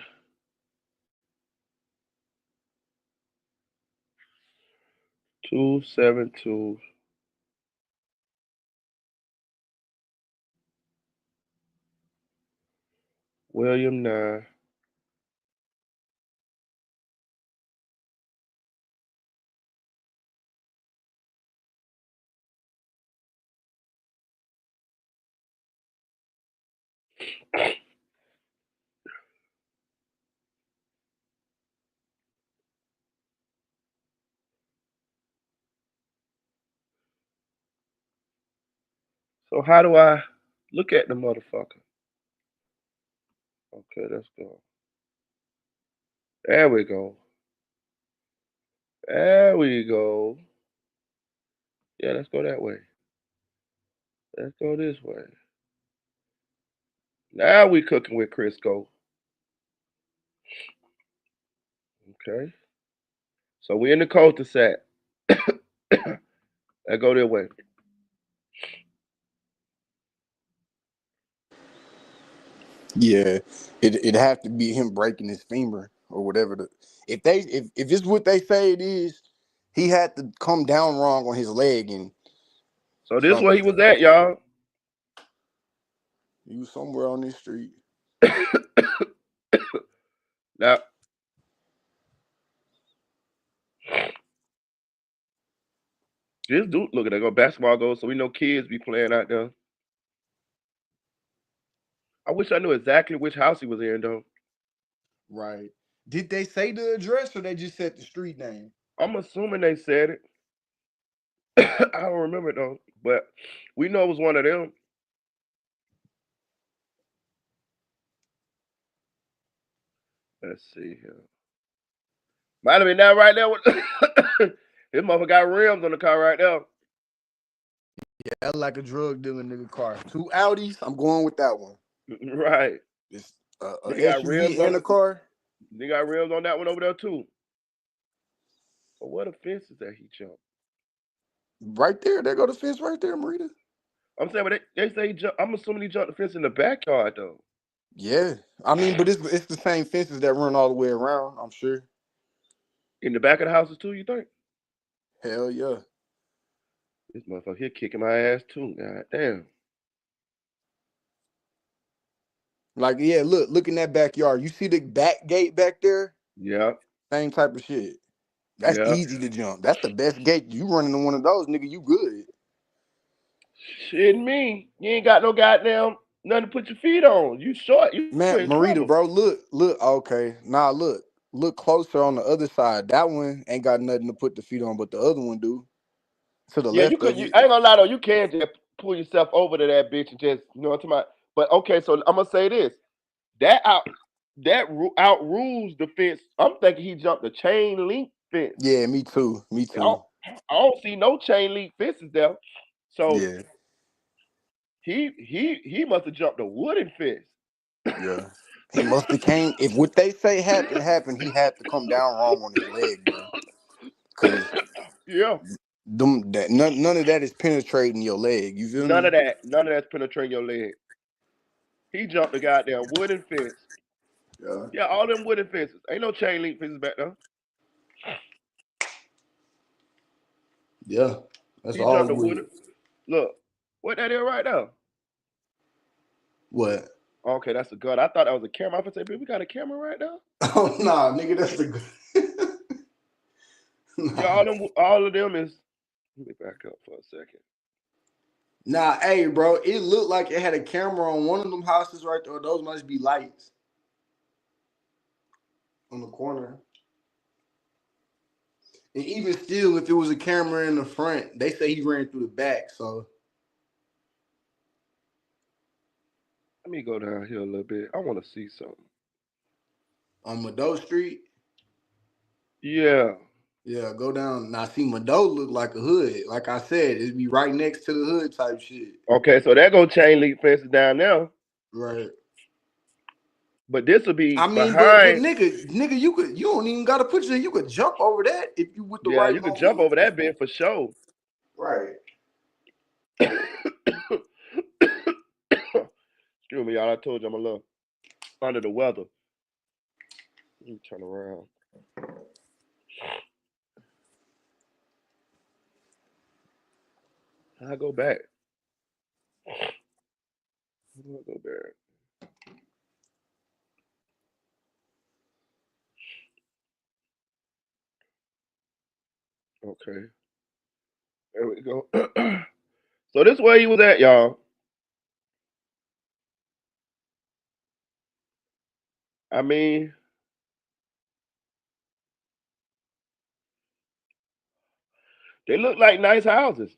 272. William 9. So how do I look at the motherfucker? Okay, let's go. There we go. There we go. Yeah, let's go that way. Let's go this way. Now we cooking with Crisco. Okay. So we in the cul-de-sac. Let's go that way. Yeah, it'd have to be him breaking his femur or whatever. If it's what they say it is, he had to come down wrong on his leg and So this is where he was at, y'all. he was somewhere on this street. Now, this dude, look at that, go basketball goes, so we know kids be playing out there. I wish I knew exactly which house he was in, though. Right. Did they say the address or they just said the street name? I'm assuming they said it. I don't remember though, but we know it was one of them. Let's see here. Might have been that right there. This motherfucker got rims on the car right there. Yeah, like a drug dealing nigga car. 2 Audis. I'm going with that one. Right. It's They got rims SUV on and a car. They got rims on that one over there too. But what a fence is that he jumped? Right there. There go the fence right there, Marita. I'm saying, but they say he jumped. I'm assuming he jumped the fence in the backyard though. Yeah. I mean, but it's the same fences that run all the way around, I'm sure. In the back of the houses too, you think? Hell yeah. This motherfucker here kicking my ass too. God damn. Like, yeah, look in that backyard. You see the back gate back there? Yeah. Same type of shit. That's easy to jump. That's the best gate. You run into one of those, nigga, you good. Shit me. You ain't got no goddamn nothing to put your feet on. You short. You Man, in Marita, trouble. bro, look, okay. Nah, look closer on the other side. That one ain't got nothing to put the feet on, but the other one do. To the left you could. of it. I ain't gonna lie though. You can just pull yourself over to that bitch and just, you know what I'm talking about. But okay, so I'm gonna say this. That outrules the fence. I'm thinking he jumped the chain link fence. Yeah, me too. I don't see no chain link fences there. So yeah, he must have jumped a wooden fence. yeah. He must have came. If what they say happened, he had to come down wrong on his leg, bro. Cause Yeah. None of that is penetrating your leg. You feel me? None of that's penetrating your leg. He jumped the goddamn wooden fence. Yeah, all them wooden fences. Ain't no chain link fences back there. Yeah, that's He all jumped the wood. wooden. Look, what that is right now? What? Okay, that's a gun. I thought that was a camera. I was say, we got a camera right now. Oh nah, nigga, that's the good. Yeah, all of them is. Let me back up for a second. Nah, hey, bro, it looked like it had a camera on one of them houses right there. Those must be lights on the corner. And even still, if it was a camera in the front, they say he ran through the back. So let me go down here a little bit. I want to see something. On Mado Street? Yeah. Yeah, go down. Now, see, Mado look like a hood. Like I said, it'd be right next to the hood type shit. Okay, so that go chain link fences down there. Right. But this will be I mean, but behind. nigga, you don't even gotta put you could jump over that if you with the Yeah, right you can jump motherfucker. over that bit for sure. Right. Excuse me, y'all. I told you I'm a little under the weather. Let me turn around. I go back. How do I go back? Okay, there we go. So this where he was at, y'all. I mean, they look like nice houses.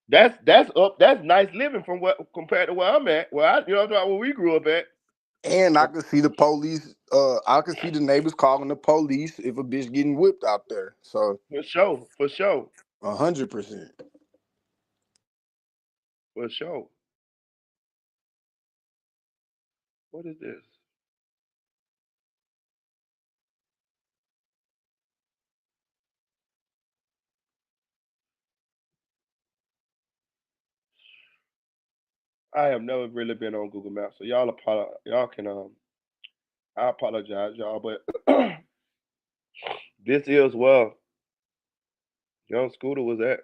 That's up. That's nice living from what compared to where I'm at. Where I, you know, where we grew up at. And I can see the police. I can see the neighbors calling the police if a bitch getting whipped out there. So For sure, for sure, 100%. for sure. What is this? I have never really been on Google Maps, so y'all can I apologize, y'all, but this is where Young Scooter was at.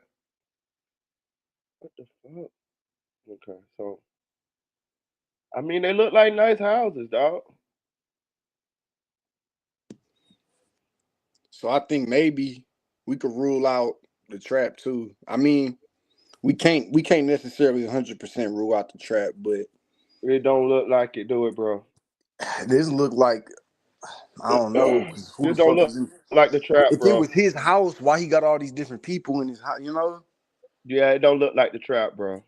What the fuck? Okay, so I mean they look like nice houses, dog. So I think maybe we could rule out the trap too. I mean, we can't necessarily 100% rule out the trap, but It don't look like it, do it, bro. this look like I don't know, because who This the don't fuck look is in? like the trap, If it bro. was his house, why he got all these different people in his house? You know? Yeah, it don't look like the trap, bro.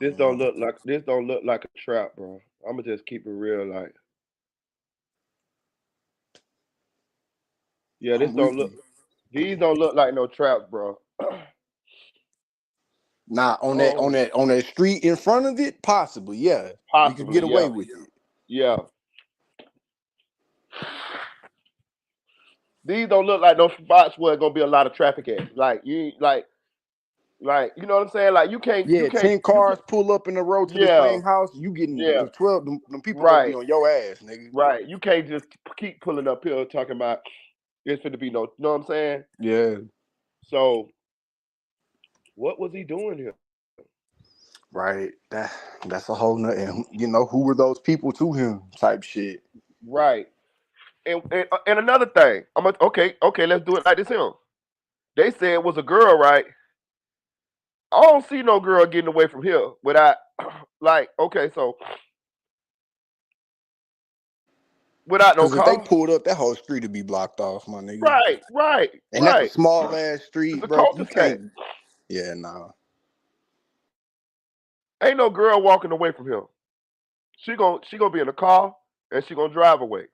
This don't look like a trap, bro. I'ma just keep it real, like yeah, this I'm don't with look. you. These don't look like no traps, bro. Nah, Oh, on that street in front of it, possibly, yeah, we could possibly, get away yeah, with it. yeah. These don't look like no spots where gonna be a lot of traffic at. Like you, like you know what I'm saying? Like Yeah, 10 you can, cars pull up in a row to the yeah, same house. You getting yeah, the 12? Them people gonna be right, on your ass, nigga. right. You can't just keep pulling up here talking about it's going to be no. You know what I'm saying? Yeah, So what was he doing here? right. That's a whole nother. And you know who were those people to him? Type shit. Right. And another thing, okay, let's do it like this here. They said it was a girl, right? I don't see no girl getting away from here without, like, okay, so without no Because if they car. pulled up, that whole street would be blocked off, my nigga. Right, right, And that's a right. small ass It's street, a bro. You cul-de-sac. can't. Yeah, nah. Ain't no girl walking away from him. She gonna be in the car and she gonna drive away.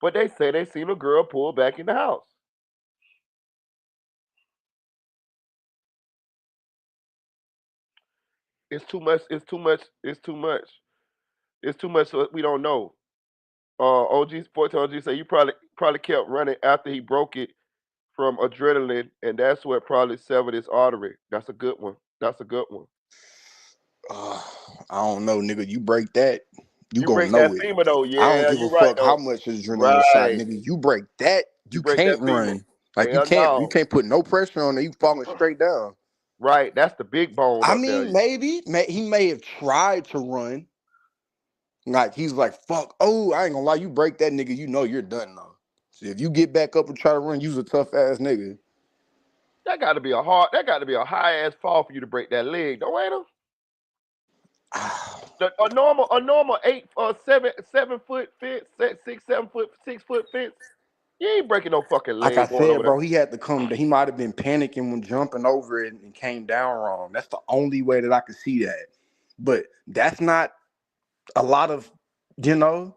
But they say they seen a girl pull back in the house. It's too much. It's too much. It's too much. It's too much. So we don't know. OG Sports OG say you probably kept running after he broke it from adrenaline, and that's what probably severed his artery. That's a good one. That's a good one. Uh, I don't know, nigga. You break that, you You gonna break know that it. femur though, I don't yeah, give a you right fuck how though. much adrenaline shot, Right. nigga. You break that, You you break can't that femur. run. Like Hell you no. can't put no pressure on it. You falling straight down. Right. That's the big bone I up there. mean, maybe he may have tried to run. Like he's like, fuck. Oh, I ain't gonna lie. You break that nigga, you know you're done though. So if you get back up and try to run, you's a tough ass nigga. That got to be a high ass fall for you to break that leg, don't ain't it? A normal 7 foot fence, 6 7 foot 6 foot fence. You ain't breaking no fucking Like I leg going over said, there. bro, he had to come. He might have been panicking when jumping over it and came down wrong. That's the only way that I could see that. But that's not a lot of, you know.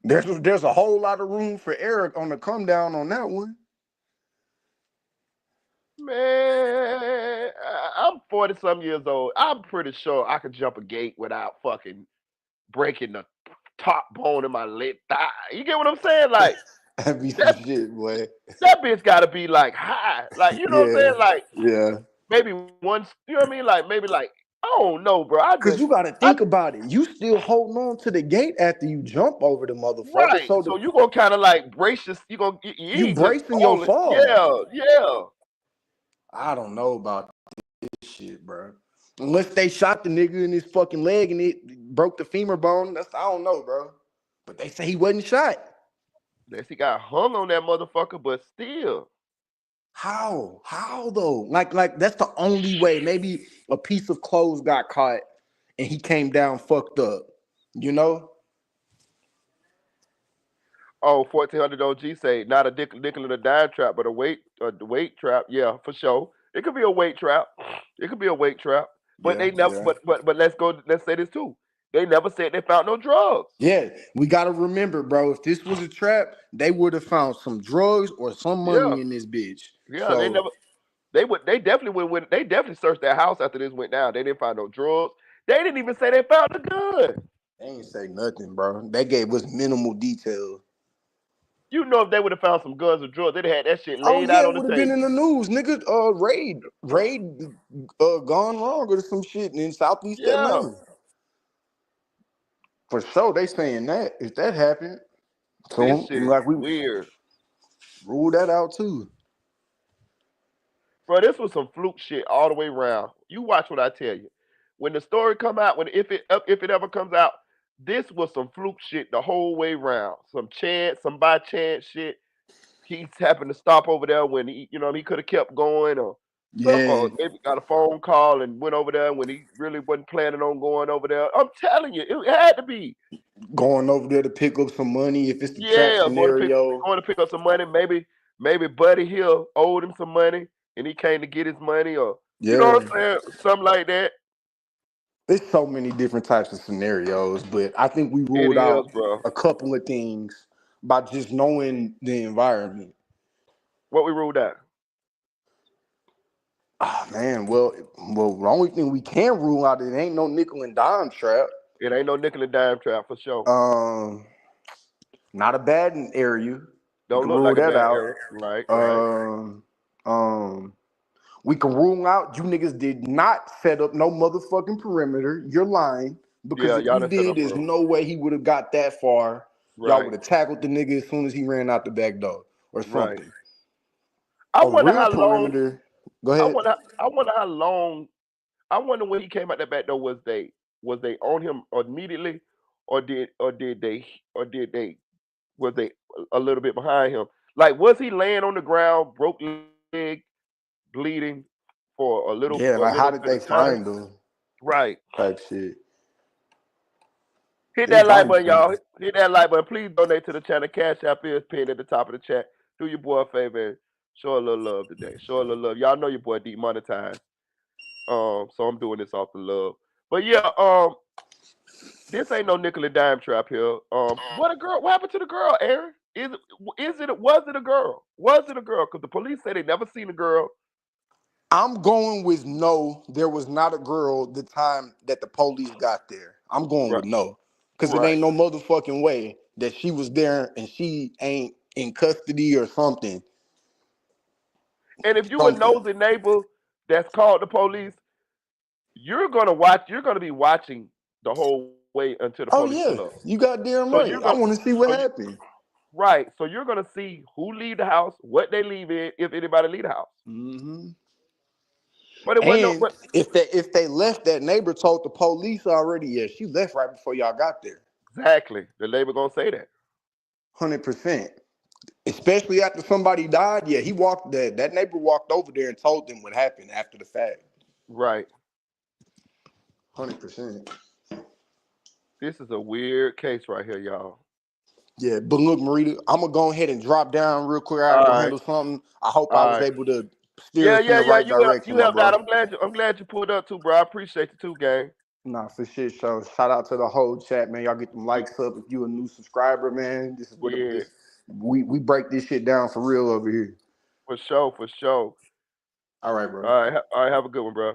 There's a whole lot of room for Eric on the come down on that one. Man, I'm 40-some years old. I'm pretty sure I could jump a gate without fucking breaking the top bone in my left thigh. You get what I'm saying? Like That'd be some that shit, boy. that bitch gotta be like high. Like, you know what I'm Yeah, saying? Like yeah. maybe once, you know what I mean? Like maybe like, I don't know, bro. Cause you gotta think about it. You still holding on to the gate after you jump over the motherfucker. Right. So So you gonna kind of like brace your, you you ain't just bracing your falling. fall. Yeah, yeah. I don't know about this shit, bro. Unless they shot the nigga in his fucking leg and it broke the femur bone. I don't know, bro. But they say he wasn't shot. Unless he got hung on that motherfucker, but still. How? How though? Like that's the only way. Maybe a piece of clothes got caught and he came down fucked up. You know? Oh, 1400 OG say not a nickel and a dime trap, but a weight trap. Yeah, for sure. It could be a weight trap. It could be a weight trap. But Yeah, they never. yeah. But let's say this too. They never said they found no drugs. Yeah, we gotta remember, bro. If this was a trap, they would have found some drugs or some Yeah, money in this bitch. yeah. They So never. They would. They definitely would. They definitely searched their house after this went down. They didn't find no drugs. They didn't even say they found a gun. they ain't say nothing, bro. They gave us minimal details. You know, if they would have found some guns or drugs, they'd have had that shit Oh laid yeah, out it on the would have been table. in the news, nigga. Raid, gone wrong or some shit in Southeast Yeah, Atlanta. For sure, they saying that if that happened, this so shit is like we weird. ruled that out too. Bro, this was some fluke shit all the way around. You watch what I tell you. When the story come out, if it ever comes out, this was some fluke shit the whole way around. Some chance, some by chance shit. He happened to stop over there when he could have kept going, or Yeah, maybe got a phone call and went over there when he really wasn't planning on going over there. I'm telling you, it had to be. going over there to pick up some money if it's the trap Yeah, scenario. going to pick up some money. Maybe Buddy Hill owed him some money and he came to get his money, or you know Yeah. what I'm saying, something like that. There's so many different types of scenarios, but I think we It ruled is, out bro. a couple of things by just knowing the environment. What we ruled out. Ah man, well, the only thing we can rule out it ain't no nickel and dime trap. It ain't no nickel and dime trap for sure. Um, not a bad area. We Don't can look rule like a that bad out. area. Right, right. Um, um, we can rule out you niggas did not set up no motherfucking perimeter. You're lying because Yeah, if y'all you done set did, up there's for no way he would have got that far. Y'all right, would have tackled the nigga as soon as he ran out the back door or right. something. I A wonder real how long. perimeter. Go I ahead. wonder. I wonder how long. I wonder when he came out that back door. Was they on him immediately, or did they was they a little bit behind him? Like, was he laying on the ground, broke leg, bleeding for a little Yeah, a like how little did bit they of time? find him? Right. Type shit. Hit It's that like body button, cam. y'all. Hit that like button. Please donate to the channel. Cash App is pinned at the top of the chat. Do your boy a favor and show a little love today. Show a little love. Y'all know your boy demonetized. So I'm doing this off the love. But yeah, this ain't no nickel and dime trap here. What happened to the girl, Aaron? Was it a girl? Was it a girl? Because the police say they never seen a girl. I'm going with no. There was not a girl the time that the police got there. I'm going Right, with no, because it right. ain't no motherfucking way that she was there and she ain't in custody or something. And if you a Something. nosy neighbor that's called the police, you're gonna watch. You're gonna be watching the whole way until the Oh police yeah, pull up. you got damn So right. you're I gonna. want to see what So you happened. right. So you're gonna see who leave the house, what they leave in, if anybody leave the house. Hmm. But it wasn't no. And But if they left, that neighbor told the police already. Yeah, she left right before y'all got there. exactly, the neighbor gonna say that. 100%. Especially after somebody died. Yeah, he walked that neighbor walked over there and told them what happened after the fact. Right. 100%. This is a weird case right here, y'all. Yeah, but look, Marita, I'm gonna go ahead and drop down real quick. I All gotta go right. handle something. I hope I All was right. able to steer Yeah, us in yeah, the yeah. right You direction, my helped out. bro. I'm glad you pulled up too, bro. I appreciate you too, gang. Nah, for shit, show. Shout out to the whole chat, man. Y'all get them Yeah, likes up if you a new subscriber, man. This is what yeah, this we break this shit down for real over here. for sure, for sure. All right, bro. All right, have a good one, bro.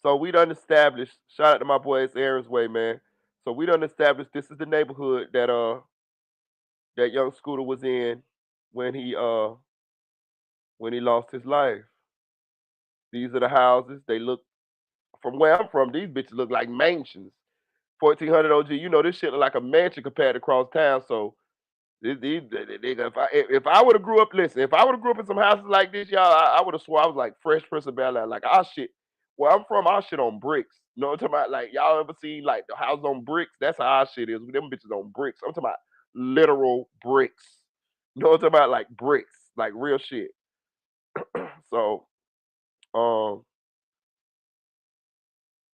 So we done established. Shout out to my boy, it's Aaron's Way, man. So we done established this is the neighborhood that young Scooter was in when he lost his life. These are the houses. They look from where I'm from. These bitches look like mansions. 1400 OG. You know this shit look like a mansion compared to cross town. So if I would have grew up, listen, if I would have grew up in some houses like this, y'all, I would have swore I was like Fresh Prince of Bel Air. Like our shit, where I'm from, our shit on bricks. You know what I'm talking about? Like y'all ever seen like the house on bricks? That's how our shit is. Them bitches on bricks. I'm talking about literal bricks. You know what I'm talking about? Like bricks, like real shit. So um,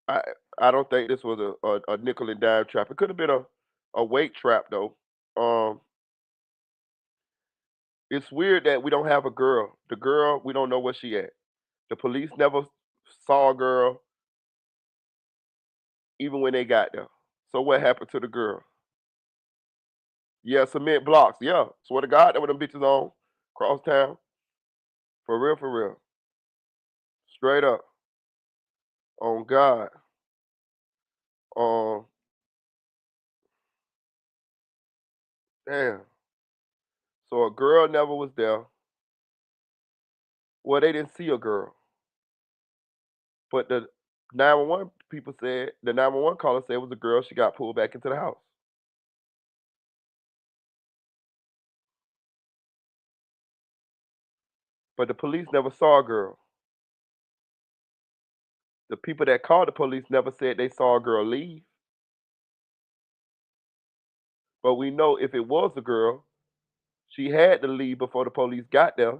I I don't think this was a nickel and dime trap. It could have been a weight trap though. Um, it's weird that we don't have a girl. The girl, we don't know where she at. The police never saw a girl even when they got there. So what happened to the girl? Yeah, cement blocks. Yeah, swear to God, that were them bitches on cross town. For real, for real. Straight up. On God. Um, damn. So a girl never was there. Well, they didn't see a girl, but the 911 people said the 911 caller said it was a girl. She got pulled back into the house, but the police never saw a girl. The people that called the police never said they saw a girl leave. But we know if it was a girl, she had to leave before the police got there,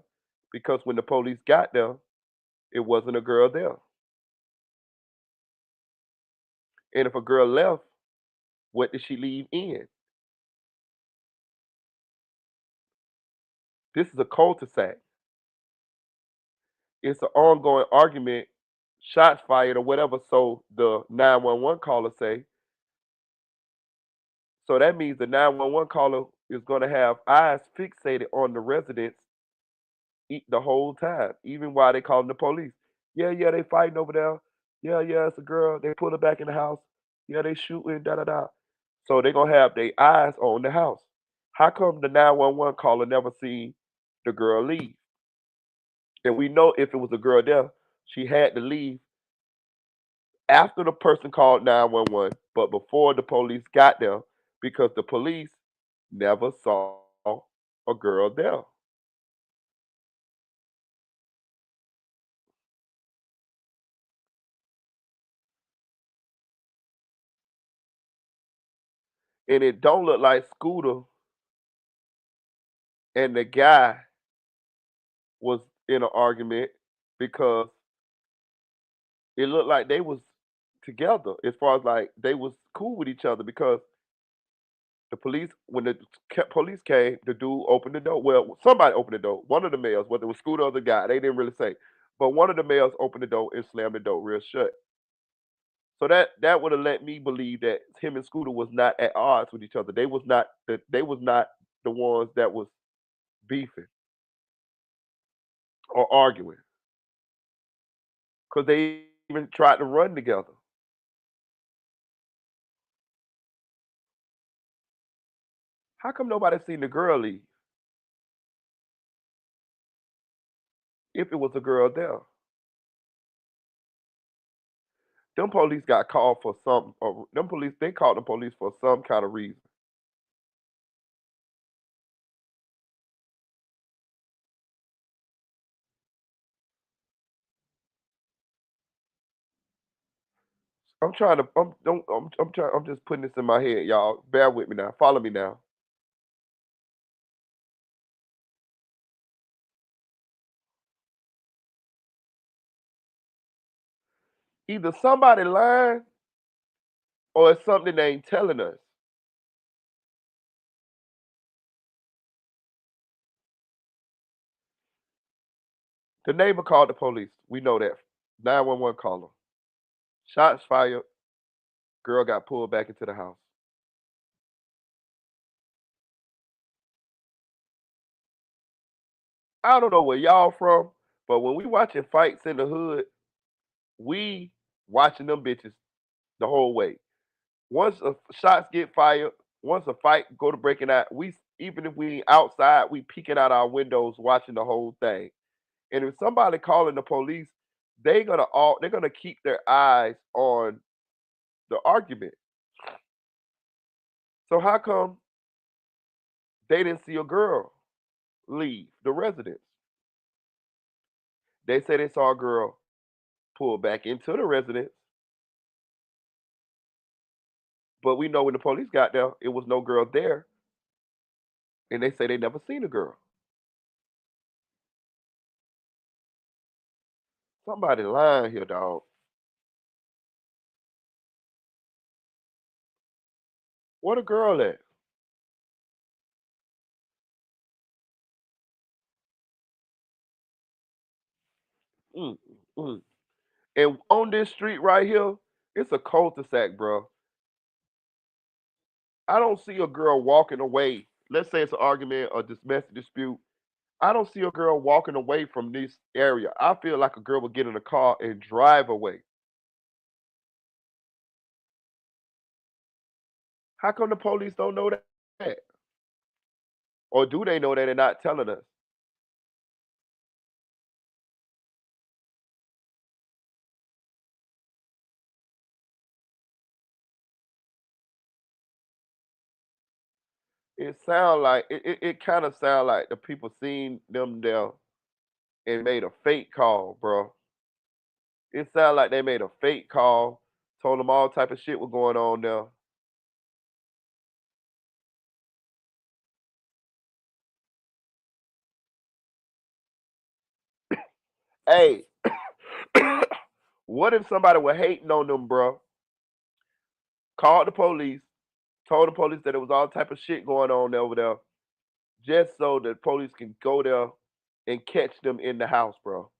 because when the police got there, it wasn't a girl there. And if a girl left, what did she leave in? This is a cul-de-sac. It's an ongoing argument, shots fired or whatever. So the 911 caller say. So that means the 911 caller is going to have eyes fixated on the residents the whole time, even while they calling the police. Yeah, yeah, they fighting over there. Yeah, yeah, it's a girl. They put her back in the house. Yeah, they shooting, da da da. So they gonna have their eyes on the house. How come the 911 caller never seen the girl leave? And we know if it was a girl there, she had to leave after the person called 911, but before the police got there, because the police never saw a girl there. And it don't look like Scooter and the guy was in an argument, because it looked like they was together as far as like they was cool with each other, because the police when the police came, the dude opened the door. Well, somebody opened the door. One of the males, whether it was Scooter or the guy, they didn't really say. But one of the males opened the door and slammed the door real shut. So that would have let me believe that him and Scooter was not at odds with each other. They was not the ones that was beefing or arguing, because they even tried to run together. How come nobody seen the girl leave if it was a girl there? Them police got called for some. Or them police, they called the police for some kind of reason. I'm trying to. I'm don't. I'm trying. I'm just putting this in my head, y'all. Bear with me now. Follow me now. Either somebody lying or it's something they ain't telling us. The neighbor called the police. We know that. 911 caller. Shots fired. Girl got pulled back into the house. I don't know where y'all from, but when we watching fights in the hood, we watching them bitches the whole way. Once shots get fired, once a fight go to breaking out, even if we outside, we peeking out our windows watching the whole thing. And if somebody calling the police, they're gonna keep their eyes on the argument. So how come they didn't see a girl leave the residence? They say they saw a girl pull back into the residence, but we know when the police got there, it was no girl there, and they say they never seen a girl. Somebody lying here, dog. Where the girl at? Mm, mm. And on this street right here, it's a cul-de-sac, bro. I don't see a girl walking away. Let's say it's an argument or domestic dispute. I don't see a girl walking away from this area. I feel like a girl would get in a car and drive away. How come the police don't know that? Or do they know that and not telling us? It kind of sound like the people seen them there and made a fake call, bro. It sound like they made a fake call, told them all type of shit was going on there. Hey, what if somebody was hating on them, bro? Called the police, told the police that there was all type of shit going on over there, just so the police can go there and catch them in the house, bro.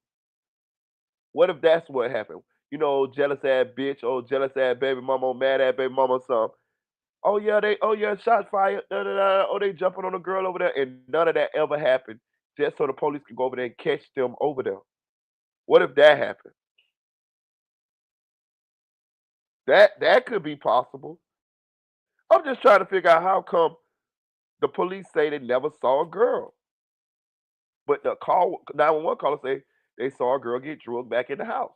What if that's what happened? You know, jealous ass bitch, jealous ass baby mama, mad ass baby mama, or something. Oh yeah, shots fired. Da, da, da. Oh, they jumping on the girl over there, and none of that ever happened. Just so the police can go over there and catch them over there. What if that happened? That could be possible. I'm just trying to figure out how come the police say they never saw a girl, but the call 911 caller say they saw a girl get drugged back in the house,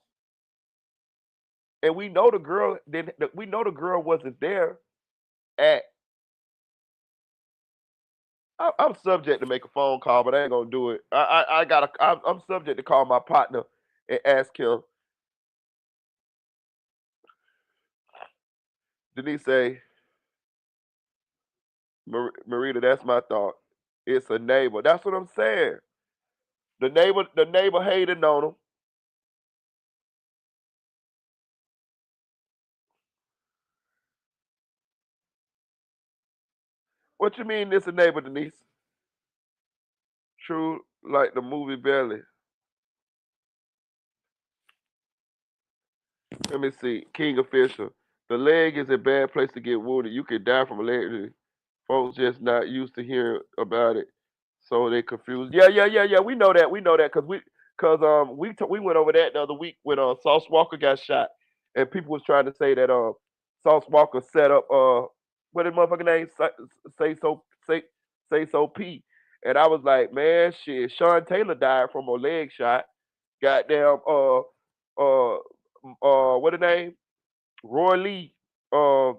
and we know the girl didn't. We know the girl wasn't there at. I'm subject to make a phone call, but I ain't gonna do it. I gotta. I'm subject to call my partner and ask him. Denise say, Marita, that's my thought. It's a neighbor. That's what I'm saying. The neighbor hating on him. What you mean it's a neighbor, Denise? True, like the movie Belly. Let me see. King Official. The leg is a bad place to get wounded. You could die from a leg injury. Folks just not used to hearing about it, so they confused. Yeah. We know that. We know that because we went over that the other week when Sauce Walker got shot, and people was trying to say that Sauce Walker set up what his motherfucking name say so P, and I was like, man, shit. Sean Taylor died from a leg shot. Goddamn what the name? Roy Lee uh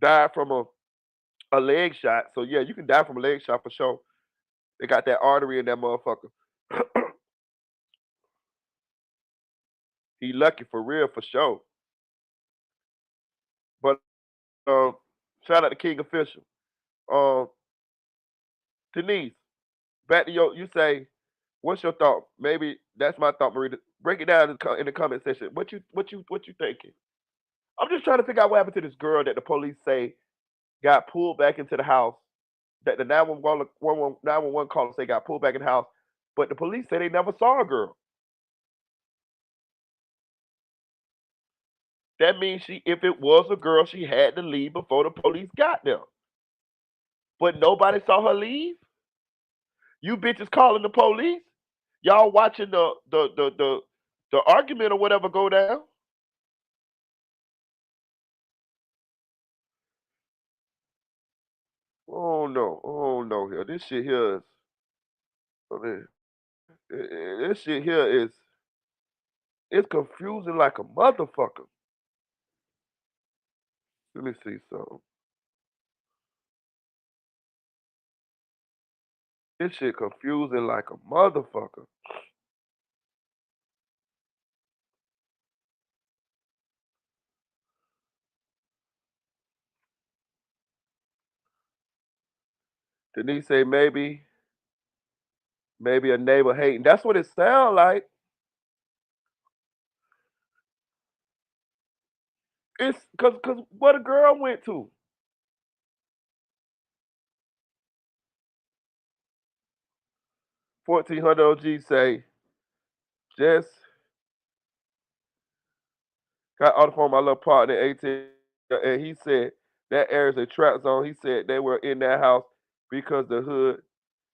died from a leg shot. So yeah, you can die from a leg shot for sure. They got that artery in that motherfucker. He lucky for real for sure. But um shout out to King Official. Um Denise, back to you say, what's your thought? Maybe that's my thought, Marita. Break it down in the comment section. What you thinking? I'm just trying to figure out what happened to this girl that the police say got pulled back into the house. That the 911 caller say got pulled back in the house, but the police say they never saw a girl. That means if it was a girl, she had to leave before the police got there. But nobody saw her leave. You bitches calling the police. Y'all watching the argument or whatever go down. Oh no, oh no, here. This shit here is. I mean, this shit here is. It's confusing like a motherfucker. Let me see something. This shit confusing like a motherfucker. Denise say maybe a neighbor hating. That's what it sound like. It's cause what a girl went to. 1400 OG say just got on the phone with my little partner 18, and he said that area is a trap zone. He said they were in that house because the hood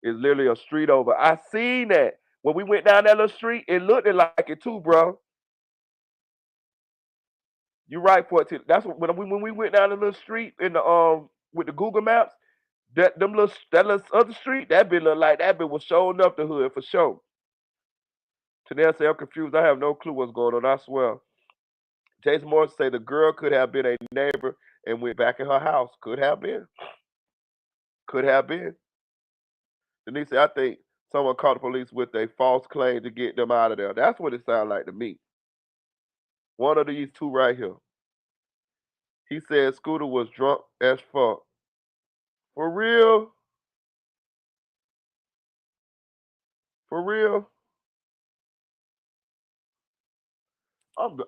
is literally a street over. I seen that when we went down that little street. It looked like it too, bro. You right, 14. That's what when we went down the little street in the with the Google Maps. That little other street, that bit look like that bit was showing up the hood for sure. Tanel say I'm confused. I have no clue what's going on. I swear. Jason Morris say the girl could have been a neighbor and went back in her house. Could have been. Could have been. Denise said, I think someone called the police with a false claim to get them out of there. That's what it sounds like to me. One of these two right here. He said Scooter was drunk as fuck. For real? For real? I'm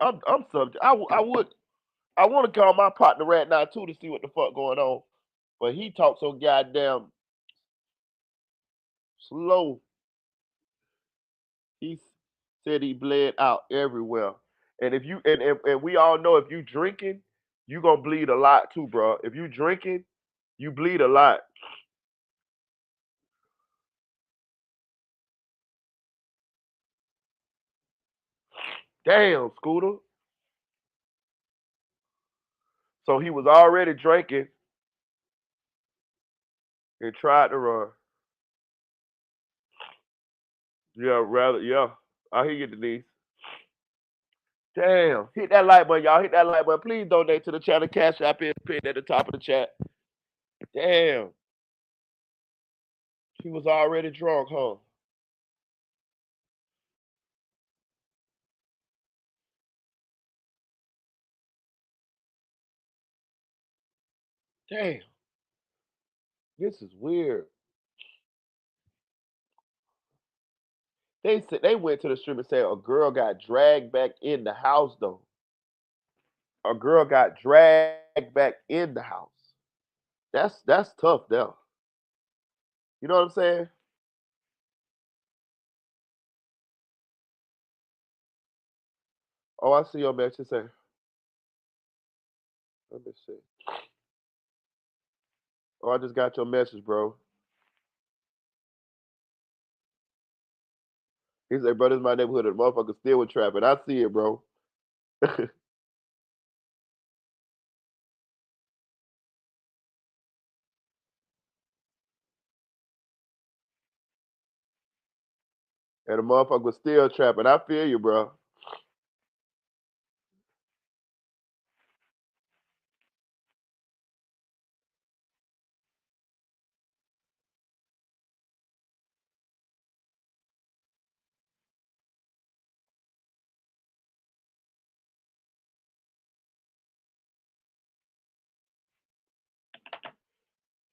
subject. I want to call my partner right now too to see what the fuck going on, but he talks so goddamn slow. He said he bled out everywhere, and if you and we all know if you drinking, you gonna bleed a lot too, bro. If you drinking, you bleed a lot. Damn, Scooter. So he was already drinking and tried to run. Yeah, rather, yeah. I hear you, Denise. Damn. Hit that like button, y'all. Hit that like button. Please donate to the channel. Cash App is pinned at the top of the chat. Damn. He was already drunk, huh? Damn. This is weird. They said they went to the stream and said a girl got dragged back in the house though. A girl got dragged back in the house. That's tough though. You know what I'm saying? Oh, I see your message. Say, let me see. Oh, I just got your message, bro. He said, bro, this is my neighborhood. The motherfucker still with trapping. I see it, bro. And the motherfucker was still trapping. I feel you, bro.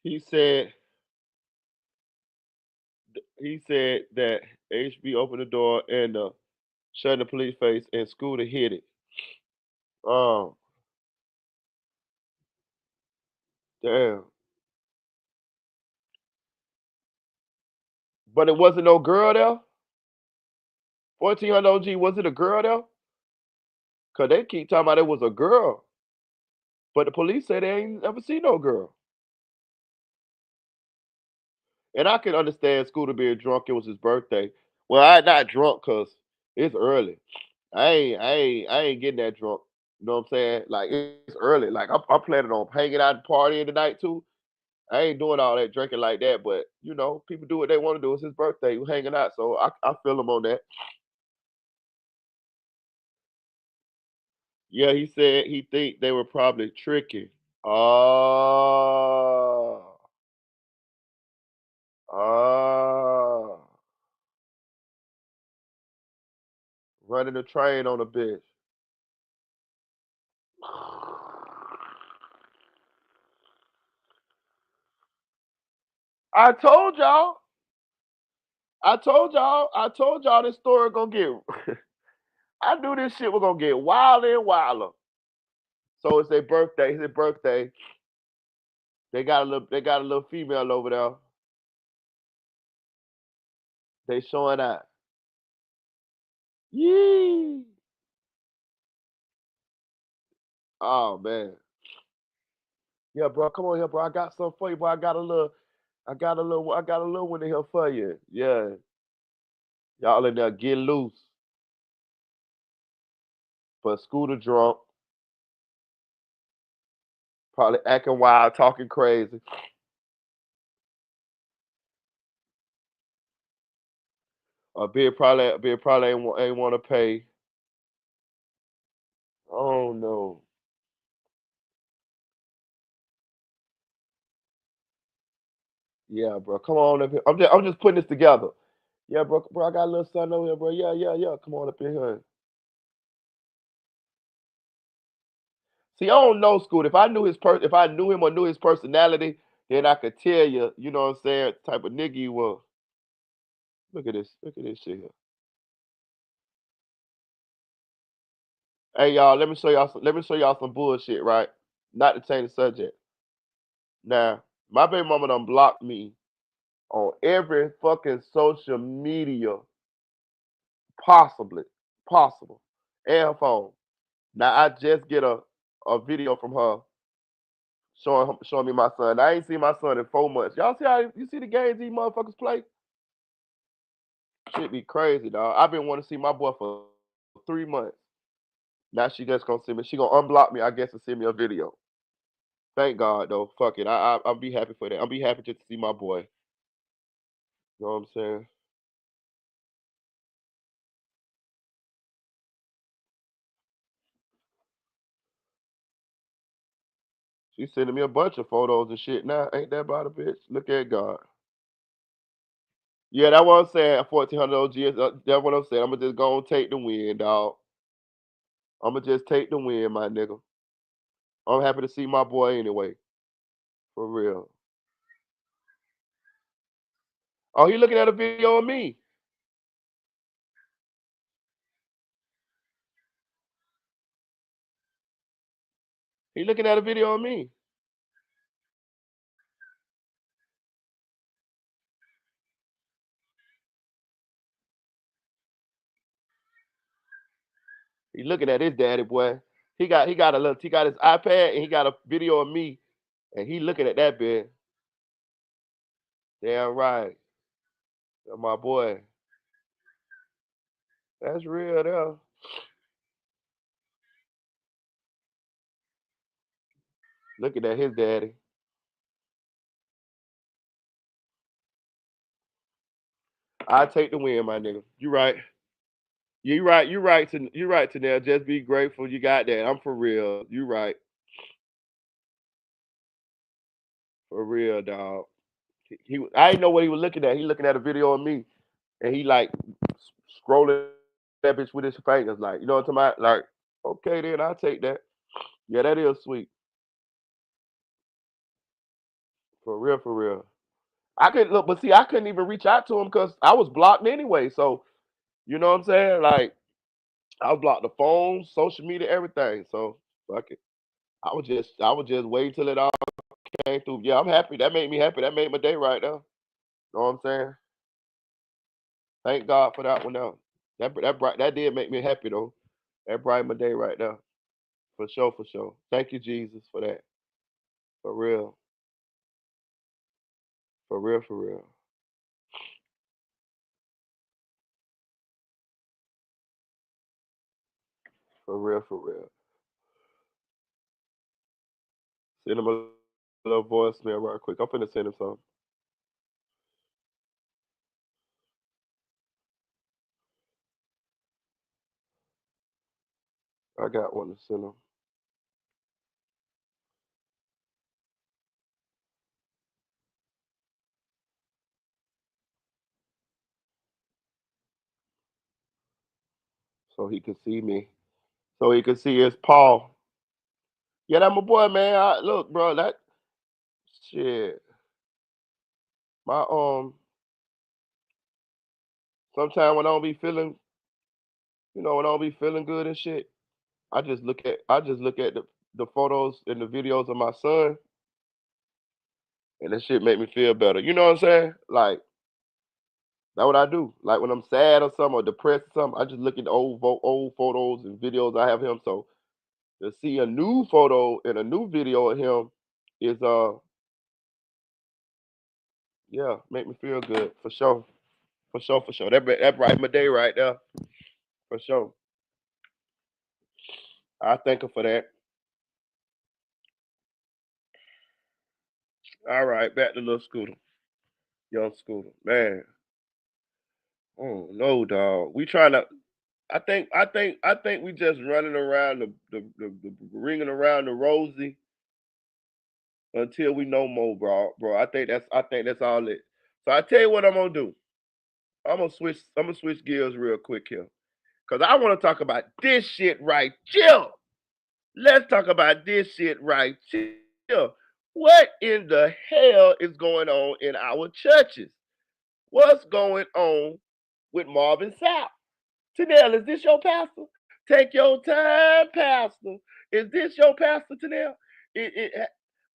He said that HB opened the door and shut the police face and Scooter hit it. Oh, damn. But it wasn't no girl there? 1400 OG, was it a girl there? Because they keep talking about it was a girl. But the police say they ain't ever seen no girl. And I can understand Scooter being drunk. It was his birthday. Well, I not drunk because it's early. I ain't getting that drunk. You know what I'm saying? Like it's early. Like I'm planning on hanging out and partying tonight too. I ain't doing all that drinking like that, but you know, people do what they want to do. It's his birthday. We're hanging out, so I feel him on that. Yeah, he said he think they were probably tricking. Oh, oh, running a train on a bitch. I told y'all. I told y'all this story gonna get. I knew this shit was gonna get wilder and wilder. So it's their birthday. It's their birthday. They got a little female over there. They showing out. Yee. Oh man. Yeah, bro. Come on here, bro. I got something for you, bro. I got a little one in here for you. Yeah. Y'all in there get loose. But Scooter drunk, probably acting wild, talking crazy. Big probably ain't want to pay. Oh no. Yeah, bro. Come on up here. I'm just putting this together. Yeah, bro, I got a little son over here, bro. Yeah. Come on up in here. See, I don't know, Scoot. If I knew him or knew his personality, then I could tell you, you know what I'm saying, type of nigga he was. Look at this. Look at this shit here. Hey y'all, let me show y'all some bullshit, right? Not to change the subject. Now, my baby mama done blocked me on every fucking social media possibly possible. And her phone. Now I just get a video from her showing me my son. I ain't seen my son in 4 months. Y'all see how you see the games these motherfuckers play? Shit be crazy, dog. I've been wanting to see my boy for 3 months. Now she just gonna send me. She gonna unblock me, I guess, and send me a video. Thank God though. Fuck it. I'll be happy for that. I'll be happy just to see my boy. You know what I'm saying? She's sending me a bunch of photos and shit now. Ain't that about a bitch? Look at God. Yeah, that what I'm saying. 1400 OGs. That's what I'm saying. I'm gonna just go and take the win, dog. I'm gonna just take the win, my nigga. I'm happy to see my boy anyway. For real. Oh, he looking at a video of me. He looking at a video of me. He looking at his daddy, boy. He got his iPad and he got a video of me, and he looking at that bit. Damn right. That's my boy. That's real though. Looking at his daddy. I take the win, my nigga. You right. You right. You right. You right. To now, just be grateful you got that. I'm for real. You right. For real, dog. I didn't know what he was looking at. He looking at a video of me, and he like scrolling that bitch with his fingers, like you know what I'm talking about? Like, okay, then I'll take that. Yeah, that is sweet. For real, for real. I couldn't look, but see, I couldn't even reach out to him because I was blocked anyway. So you know what I'm saying? Like, I was blocked the phone, social media, everything. So fuck it. I was just waiting till it all came through. Yeah, I'm happy. That made me happy. That made my day right now. Know what I'm saying? Thank God for that one now. That did make me happy though. That brightened my day right now. For sure, for sure. Thank you, Jesus, for that. For real. For real, for real. For real, for real. Send him a little voicemail right quick. I'm finna send him something. I got one to send him. So he can see me. So he can see it's Paul. Yeah, that my boy, man. Look, bro, that shit. My sometimes when I don't be feeling, when I don't be feeling good and shit, I just look at the photos and the videos of my son, and that shit make me feel better. You know what I'm saying? Like that's what I do. Like when I'm sad or something or depressed or something, I just look at the old photos and videos I have him. So to see a new photo and a new video of him is yeah, make me feel good for sure. For sure, for sure. That brighten my day right there. For sure. I thank her for that. All right, back to little Scooter. Young Scooter. Man. Oh no, dog. We trying to I think we just running around the ringing around the rosy until we know more, bro. I think that's all it. So I tell you what I'm gonna do. I'm gonna switch gears real quick here. Cause I wanna talk about this shit right here. Let's talk about this shit right here. What in the hell is going on in our churches? What's going on with Marvin Sapp? Tanel, is this your pastor? Take your time, pastor. Is this your pastor, Tanel?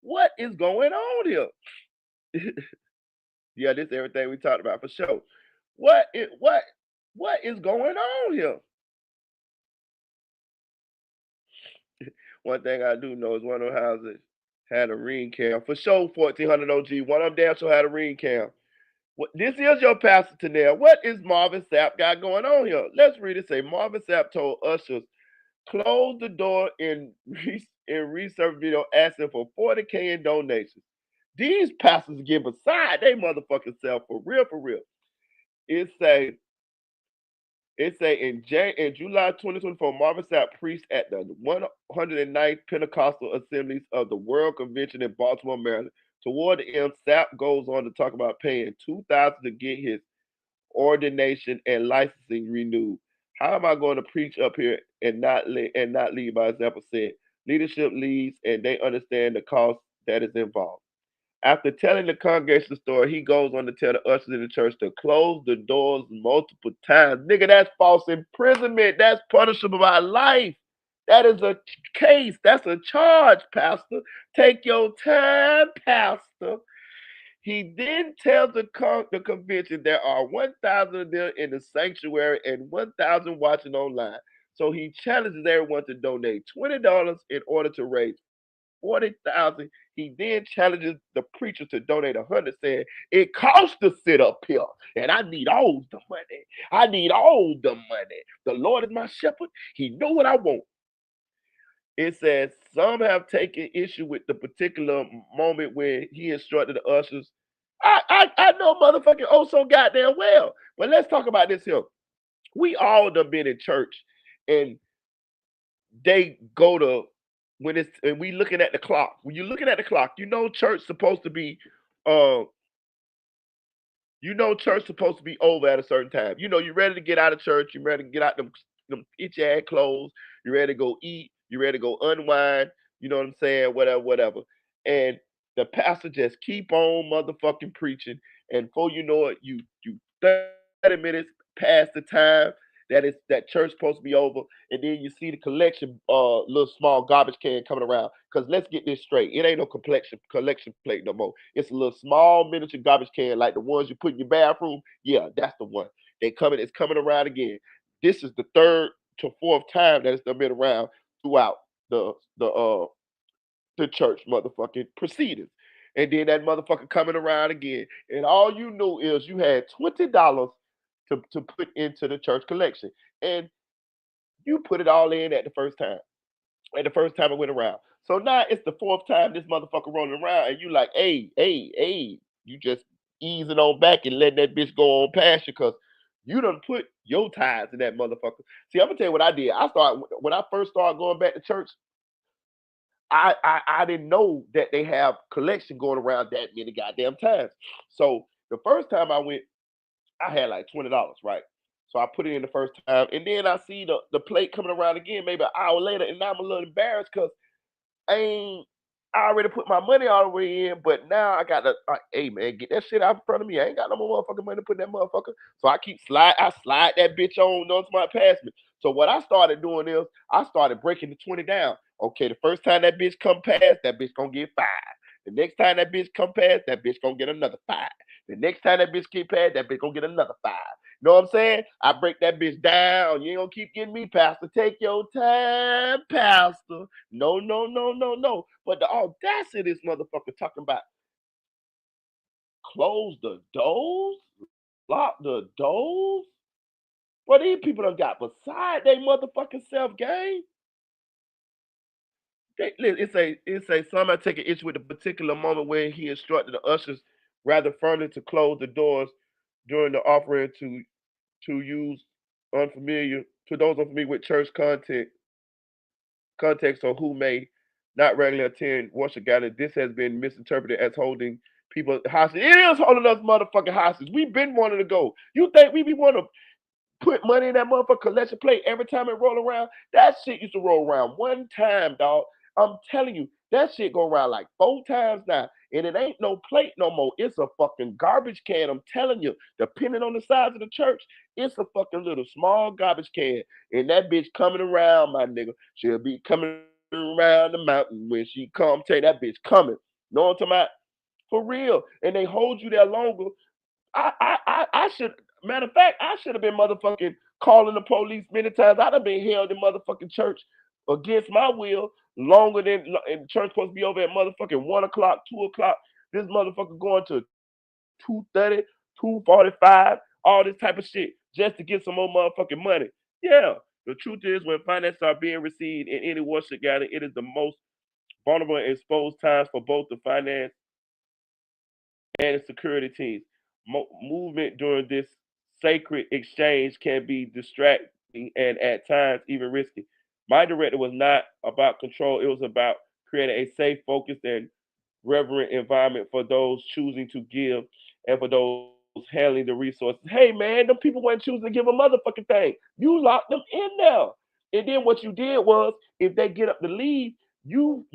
What is going on here? Yeah, this is everything we talked about for sure. What is going on here? One thing I do know is one of them houses had a ring cam. For sure, 1400 OG. One of them damn sure had a ring cam. This is your pastor Tanel. What is Marvin Sapp got going on here? Let's read it. Say Marvin Sapp told ushers close the door in research video asking for 40K in donations. These pastors give a side they motherfucking self for real, for real. It say in July 2024, Marvin Sapp preached at the 109th Pentecostal Assemblies of the World Convention in Baltimore, Maryland. Toward the end, Sapp goes on to talk about paying $2,000 to get his ordination and licensing renewed. How am I going to preach up here and not lead by example? Said leadership leads and they understand the cost that is involved. After telling the congregation the story, he goes on to tell the ushers in the church to close the doors multiple times. Nigga, that's false imprisonment. That's punishable by life. That is a case. That's a charge, Pastor. Take your time, Pastor. He then tells the convention there are 1,000 of them in the sanctuary and 1,000 watching online. So he challenges everyone to donate $20 in order to raise 40,000. He then challenges the preacher to donate 100, saying it costs to sit up here, and I need all the money. I need all the money. The Lord is my shepherd. He know what I want. It says some have taken issue with the particular moment when he instructed the ushers. I know motherfucking oh so goddamn well. But let's talk about this here. We all done been in church and they go to when it's and we looking at the clock. When you're looking at the clock, church supposed to be uh church supposed to be over at a certain time. You're ready to get out of church, you're ready to get out them itchy ass clothes, you're ready to go eat, you're ready to go unwind, you know what I'm saying? Whatever, whatever. And the pastor just keep on motherfucking preaching, and before you know it, you 30 minutes past the time that church supposed to be over, and then you see the collection little small garbage can coming around. Cause let's get this straight. It ain't no collection plate no more. It's a little small miniature garbage can like the ones you put in your bathroom. Yeah, that's the one. It's coming around again. This is the third to fourth time that it's been around throughout the the uh the church motherfucking proceedings. And then that motherfucker coming around again. And all you knew is you had $20 to put into the church collection. And you put it all in at the first time. And the first time it went around. So now it's the fourth time this motherfucker rolling around, and you like, hey, you just easing on back and letting that bitch go on past you because you done put your ties in that motherfucker. See, I'm gonna tell you what I did. When I first started going back to church. I didn't know that they have collection going around that many goddamn times. So the first time I went, I had like $20, right? So I put it in the first time, and then I see the plate coming around again, maybe an hour later, and now I'm a little embarrassed because I ain't. I already put my money all the way in, but now I got to, hey man, get that shit out in front of me. I ain't got no more motherfucking money to put in that motherfucker. So I slide that bitch on onto my pass me. So what I started doing is I started breaking the 20 down. Okay, the first time that bitch come past, that bitch gonna get 5. The next time that bitch come past, that bitch gonna get another 5. The next time that bitch get past, that bitch gonna get another 5. Know what I'm saying? I break that bitch down. You ain't gonna keep getting me, Pastor. Take your time, Pastor. No, no, no, no, no. But the audacity of this motherfucker talking about close the doors, lock the doors. What these people done got beside they motherfucking self game. It say some take an issue with the particular moment where he instructed the ushers rather firmly to close the doors during the offering to use unfamiliar to those unfamiliar with church context or who may not regularly attend worship gathering. This has been misinterpreted as holding people hostage. It is holding us motherfucking hostage. We've been wanting to go. You think we be want to put money in that motherfucker collection plate every time it roll around? That shit used to roll around one time, dog. I'm telling you, that shit go around like 4 times now. And it ain't no plate no more. It's a fucking garbage can. I'm telling you, depending on the size of the church, it's a fucking little small garbage can. And that bitch coming around, my nigga. She'll be coming around the mountain when she come. Tell you that bitch coming. Know what I'm talking about? For real. And they hold you there longer. I should, matter of fact, I should have been motherfucking calling the police many times. I'd have been held in motherfucking church against my will longer than, and church supposed to be over at motherfucking 1 o'clock, 2 o'clock. This motherfucker going to 2:30, 2:45, all this type of shit just to get some more motherfucking money. Yeah. The truth is, when finances are being received in any worship gathering, it is the most vulnerable and exposed times for both the finance and the security teams. Movement during this sacred exchange can be distracting and at times even risky. My directive was not about control, it was about creating a safe, focused, and reverent environment for those choosing to give and for those handling the resources. Hey man, them people weren't choosing to give a motherfucking thing. You locked them in there. And then what you did was, if they get up to leave, you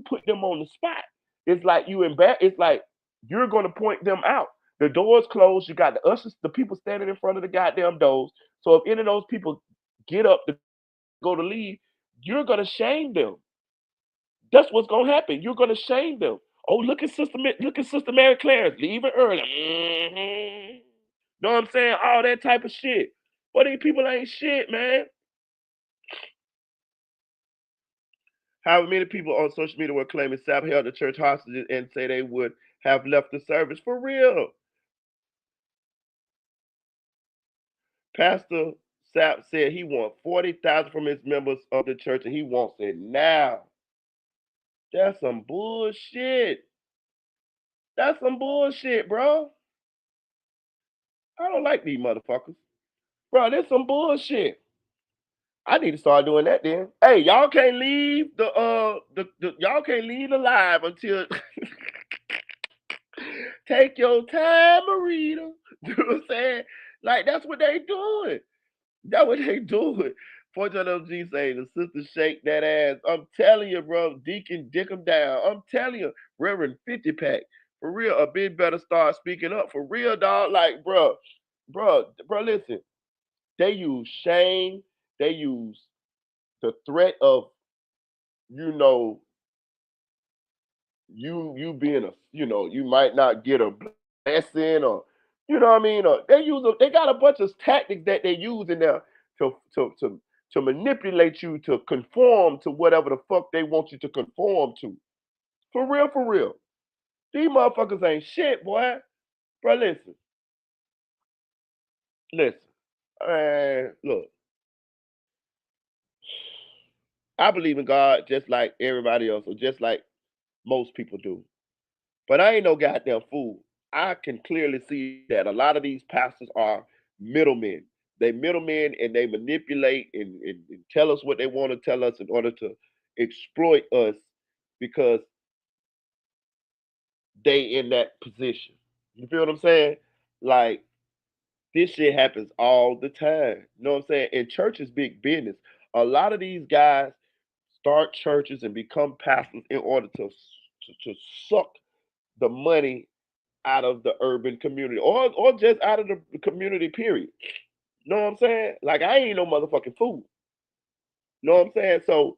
put them on the spot. It's like it's like you're gonna point them out. The doors closed, you got the ushers, the people standing in front of the goddamn doors. So if any of those people get up to go to leave, you're gonna shame them. That's what's gonna happen. You're gonna shame them. Oh, look at Sister Mary Clarence leaving early. Know what I'm saying? All that type of shit. But these people ain't shit, man. However, many people on social media were claiming Sapp held the church hostages and say they would have left the service for real. Pastor Sapp said he wants 40,000 from his members of the church and he wants it now. That's some bullshit. That's some bullshit, bro. I don't like these motherfuckers. Bro, that's some bullshit. I need to start doing that then. Hey, y'all can't leave the y'all can't leave the live until take your time, Marita. You know what I'm saying? Like that's what they doing. That's what they doing. Fortune LG saying the sister shake that ass. I'm telling you, bro. Deacon dick him down. I'm telling you, Reverend 50 pack. For real, a bit better start speaking up. For real, dog. Like, bro, listen. They use shame. They use the threat of, you know, you being a, you might not get a blessing, or you know what I mean, or they got a bunch of tactics that they use in there to manipulate you to conform to whatever the fuck they want you to conform to. For real, for real. These motherfuckers ain't shit, boy. Bro, listen. Man, look. I believe in God just like everybody else, or just like most people do. But I ain't no goddamn fool. I can clearly see that a lot of these pastors are middlemen. They middlemen and they manipulate and tell us what they want to tell us in order to exploit us because they in that position. You feel what I'm saying? Like this shit happens all the time. You know what I'm saying? And church is big business. A lot of these guys start churches and become pastors in order to suck the money out of the urban community or just out of the community, period. You know what I'm saying? Like I ain't no motherfucking fool. You know what I'm saying? So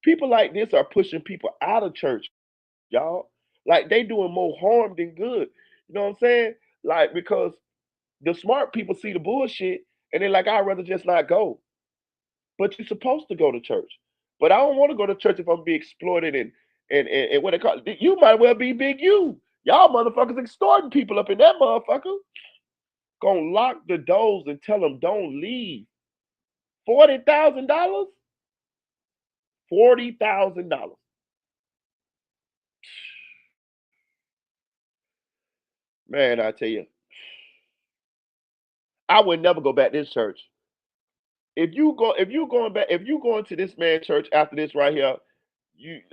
people like this are pushing people out of church, y'all. Like they doing more harm than good. You know what I'm saying? Like because the smart people see the bullshit and they're like, I'd rather just not go. But you're supposed to go to church. But I don't want to go to church if I'm being exploited and what they call it. You might well be big you. Y'all motherfuckers extorting people up in that motherfucker. Gonna lock the doors and tell them don't leave. $40,000? $40,000. Man, I tell you, I would never go back to this church. If you going to this man church after this right here,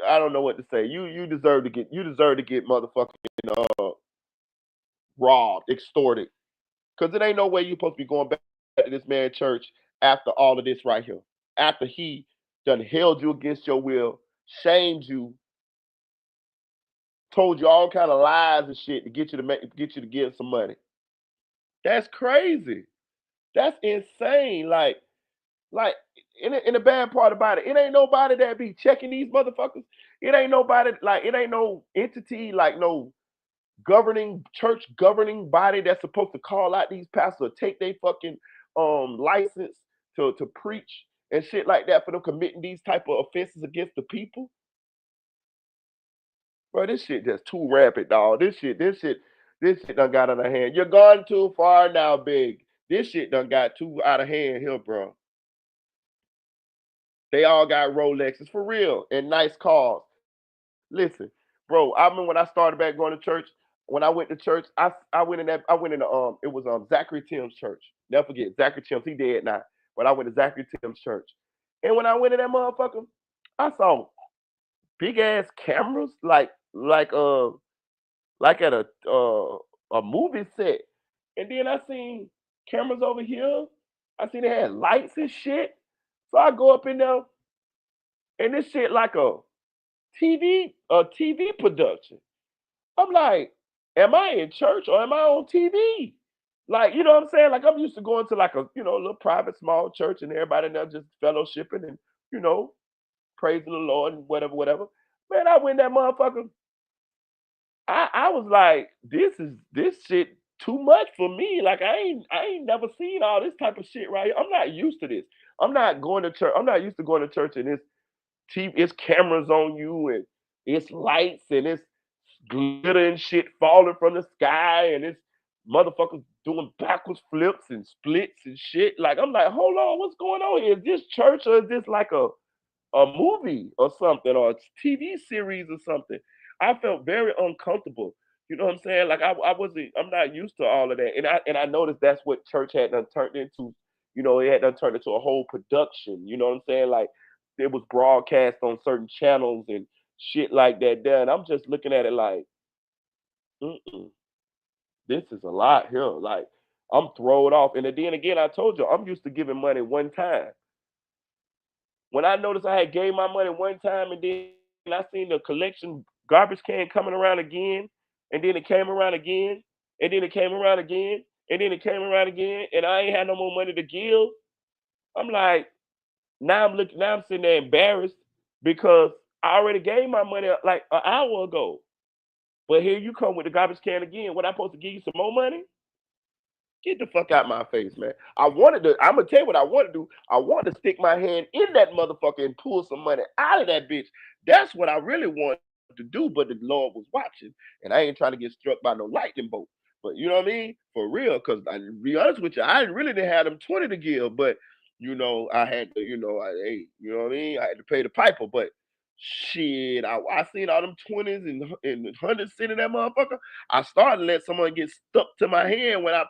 I don't know what to say. You deserve to get motherfucking robbed, extorted. Cause it ain't no way you supposed to be going back to this man church after all of this right here. After he done held you against your will, shamed you, told you all kind of lies and shit to get you to give some money. That's crazy. That's insane. Like, and the bad part about it, it ain't nobody that be checking these motherfuckers. It ain't nobody like it ain't no entity like no governing body that's supposed to call out these pastors, take their fucking license to preach and shit like that for them committing these type of offenses against the people. Bro, this shit just too rampant, dog. This shit done got out of hand. You're gone too far now, big. This shit done got too out of hand here, bro. They all got Rolexes for real and nice cars. Listen, bro. I remember when I started back going to church. When I went to church, I went in the it was Zachary Timms church. Never forget Zachary Timms. He dead now, but I went to Zachary Timms church. And when I went in that motherfucker, I saw big ass cameras like at a movie set. And then I seen cameras over here. I seen they had lights and shit. So I go up in there and this shit like a TV production. I'm like, am I in church or am I on TV? Like, you know what I'm saying? Like I'm used to going to like a little private small church and everybody in there just fellowshipping and you know praising the Lord and whatever. Man, I went that motherfucker. I was like, this shit too much for me. Like I ain't never seen all this type of shit right here. I'm not used to this. I'm not going to church. I'm not used to going to church and it's cameras on you and it's lights and it's glitter and shit falling from the sky and it's motherfuckers doing backwards flips and splits and shit. Like I'm like, hold on, what's going on here? Is this church or is this like a movie or something or a TV series or something? I felt very uncomfortable. You know what I'm saying? Like I'm not used to all of that. And I noticed that's what church had done turned into. It had done turned into a whole production. You know what I'm saying? Like it was broadcast on certain channels and shit like that there. And I'm just looking at it like, mm-mm, this is a lot here. Like I'm thrown off. And then again, I told you, I'm used to giving money one time. When I noticed I had gave my money one time and then I seen the collection garbage can coming around again, and then it came around again, and then it came around again, and then it came around again, and I ain't had no more money to give. I'm like, now I'm sitting there embarrassed because I already gave my money like an hour ago. But here you come with the garbage can again. What I supposed to give you some more money? Get the fuck out my face, man. I'm gonna tell you what I want to do. I want to stick my hand in that motherfucker and pull some money out of that bitch. That's what I really want to do, but the Lord was watching, and I ain't trying to get struck by no lightning bolt. But you know what I mean? For real, because I be honest with you, I really didn't have them 20 to give, but I had to, hey, you know what I mean? I had to pay the piper, but shit, I seen all them 20s and hundreds sitting in that motherfucker. I started to let someone get stuck to my hand when I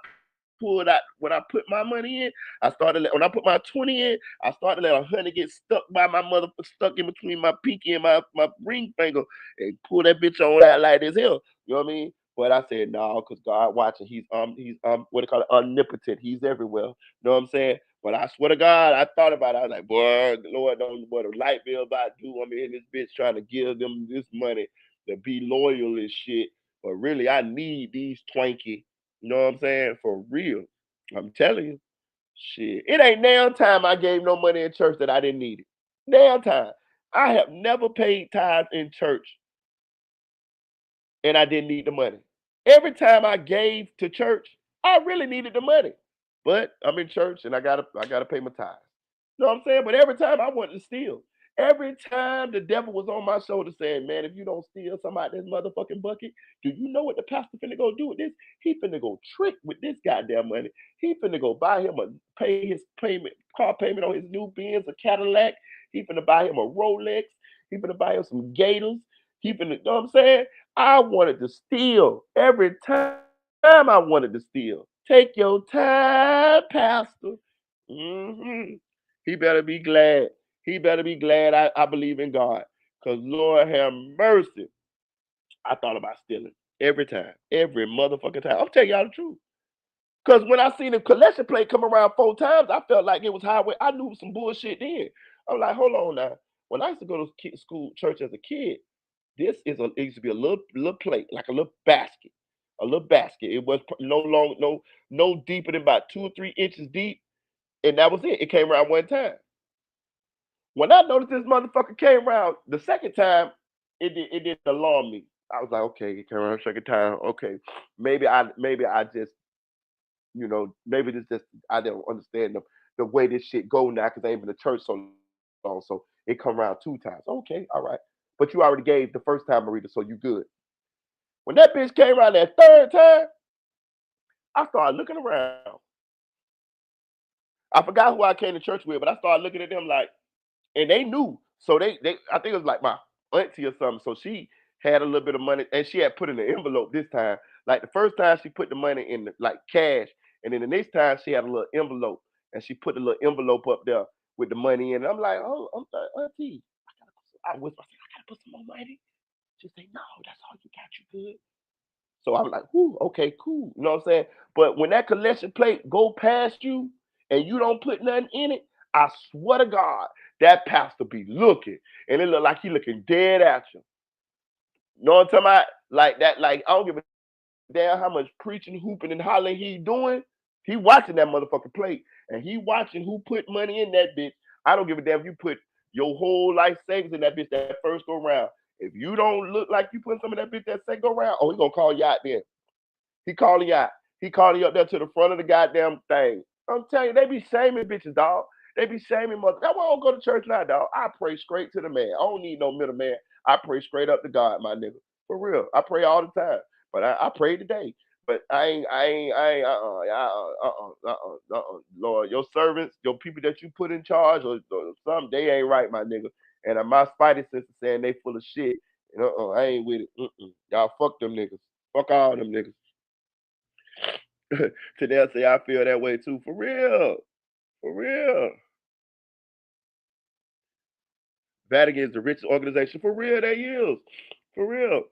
put my money in. When I put my 20 in, I started to let 100 get stuck by my motherfucker, stuck in between my pinky and my ring finger, and pull that bitch on out like this hell. You know what I mean? But I said no, cause God watching. He's what they call it, omnipotent. He's everywhere. You know what I'm saying? But I swear to God, I thought about it. I was like, boy, the Lord don't what a light bill about do. I'm in this bitch trying to give them this money to be loyal and shit. But really, I need these twanky. You know what I'm saying? For real. I'm telling you. Shit. It ain't now time I gave no money in church that I didn't need it. Now time. I have never paid tithes in church and I didn't need the money. Every time I gave to church, I really needed the money. But I'm in church and I gotta pay my tithes. You know what I'm saying? But every time I wanted to steal. Every time the devil was on my shoulder saying, man, if you don't steal some out this motherfucking bucket, do you know what the pastor finna go do with this? He finna go trick with this goddamn money. He finna go buy him pay his car payment on his new Benz, a Cadillac. He finna buy him a Rolex. He finna buy him some Gators. He finna, you know what I'm saying? I wanted to steal every time I wanted to steal. Take your time, Pastor. hmm He better be glad. He better be glad I believe in God. Because Lord have mercy. I thought about stealing every time. Every motherfucking time. I'm telling y'all the truth. Because when I seen the collection plate come around 4 times, I felt like it was highway. I knew some bullshit then. I'm like, hold on now. When I used to go to school, church as a kid, it used to be a little plate, like a little basket, a little basket. It was no deeper than about 2 or 3 inches deep, and that was it. It came around one time. When I noticed this motherfucker came around the second time, it didn't alarm me. I was like, okay, it came around the second time. Okay, maybe I just maybe this just I don't understand the way this shit go now because I ain't been to church so long. So it come around 2 times. Okay, all right. But you already gave the first time, Marita, so you good. When that bitch came around that third time, I started looking around. I forgot who I came to church with, but I started looking at them like, and they knew. So they I think it was like my auntie or something. So she had a little bit of money and she had put in an envelope this time. Like the first time she put the money in like cash, and then the next time she had a little envelope and she put the little envelope up there with the money in. And I'm like, oh, I'm like, auntie, I whisper, I said, I gotta put some more money. She say, no, that's all you got, you good. So I'm like, whoo, okay, cool. You know what I'm saying? But when that collection plate go past you and you don't put nothing in it, I swear to God, that pastor be looking. And it look like he looking dead at you. You know what I'm talking about? Like that, like I don't give a damn how much preaching, hooping, and hollering he doing. He watching that motherfucking plate. And he watching who put money in that bitch. I don't give a damn if you put your whole life savings in that bitch that first go round. If you don't look like you put some of that bitch that second go round, oh, he gonna call you out then. He calling you out. He calling you up there to the front of the goddamn thing. I'm telling you, they be shaming bitches, dog. They be shaming mother. That's why I don't go to church now, dog. I pray straight to the man. I don't need no middleman. I pray straight up to God, my nigga. For real. I pray all the time. But I pray today. But Lord, your servants, your people that you put in charge or something, they ain't right, my nigga. And my spidey sense is saying they full of shit. And I ain't with it. Y'all fuck them niggas. Fuck all them niggas. Today say I feel that way too. For real. For real. Vatican is the richest organization. For real, they is. For real.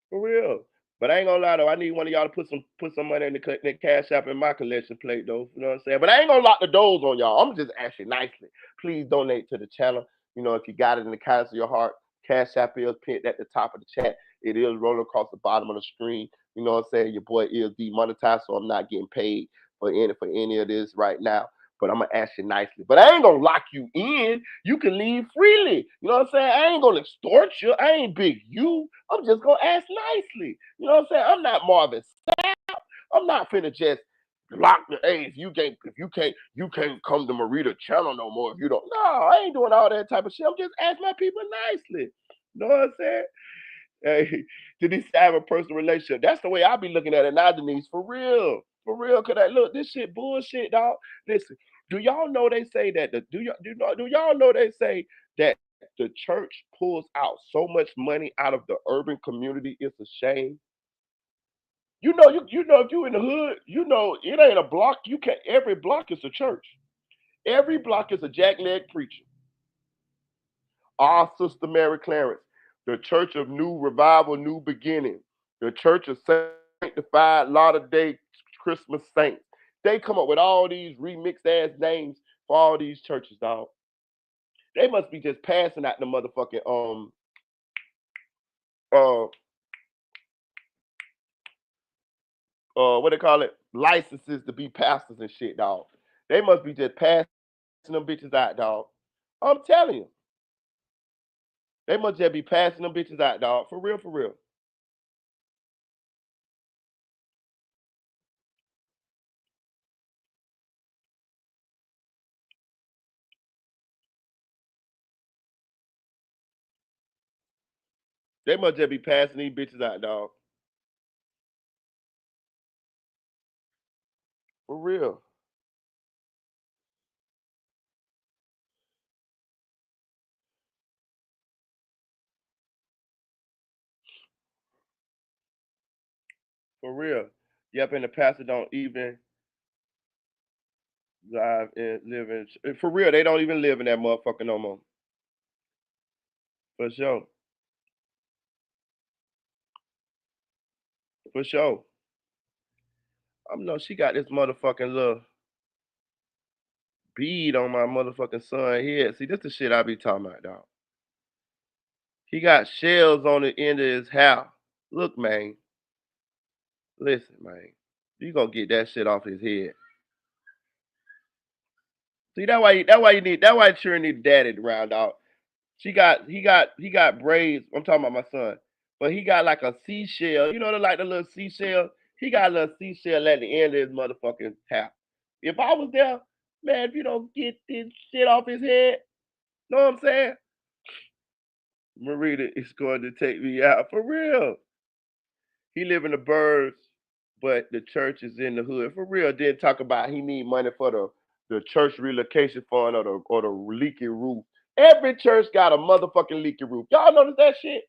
For real. But I ain't gonna lie though, I need one of y'all to put some money in the cash app in my collection plate though. You know what I'm saying? But I ain't gonna lock the doors on y'all. I'm just asking nicely. Please donate to the channel. You know, if you got it in the kindness of your heart, cash app is pinned at the top of the chat. It is rolling across the bottom of the screen. You know what I'm saying? Your boy is demonetized, so I'm not getting paid for any of this right now. But I'm gonna ask you nicely. But I ain't gonna lock you in. You can leave freely. You know what I'm saying? I ain't gonna extort you. I ain't big you. I'm just gonna ask nicely. You know what I'm saying? I'm not Marvin Sapp. I'm not finna just lock the hey, if you can't come to Marita channel no more if you don't. No, I ain't doing all that type of shit. I'm just asking my people nicely. You know what I'm saying? Hey, Denise, I have a personal relationship. That's the way I be looking at it now, Denise. For real. For real. Cause look, this shit bullshit, dog. Listen, Do y'all know they say that do y'all know they say that the church pulls out so much money out of the urban community? It's a shame. You know if you in the hood, you know it ain't a block. You can Every block is a church. Every block is a jackleg preacher. Our Sister Mary Clarence, the Church of New Revival, New Beginning, the Church of Sanctified Latter Day Christmas Saints. They come up with all these remixed ass names for all these churches, dog. They must be just passing out the motherfucking uh what they call it, licenses to be pastors and shit, dog. They must be just passing them bitches out, dog. I'm telling you, they must just be passing them bitches out, dog. For real, for real. They must just be passing these bitches out, dog. For real. For real. Yep, and the pastor don't even live and live in. For real, they don't even live in that motherfucker no more. For sure. For sure. I know she got this motherfucking little bead on my motherfucking son head. See, this the shit I be talking about, dog. He got shells on the end of his hair. Look, man. Listen, man. You gonna get that shit off his head. See, that why children need daddy around, dog. He got braids. I'm talking about my son, but he got like a seashell. You know, the little seashell. He got a little seashell at the end of his motherfucking hair. If I was there, man, if you don't get this shit off his head, know what I'm saying? Marita is going to take me out for real. He live in the burbs, but the church is in the hood for real. Then talk about he need money for the church relocation fund or the leaky roof. Every church got a motherfucking leaky roof. Y'all notice that shit?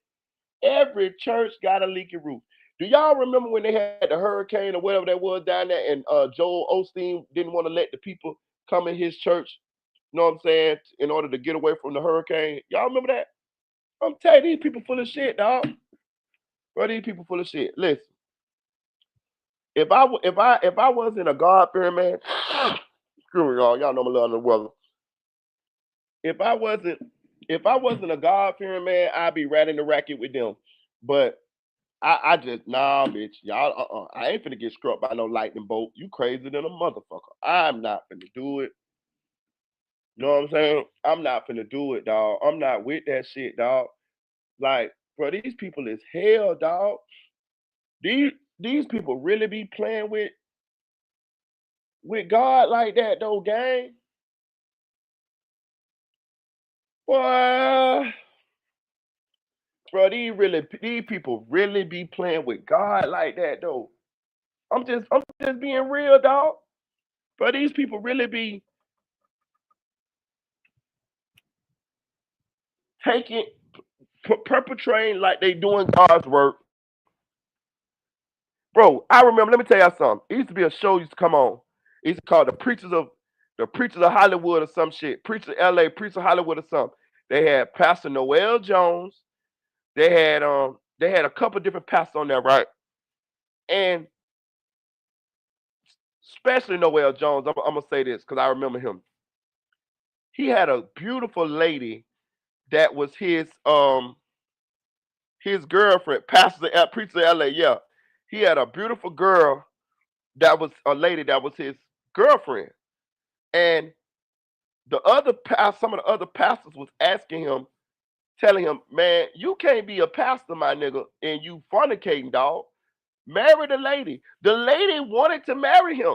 Every church got a leaky roof. Do y'all remember when they had the hurricane or whatever that was down there, and Joel Osteen didn't want to let the people come in his church? You know what I'm saying? In order to get away from the hurricane. Y'all remember that? I'm telling you, these people full of shit, dog. Bro, these people full of shit. Listen, if I wasn't a God fearing man, screw y'all know I'm a little under the weather. If I wasn't a God fearing man, I'd be right in the racket with them. But I just nah, bitch, y'all. I ain't finna get struck by no lightning bolt. You crazy than a motherfucker. I'm not finna do it. You know what I'm saying? I'm not finna do it, dog. I'm not with that shit, dog. Like, bro, these people is hell, dog. These people really be playing with God like that, though, gang. Boy, bro, these people really be playing with God like that, though. I'm just being real, dog. But these people really be taking perpetrating like they doing God's work. Bro, I remember, let me tell y'all something. It used to be a show used to come on. It's called the Preachers of Hollywood or some shit. Preacher LA, Preacher Hollywood or something. They had Pastor Noel Jones. They had a couple different pastors on there, right? And especially Noel Jones, I'm gonna say this because I remember him. He had a beautiful lady that was his girlfriend, Preacher LA, yeah. He had a beautiful girl that was a lady that was his girlfriend. And some of the other pastors was asking him, telling him, man, you can't be a pastor, my nigga, and you fornicating, dog. Marry the lady. The lady wanted to marry him.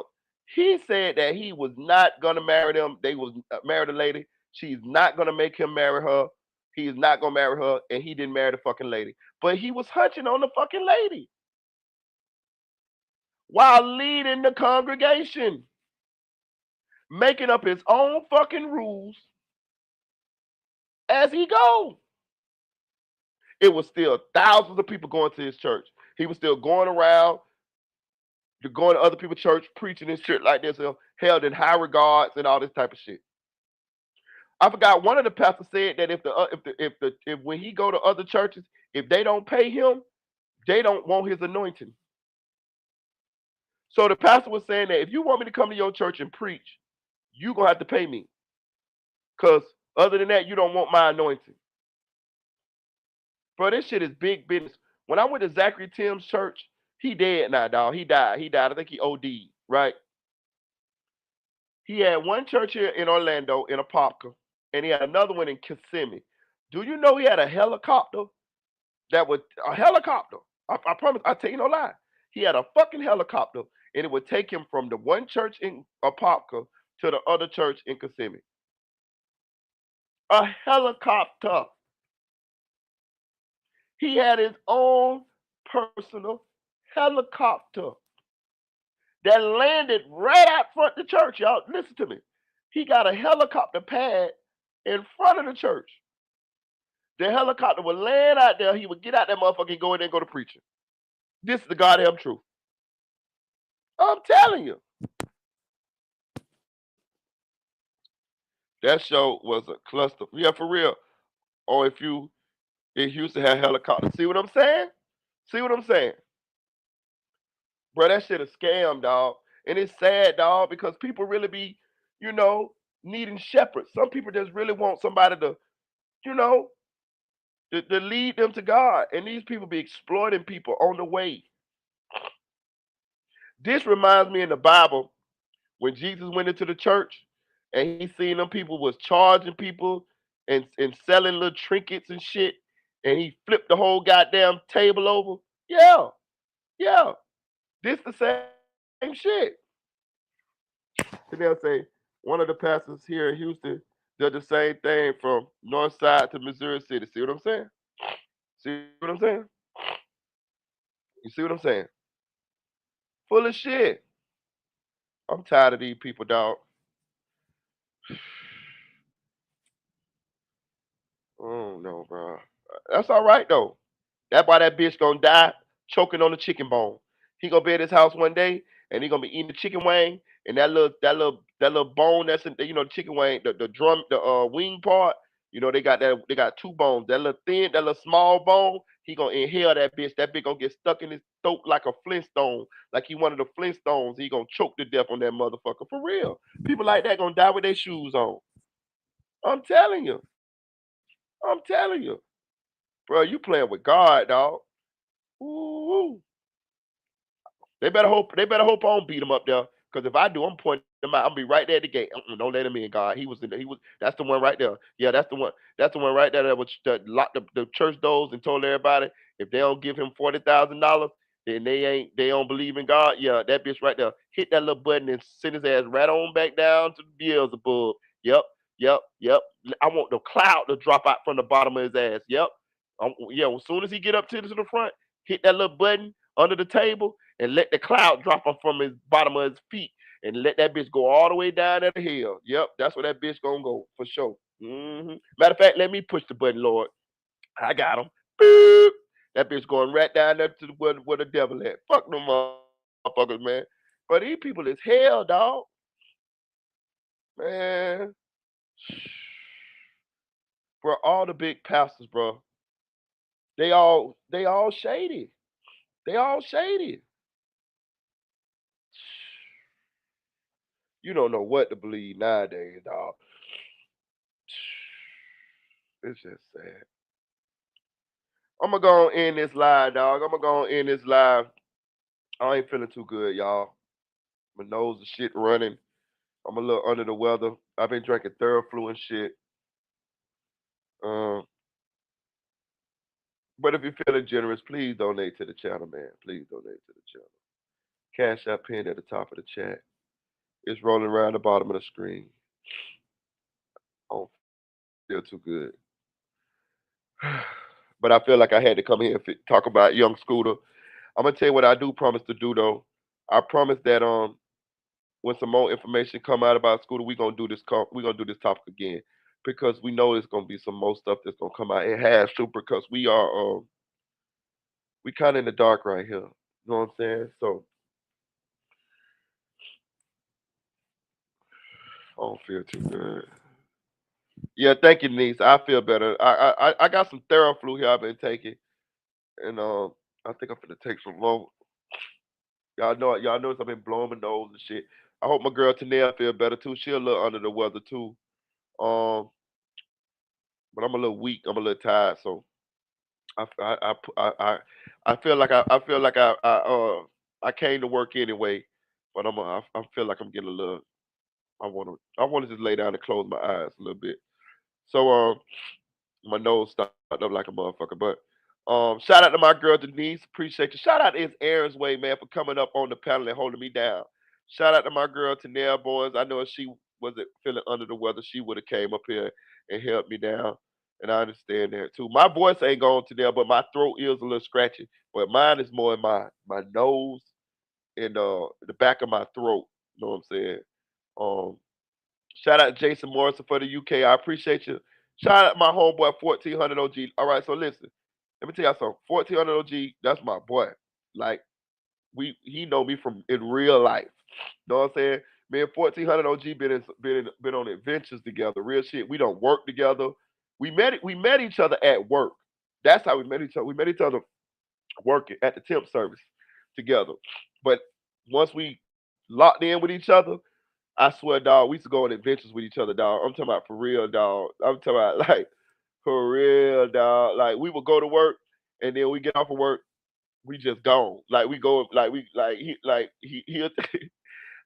He said that he was not gonna marry them. They was marry the lady. She's not gonna make him marry her. He is not gonna marry her, and he didn't marry the fucking lady. But he was hunching on the fucking lady while leading the congregation. making up his own fucking rules as he goes. It was still thousands of people going to his church. He was still going around, going to other people's church, preaching this shit like this, held in high regards and all this type of shit. I forgot one of the pastors said that if when he go to other churches, if they don't pay him, they don't want his anointing. So the pastor was saying that if you want me to come to your church and preach, you gonna have to pay me. Cause other than that, you don't want my anointing. Bro, this shit is big business. When I went to Zachary Tim's church, he dead now, dog. He died. I think he OD'd, right? He had one church here in Orlando in Apopka, and he had another one in Kissimmee. Do you know he had a helicopter? A helicopter. I promise, I tell you no lie. He had a fucking helicopter, and it would take him from the one church in Apopka to the other church in Kissimmee. A helicopter. He had his own personal helicopter that landed right out front of the church. Y'all, listen to me. He got a helicopter pad in front of the church. The helicopter would land out there. He would get out that motherfucker and go in there and go to preaching. This is the goddamn truth. I'm telling you. That show was a cluster. Yeah, for real. Or if you in Houston had helicopters. See what I'm saying? See what I'm saying? Bro, that shit a scam, dog. And it's sad, dog, because people really be, needing shepherds. Some people just really want somebody to, to lead them to God. And these people be exploiting people on the way. This reminds me in the Bible when Jesus went into the church and he seen them people was charging people and selling little trinkets and shit. And he flipped the whole goddamn table over. Yeah. This the same shit. And they'll say one of the pastors here in Houston did the same thing from North Side to Missouri City. See what I'm saying? See what I'm saying? You see what I'm saying? Full of shit. I'm tired of these people, dog. Oh no, bro. That's all right though. That's why that bitch gonna die choking on the chicken bone. He gonna be at his house one day and he gonna be eating the chicken wing and that little bone that's in the chicken wing, the wing part. They got two bones. That little small bone. He gonna inhale that bitch. That bitch gonna get stuck in his throat like a Flintstone, like he one of the Flintstones. He gonna choke to death on that motherfucker for real. People like that gonna die with their shoes on. I'm telling you. Bro, you playing with God, dog. Ooh. They better hope I don't beat him up there. Because if I do, I'm pointing him out. I'll be right there at the gate. Don't let him in, God. That's the one right there. Yeah, that's the one. That's the one right there that locked the church doors and told everybody if they don't give him $40,000, then they don't believe in God. Yeah, that bitch right there. Hit that little button and send his ass right on back down to the Beelzebub. Yep. I want the cloud to drop out from the bottom of his ass. Yep. As soon as he get up to the front, hit that little button under the table and let the cloud drop off from his bottom of his feet and let that bitch go all the way down at the hill. Yep, that's where that bitch gonna go for sure. Matter of fact, let me push the button, Lord. I got him. Boop. That bitch going right down there to where the devil at. Fuck them motherfuckers, man. But these people is hell, dog. Man. Bro, all the big pastors, bro. They all shady. They all shady. You don't know what to believe nowadays, dog. It's just sad. I'm gonna go and end this live, dog. I ain't feeling too good, y'all. My nose is shit running. I'm a little under the weather. I've been drinking Theraflu and shit. But if you're feeling generous, please donate to the channel, man. Please donate to the channel. Cash App pinned at the top of the chat. It's rolling around the bottom of the screen. I don't feel too good. But I feel like I had to come here and talk about Young Scooter. I'm gonna tell you what I do promise to do though. I promise that when some more information come out about Scooter, we're gonna do this. We're gonna do this topic again because we know there's gonna be some more stuff that's gonna come out. It has to because we kind of in the dark right here. You know what I'm saying? So I don't feel too good. Yeah, thank you, niece. I feel better. I got some Theraflu here I've been taking, and I think I'm gonna take some more. Y'all notice I've been blowing my nose and shit. I hope my girl Tanea feel better too. She a little under the weather too. Um, but I'm a little weak. I'm a little tired, so I feel like I came to work anyway, but I feel like I'm getting a little. I want to just lay down and close my eyes a little bit. So my nose stopped up like a motherfucker. But shout out to my girl Denise, appreciate you. Shout out to Aaron's Way, man, for coming up on the panel and holding me down. Shout out to my girl Tanel Boys. I know if she wasn't feeling under the weather, she would have came up here and helped me down. And I understand that too. My voice ain't going to there, but my throat is a little scratchy. But mine is more in my nose and the back of my throat. You know what I'm saying? Um, Shout out to Jason Morrison for the UK. I appreciate you. Shout out my homeboy 1400 OG. All right, so listen. Let me tell y'all something. 1400 OG, that's my boy. Like he know me from in real life. Know what I'm saying? Me and 1400 OG been on adventures together. Real shit. We don't work together. We met each other at work. That's how we met each other. We met each other working at the temp service together. But once we locked in with each other, I swear, dog, we used to go on adventures with each other, dog. I'm talking about for real, dog. I'm talking about like for real, dog. Like we would go to work and then we get off of work, we just gone. Like we go, he.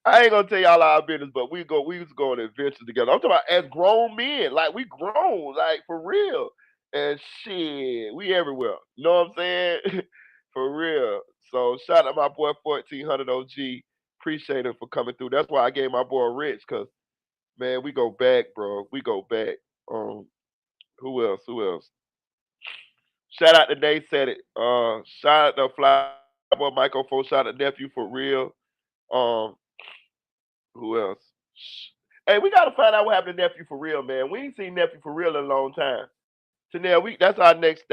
I ain't gonna tell y'all our business, but we used to go on adventures together. I'm talking about as grown men, like we grown, like for real. And shit, we everywhere. You know what I'm saying? For real. So shout out my boy 1400 OG. Appreciate him for coming through. That's why I gave my boy Rich, cause man, we go back, bro. We go back. Um, who else? Who else? Shout out to Nate said it. Shout out to Flyboy Michael for shout out to nephew for real. Um, who else? Hey, we gotta find out what happened to nephew for real, man. We ain't seen nephew for real in a long time. So now that's our next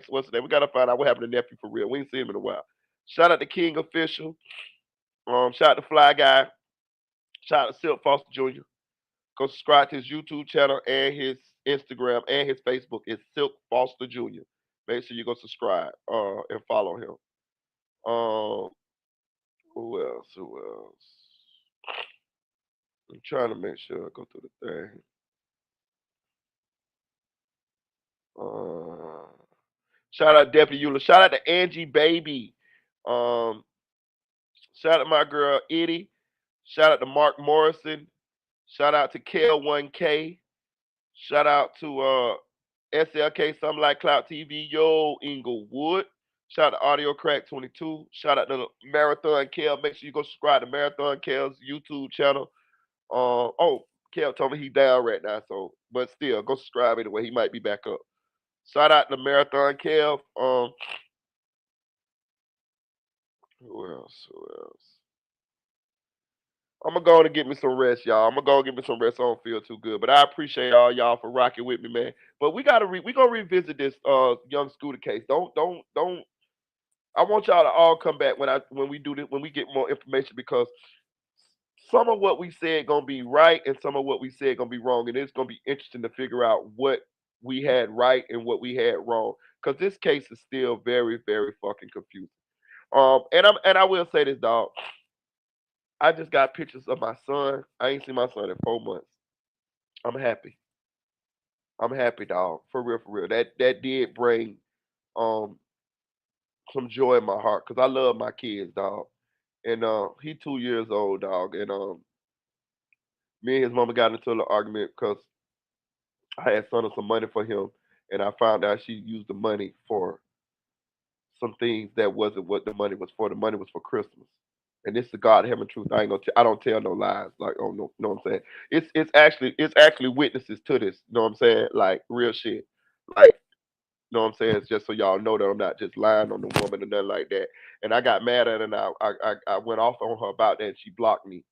what's the name? We gotta find out what happened to nephew for real. We ain't seen him in a while. Shout out to King Official. Shout out to Fly Guy. Shout out to Silk Foster Jr. Go subscribe to his YouTube channel and his Instagram and his Facebook. It's Silk Foster Jr. Make sure you go subscribe and follow him. Um, who else? Who else? I'm trying to make sure I go through the thing. Uh, Shout out Deputy Eula. Shout out to Angie Baby. Um, Shout out to my girl Eddie. Shout out to Mark Morrison. Shout out to Kel1K. Shout out to SLK, something like Cloud TV, Yo, Inglewood. Shout out to Audio Crack 22. Shout out to Marathon Kel. Make sure you go subscribe to Marathon Kel's YouTube channel. Kel told me he down right now, so but still go subscribe anyway. He might be back up. Shout out to Marathon Kel. Who else? Who else? I'm gonna go and get me some rest, y'all. I'm gonna go and get me some rest. I don't feel too good, but I appreciate all y'all for rocking with me, man. But we gonna revisit this young Scooter case. Don't. I want y'all to all come back when we do this when we get more information because some of what we said gonna be right and some of what we said gonna be wrong, and it's gonna be interesting to figure out what we had right and what we had wrong because this case is still very very fucking confusing. And I will say this, dog. I just got pictures of my son. I ain't seen my son in 4 months. I'm happy. I'm happy, dog. For real, for real. That did bring um some joy in my heart because I love my kids, dog. And he 2 years old, dog. And me and his mama got into an argument because I had sent her some money for him, and I found out she used the money for some things that wasn't what the money was for. The money was for Christmas. And this is God heaven truth. I ain't gonna. I don't tell no lies. Like, oh no, know what I'm saying? It's actually witnesses to this. You know what I'm saying? Like real shit. Like, you know what I'm saying? It's just so y'all know that I'm not just lying on the woman or nothing like that. And I got mad at her and I went off on her about that. And she blocked me.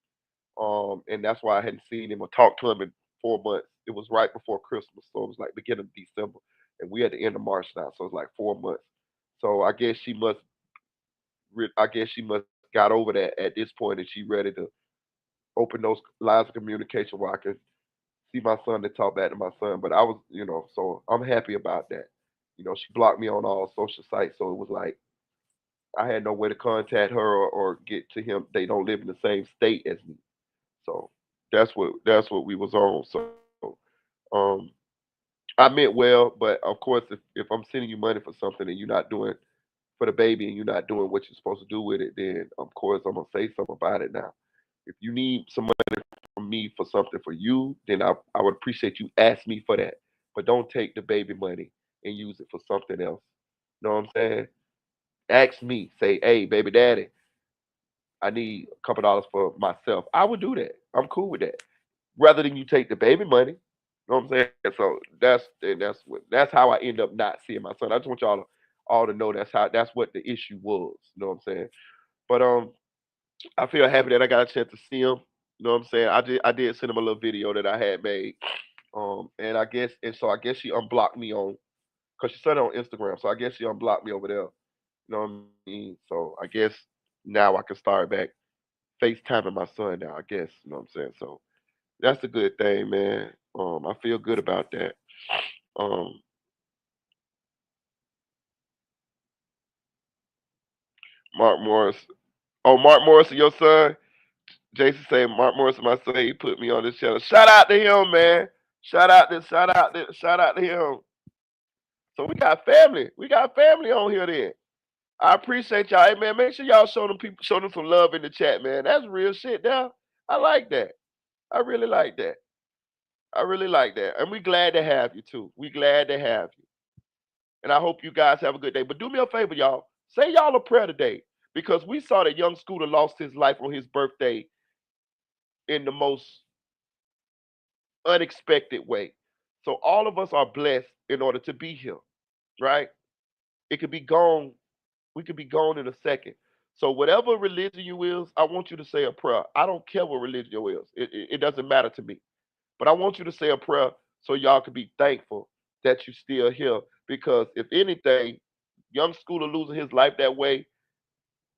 And that's why I hadn't seen him or talked to him in 4 months. It was right before Christmas, so it was like beginning of December, and we at the end of March now, so it's like 4 months. So I guess she must got over that at this point, and she ready to open those lines of communication where I can see my son and talk back to my son. But I was, so I'm happy about that. She blocked me on all social sites, so it was like I had no way to contact her or get to him. They don't live in the same state as me, so that's what we was on. So um, I meant well, but of course, if I'm sending you money for something and you're not doing for the baby and you're not doing what you're supposed to do with it, then of course I'm gonna say something about it now. If you need some money from me for something for you, then I would appreciate you ask me for that. But don't take the baby money and use it for something else. Know what I'm saying? Ask me, say, hey, baby daddy, I need a couple dollars for myself. I would do that. I'm cool with that. Rather than you take the baby money. You know what I'm saying? So that's how I end up not seeing my son. I just want y'all all to know that's what the issue was. You know what I'm saying? But I feel happy that I got a chance to see him. You know what I'm saying? I did send him a little video that I had made. And I guess she unblocked me on because she said it on Instagram. So I guess she unblocked me over there. You know what I mean? So I guess now I can start back FaceTiming my son now, I guess. You know what I'm saying? So that's a good thing, man. I feel good about that. Um, Mark Morris. Oh, Mark Morris, your son. Jason say Mark Morris, my son. He put me on this channel. Shout out to him, man. Shout out to him. So we got family. We got family on here then. I appreciate y'all. Hey man, make sure y'all show them some love in the chat, man. That's real shit now. I like that. I really like that. I really like that. And we glad to have you too. We glad to have you. And I hope you guys have a good day. But do me a favor, y'all. Say y'all a prayer today. Because we saw that young Scooter lost his life on his birthday in the most unexpected way. So all of us are blessed in order to be here, right? It could be gone. We could be gone in a second. So whatever religion you is, I want you to say a prayer. I don't care what religion you is. It doesn't matter to me. But I want you to say a prayer so y'all can be thankful that you still here. Because if anything, young Scooter losing his life that way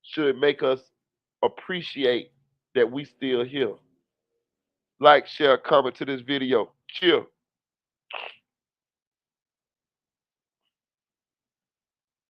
should make us appreciate that we still here. Like, share, comment to this video. Chill.